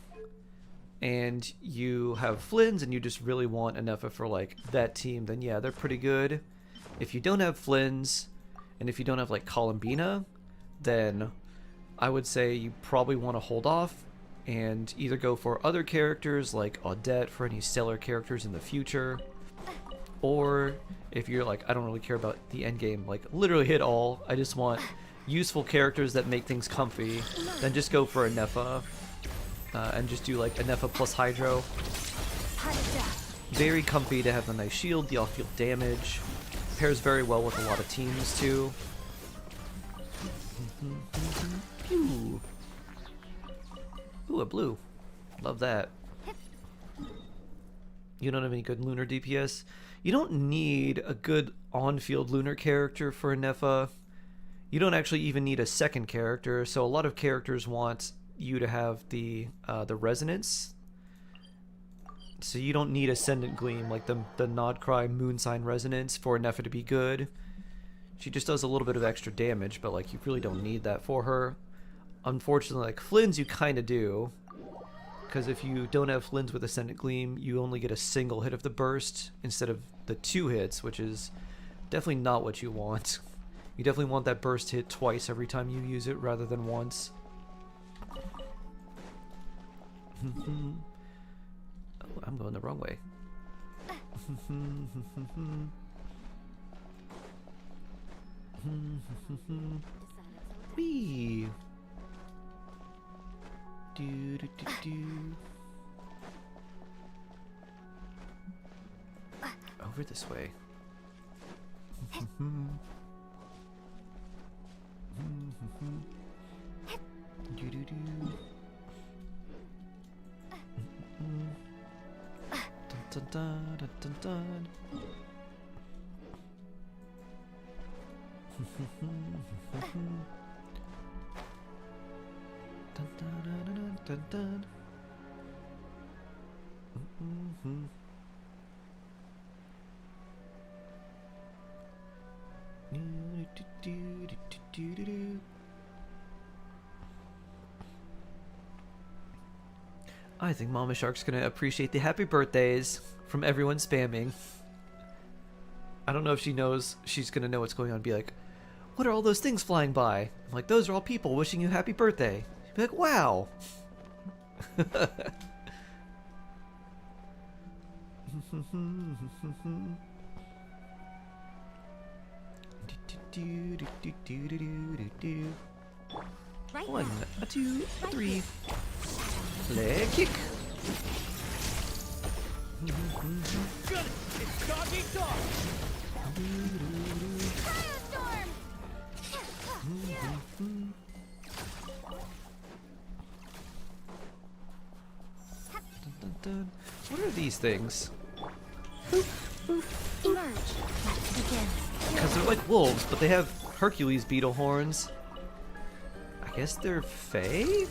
and you have Flynn's and you just really want a Nefa for like that team, then yeah, they're pretty good. If you don't have Flynn's, and if you don't have like Columbina, then I would say you probably want to hold off and either go for other characters like Audette for any stellar characters in the future, or if you're like, I don't really care about the end game, like literally hit all, I just want useful characters that make things comfy, then just go for a Nefa. And just do like a Nefa plus Hydro. Very comfy to have a nice shield, deal field damage. Pairs very well with a lot of teams too. Pew. Ooh, a blue. Love that. You don't have any good lunar DPS? You don't need a good on-field lunar character for a Nefa. You don't actually even need a second character, so a lot of characters want you to have the resonance, so you don't need Ascendant Gleam like the Nodcry Moon Sign resonance for Nefa to be good. She just does a little bit of extra damage, but like you really don't need that for her. Unfortunately, like Flynn's you kind of do, because if you don't have Flynn's with Ascendant Gleam, you only get a single hit of the burst instead of the 2 hits, which is definitely not what you want. You definitely want that burst hit twice every time you use it rather than once. Oh, I'm going the wrong way. Wee. Do do do do. Over this way. Do do do. Dun dun dun dun dun. Dun dun dun dun. I think Mama Shark's gonna appreciate the happy birthdays from everyone spamming. I don't know if she knows she's gonna know what's going on and be like, what are all those things flying by? I'm like, those are all people wishing you happy birthday. She'd be like, wow. Right 1, 2, 3. Leg kick. Good! It's dog eat dog! Firestorm! Dun, dun. What are these things? Emerge. Let's begin. Because they're like wolves, but they have Hercules beetle horns. I guess they're Fae?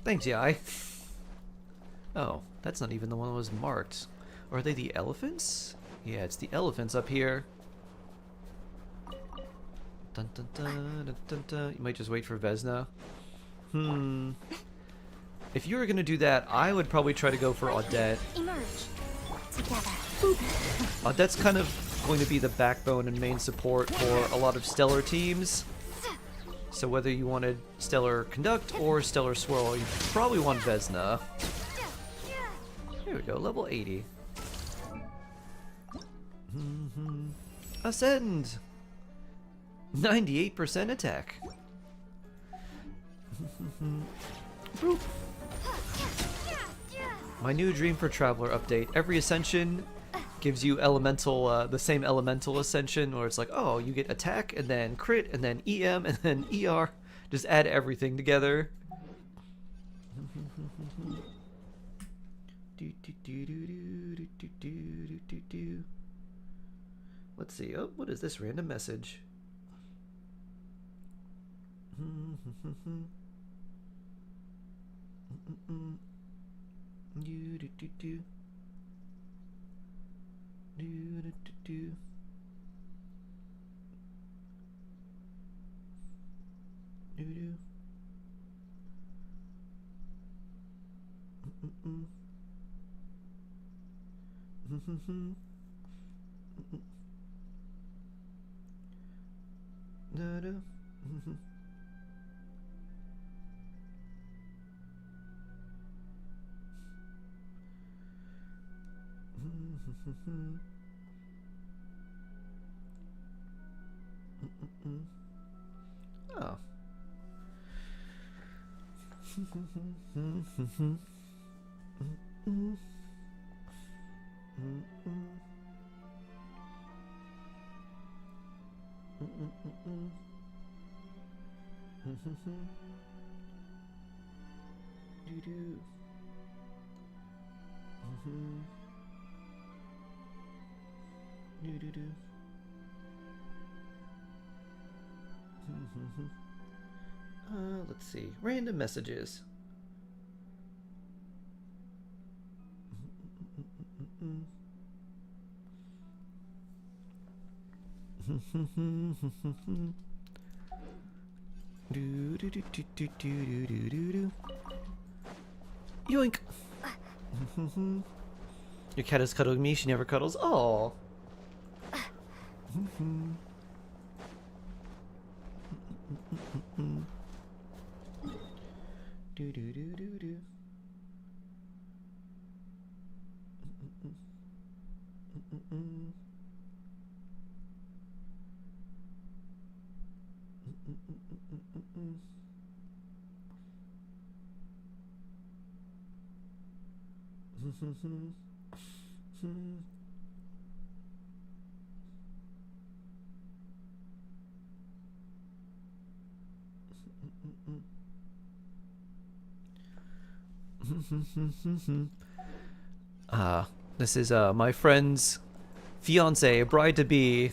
Thanks, Yai. Oh, that's not even the one that was marked. Or are they the elephants? Yeah, it's the elephants up here. Dun, dun, dun, dun, dun, dun. You might just wait for Vesna. If you were gonna do that, I would probably try to go for Audette. Emerge. Together. Audette's kind of going to be the backbone and main support for a lot of Stellar teams. So whether you wanted Stellar Conduct or Stellar Swirl, you probably want Vesna. Here we go, level 80. Ascend! 98% attack. Boop. My new Dream for Traveler update. Every ascension gives you elemental, the same elemental ascension, where it's like, oh, you get attack, and then crit, and then EM, and then ER. Just add everything together. Let's see. Oh, what is this random message? Oh. Let's see. Random messages. Yoink! Your cat is cuddling me, she never cuddles. Oh. This is my friend's fiance, bride-to-be,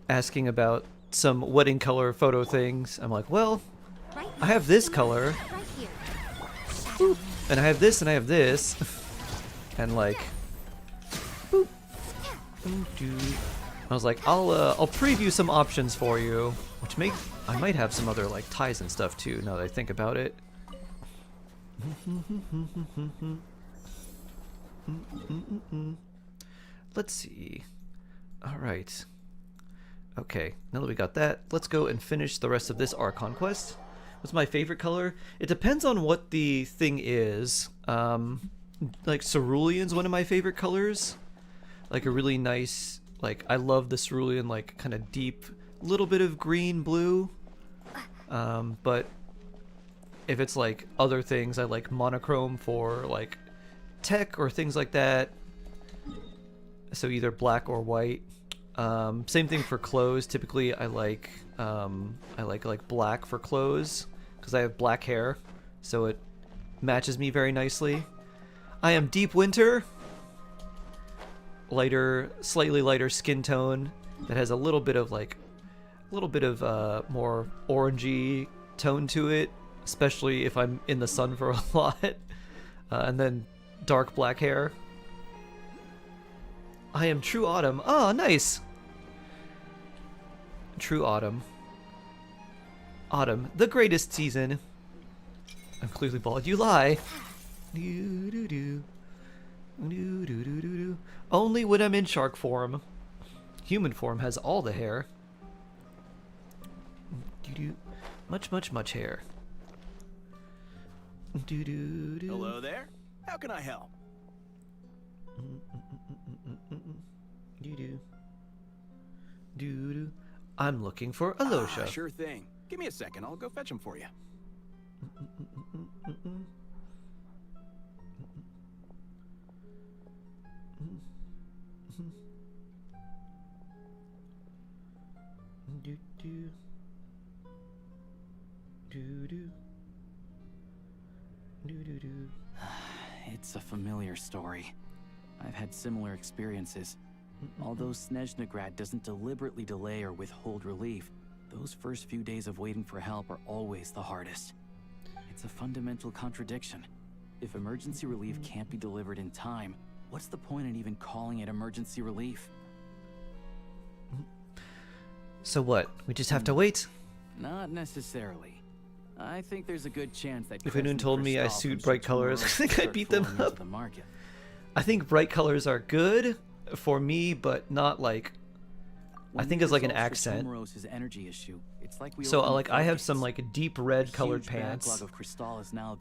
asking about some wedding color photo things. I'm like, well, I have this color, boop, and I have this, and I have this, and like, boop. I was like, I'll preview some options for you, which I might have some other like ties and stuff too. Now that I think about it. Let's see. All right. Okay, now that we got that, let's go and finish the rest of this Archon quest. What's my favorite color? It depends on what the thing is. Like cerulean's one of my favorite colors. Like a really nice, like I love the cerulean, like kind of deep, little bit of green blue. But if it's like other things, I like monochrome for like tech or things like that. So either black or white. Same thing for clothes. Typically, I like black for clothes because I have black hair, so it matches me very nicely. I am deep winter, slightly lighter skin tone that has a little bit of more orangey tone to it, especially if I'm in the sun for a lot. And then dark black hair. I am true autumn. Oh, nice. True autumn. Autumn, the greatest season. I'm clearly bald. You lie. Only when I'm in shark form. Human form has all the hair. Much hair. Hello there. How can I help? I'm looking for Alosha. Sure thing. Give me a second. I'll go fetch him for you. It's a familiar story. I've had similar experiences. Although Snezhnegrad doesn't deliberately delay or withhold relief, those first few days of waiting for help are always the hardest. It's a fundamental contradiction. If emergency relief can't be delivered in time, what's the point in even calling it emergency relief? So what? We just have to wait? Not necessarily. I think there's a good chance that if anyone told me I suit bright colors, I think I'd beat them up. The market. I think bright colors are good for me, but not like... I think it's like an accent. Energy issue, it's like so I have some like deep red colored pants.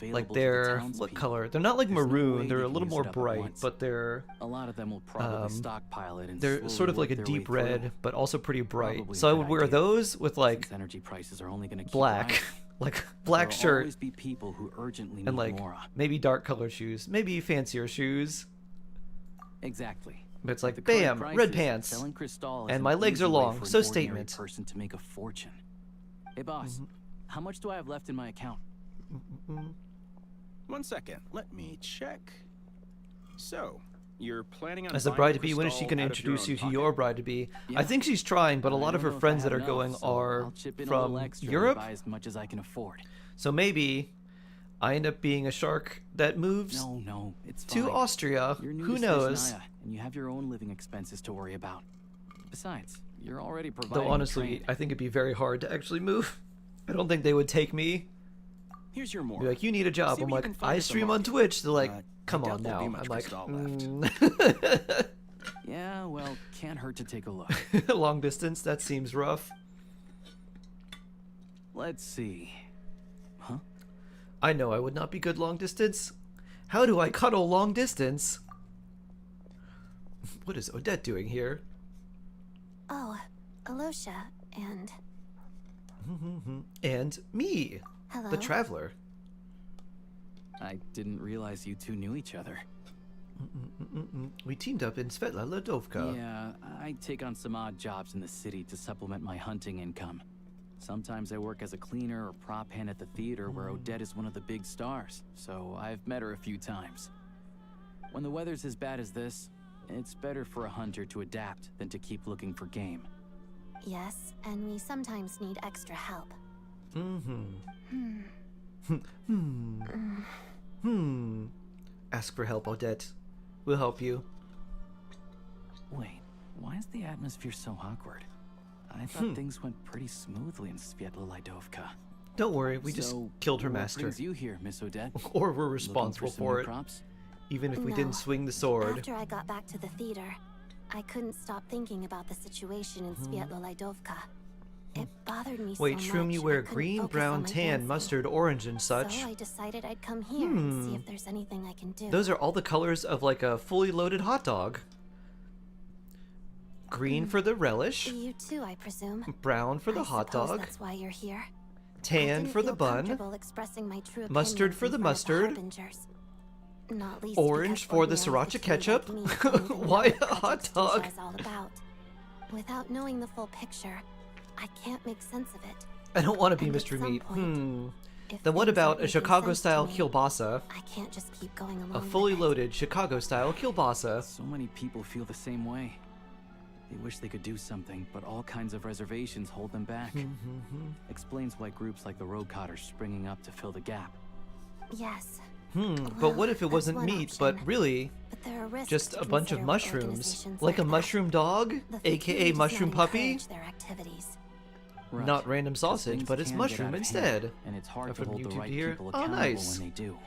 Like they're what color? They're not like maroon. They're a little more bright, but they're a lot of them will probably stockpile it. And they're sort of like a deep red, but also pretty bright. So I would wear those with like energy prices are only going to black, like black shirt, be people who urgently and like maybe dark colored shoes, maybe fancier shoes. Exactly. But it's like, bam, red pants, and my legs are long, so statement. Person to make a fortune. Hey boss, how much do I have left in my account? 1 second, let me check. So, you're planning on as a bride-to-be, when is she going to introduce you to your bride-to-be? Yeah. I think she's trying, but a lot of her friends that are going are from Europe, as much as I can afford. So maybe I end up being a shark that moves it's to fine. Austria. Who knows? And you have your own living expenses to worry about. Besides, you're already providing. Though honestly, I think it'd be very hard to actually move. I don't think they would take me. Here's your more. Be like, you need a job. I'm like, I stream on Twitch. They're like, come on now. I'm like, yeah, well, can't hurt to take a look. Long distance, that seems rough. Let's see. Huh? I know I would not be good long distance. How do I cuddle long distance? What is Odette doing here? Oh, Alosha, and... and me, hello? The Traveler. I didn't realize you two knew each other. We teamed up in Svetla-Ladovka. Yeah, I take on some odd jobs in the city to supplement my hunting income. Sometimes I work as a cleaner or prop hand at the theater where Odette is one of the big stars, so I've met her a few times. When the weather's as bad as this, it's better for a hunter to adapt than to keep looking for game. Yes, and we sometimes need extra help. Ask for help, Odette. We'll help you. Wait, why is the atmosphere so awkward? I thought things went pretty smoothly in Svetla-Ladovka. Don't worry, we just killed her what master. Brings you here, Miss Odette? Or we're responsible for it. Props? Even if we didn't swing the sword. After I got back to the theater, I couldn't stop thinking about the situation in Svetla-Ladovka. It bothered me so much. Wait, Shroom, you wear green, brown, tan, mustard, orange, and such. So I decided I'd come here and see if there's anything I can do. Those are all the colors of like a fully loaded hot dog. Green for the relish. You too, I presume. Brown for the hot dog. That's why you're here. Tan for the bun. Expressing my true mustard for the mustard. Not least Orange because for the ordinary sriracha fatigue ketchup? like me don't even know Why what a hot Project dog? Fuchsia is all about. Without knowing the full picture, I can't make sense of it. I don't want to be And at mystery some meat. point, if Then what things about aren't a making Chicago-style sense to me, kielbasa? I can't just keep going along A with fully it. loaded Chicago-style kielbasa. So many people feel the same way. They wish they could do something, but all kinds of reservations hold them back. Explains why groups like the Road Cod are springing up to fill the gap. Yes. But what if it that's wasn't one meat, option. but really But there are risks just to a bunch of consider with mushrooms? organizations Like a that. mushroom dog? The AKA fatigue does mushroom not puppy? encourage their activities. Right. Not random 'Cause sausage, things but it's can get mushroom out of instead. hand, and it's hard to From hold the YouTube right here. people Oh, accountable nice. when they do.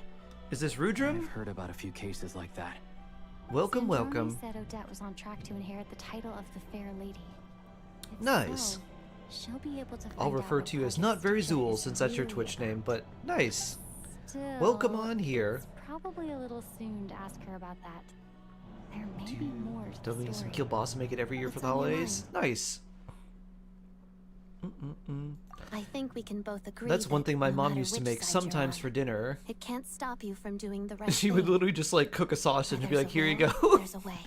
Is this Rudrum? I've heard about a few cases like that. Welcome, Sandrone welcome. said Odette was on track to inherit the title of the Fair Lady. If Nice. so, she'll be able to I'll find out refer what to you as Project not very Fuchsia Zool is since that's your really Twitch about. name, but nice. Still, Welcome on here. It's probably a little soon to ask her about that. There may be more to Don't the we some story. kielbasa make it every year for What's the on your holidays? Nice. I think we can both agree. That's one that thing my no mom matter used to which make side you're sometimes on, for dinner. It can't stop you from doing the right She would thing. literally just like cook a sausage and be Where like, there's a "Here you will, go." There's a way.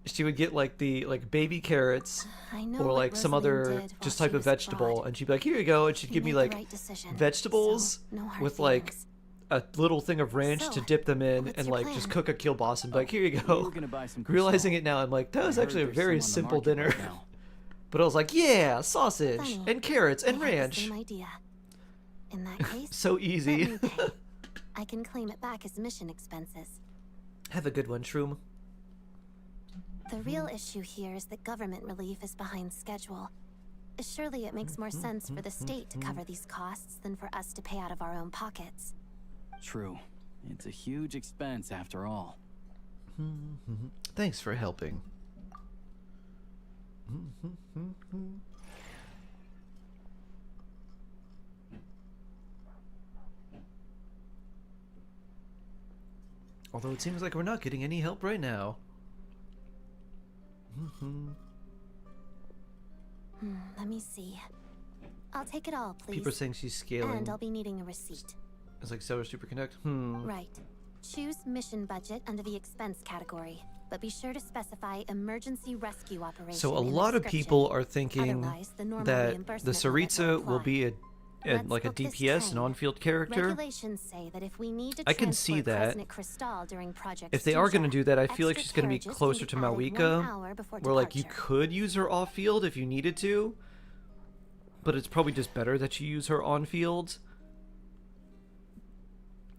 She would get like the baby carrots I know or what like some Rosaline other did while just she type of was abroad. vegetable, and she'd be like, "Here you go," and she'd You give me made the like right decision, vegetables so no hard with like feelings. a little thing of ranch So, to dip them in what's and your like just plan? cook a kielbasa and be like, "Here you We go." were gonna buy some Realizing Cristal. it now, I'm like, that I was heard actually a there's very some on the simple market dinner. right now. But I was like, yeah, sausage Funny, and carrots and I had the ranch. same idea. In that case, So let easy. me pay. I can claim it back as mission expenses. Have a good one, Shroom. The real issue here is that government relief is behind schedule. Surely it makes more sense for the state to cover these costs than for us to pay out of our own pockets. True. It's a huge expense after all. Thanks for helping. Although it seems like we're not getting any help right now. Let me see. I'll take it all, please. People are saying she's scaling. And I'll be needing a receipt. It's like Stellar Super Connect. Right. Choose mission budget under the expense category, but be sure to specify emergency rescue operation. So a in the lot of description. people are thinking Otherwise, the normal that the reimbursement limit Saritsa will will apply. be Let's like a book this DPS, an train. on-field character. Regulations say that if we need to I can see transport that. President Cristal during Project If they are going to Fuchsia, do that, I feel like extra she's going to be carriages closer to can be added 1 Malika, hour before where like you departure. could use her off-field if you needed to, but it's probably just better that you use her on-field.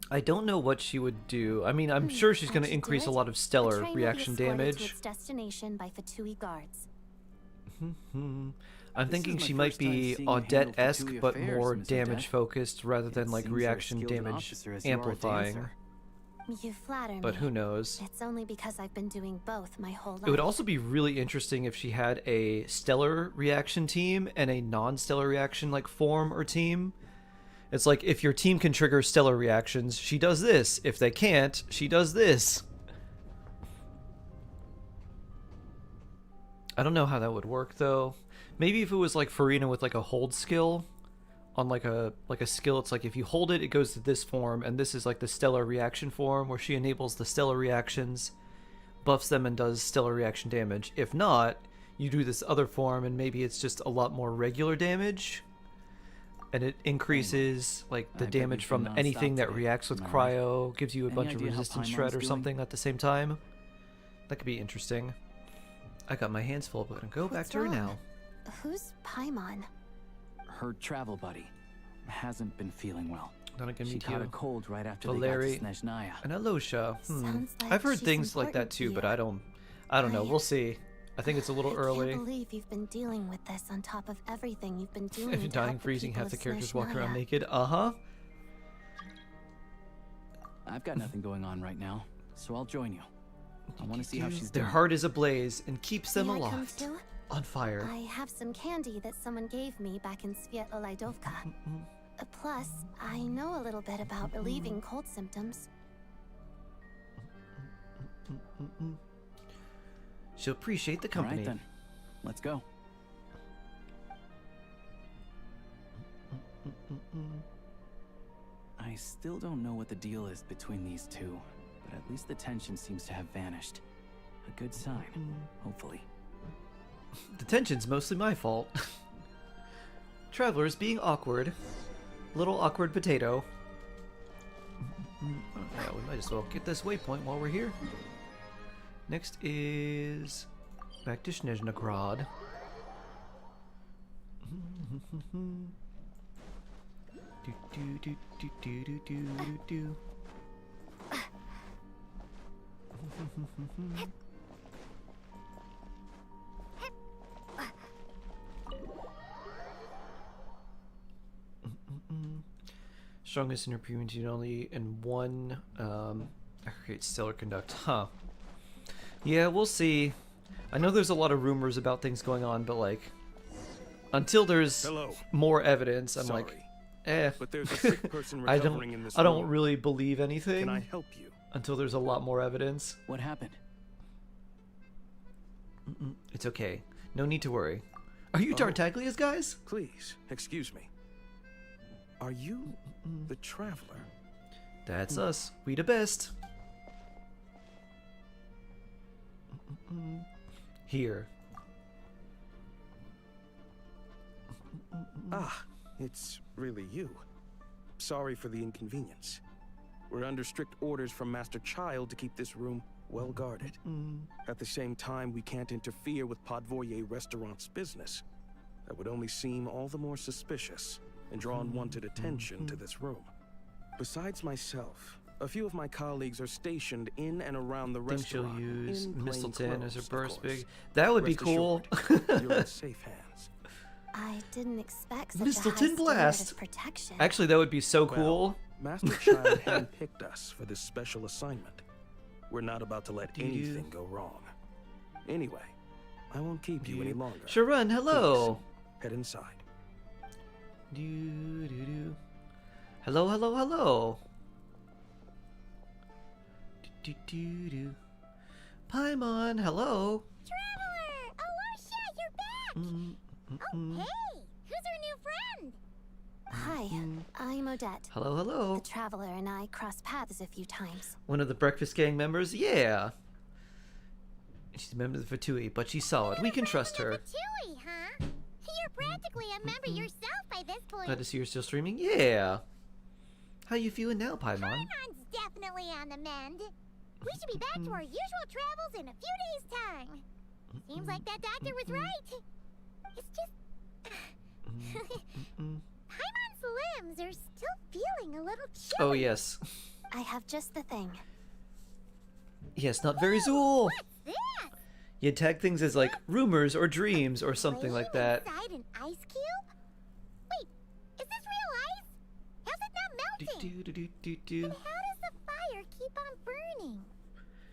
I don't know what she would do. I mean, I'm sure she's That going to should do increase a it. lot of The stellar train will be reaction escorted to damage. its destination by Fatui guards. I'm This thinking is my she might first time be seeing you handle Odette-esque, Fatui but affairs, more Miss damage Odette. focused rather than It like seems you're a reaction skilled damage officer as you are a amplifying. dancer. You flatter me. But who knows? It's only because I've been doing both my whole life. It would also be really interesting if she had a stellar reaction team and a non-stellar reaction like form or team. It's like if your team can trigger stellar reactions, she does this. If they can't, she does this. I don't know how that would work though. Maybe if it was like Farina with like a hold skill on like a skill, it's like if you hold it, it goes to this form, and this is like the stellar reaction form where she enables the stellar reactions, buffs them, and does stellar reaction damage. If not, you do this other form and maybe it's just a lot more regular damage, and it increases like the I bet damage you've been from nonstop anything that today, reacts with am I right? cryo, gives you a Any bunch of idea how resistance Paimon's shred or doing? something at the same time. That could be interesting. I got my hands full, but I'm gonna go back What's to her wrong? now. Who's Paimon? Her travel buddy hasn't been feeling well. Then I can She meet caught a you. cold right after Valeri they got to Snezhnaya. and Alosha. Sounds like I've heard she's things like that important to too, but you. I don't know. We'll see. I think it's a little I early. can't believe you've been dealing with this on top of everything you've been doing. If you're to help dying the freezing, people half the of characters walk around Snezhnaya. naked. Uh-huh. I've got nothing going on right now, so I'll join you. I want to see how she's Their doing. heart is ablaze and keeps them May I come aloft. too? On fire. I have some candy that someone gave me back in Svietlolaidovka. Plus, I know a little bit about relieving cold symptoms. She'll appreciate the All company. right then, let's go. I I still don't know what the deal is between these two, but at least the tension seems to have vanished. A good sign, hopefully. The tension's mostly my fault. Travelers being awkward. Little awkward potato. Yeah, we might as well get this waypoint while we're here. Next is back to Snezhnegrad. Do. Strongest interference unit only in one aggregate stellar conduct. Huh. Yeah, we'll see. I know there's a lot of rumors about things going on, but like until there's more evidence, I'm like, but there's a sick person I recovering in this don't room. really believe anything. Can I help you? Until there's a lot more evidence. What happened? It's okay. No need to worry. Are you Tartaglia's guys? Please, excuse me. Are you the traveler? That's us. We the best. Here. Ah, it's really you. Sorry for the inconvenience. We're under strict orders from Master Child to keep this room well guarded. At the same time, we can't interfere with Podvoye Restaurant's business. That would only seem all the more suspicious and draw unwanted attention to this room. Besides myself, a few of my colleagues are stationed in and around the Think she'll restaurant. use in plain Mistleton as her clothes, of burst course. big. That would be Rest cool. assured, you're in safe hands. I didn't expect such a high Mistleton standard blast. of protection. Actually, that would be so cool. Master Child handpicked us for this special assignment. We're not about to let anything go wrong. Anyway, I won't keep you any longer. Sharon, hello. Please, head inside. Hello, hello, hello. Paimon, hello. Traveler! Alusha, you're back! Oh, hey! Who's our new friend? Hi, I'm Odette. Hello, hello. The Traveler and I crossed paths a few times. One of the Breakfast Gang members? Yeah. She's a member of the Fatui, but she's solid. We can trust her. Chewy, huh? You're practically a member yourself by this point. Glad to see you're still streaming. Yeah. How you feeling now, Paimon? Paimon's definitely on the mend. We should be back to our usual travels in a few days' time. Seems like that doctor was right. It's just... Paimon's limbs are still feeling a little chilly. Oh, yes. I have just the thing. Yes, not very Zool. What's this? You tag things as like rumors or dreams or something like that. Inside an ice cube? Wait, is this real ice? How's it not melting? And how does the fire keep on burning?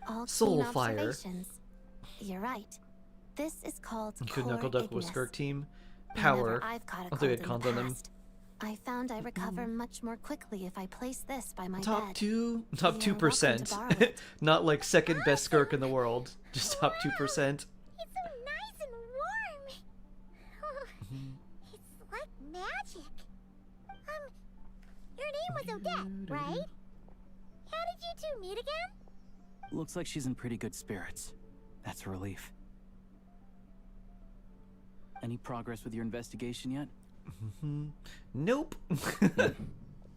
All Soul keen fire. observations. You're right. This is called You could core knuckle duck with ignis. Skirk team. Whenever Power. I've caught a I'll cold do it in the cons on them. past, I found I recover much more quickly if I place this by my Top bed. top You're welcome to 2%. borrow it. Not like second best Skirk in the world. Just top 2%. It's so nice and warm. It's like magic. Your name was Odette, right? How did you two meet again? Looks like she's in pretty good spirits. That's a relief. Any progress with your investigation yet? Nope.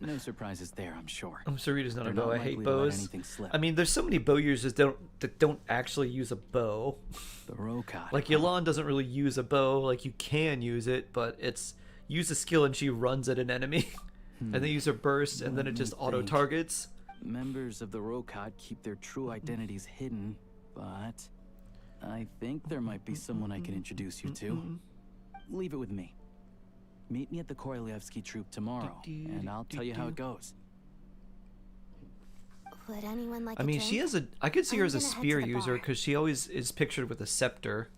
No surprises there, I'm sure. I'm sure he does not a They're bow. not I hate likely to let bows. anything slip. I mean, there's so many bow users that don't actually use a bow. The Rokat. Like Yelan doesn't really use a bow. Like you can use it, but it's use a skill and she runs at an enemy, and they use her burst, and then it just auto targets. Members of the Rokat keep their true identities hidden, but I think there might be someone I can introduce you to. Leave it with me. Meet me at the Korolyevsky troop tomorrow, and I'll tell you how it goes. Would anyone like I mean, she has a. I could see her I'm as a gonna head to spear the user bar. because she always is pictured with a scepter.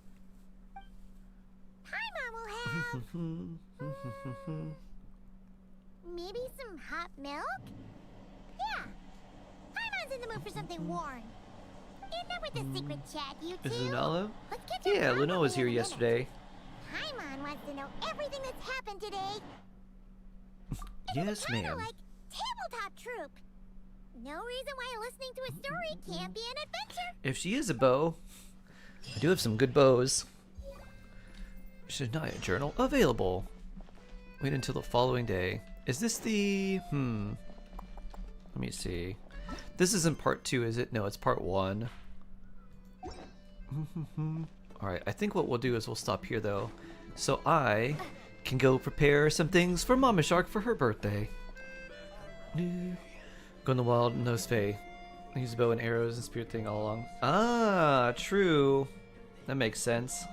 Paimon will have maybe some hot milk? Yeah. Paimon's in the mood for something warm. Enough with the secret chat, you two. Is Lunala? Let's catch up Yeah, properly Luna was in here a minute. yesterday. Paimon wants to know everything that's happened today. Yes, Kinda ma'am. like table Top Troop. No reason why listening to a story can't be an adventure. If she is a bow, I do have some good bows. Shania journal available. Wait until the following day. Is this the... Let me see. This isn't part 2, is it? No, it's part 1. Alright, I think what we'll do is we'll stop here though. So I can go prepare some things for Mama Shark for her birthday. Go in the wild, no Faye. Use bow and arrows and spirit thing all along. Ah, true. That makes sense.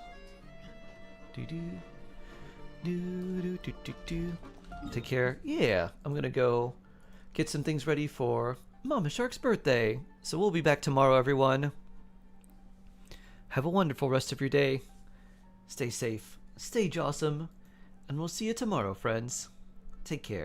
Take care. Yeah, I'm gonna go get some things ready for Mama Shark's birthday. So we'll be back tomorrow, everyone. Have a wonderful rest of your day. Stay safe, stay jawsome, and we'll see you tomorrow, friends. Take care.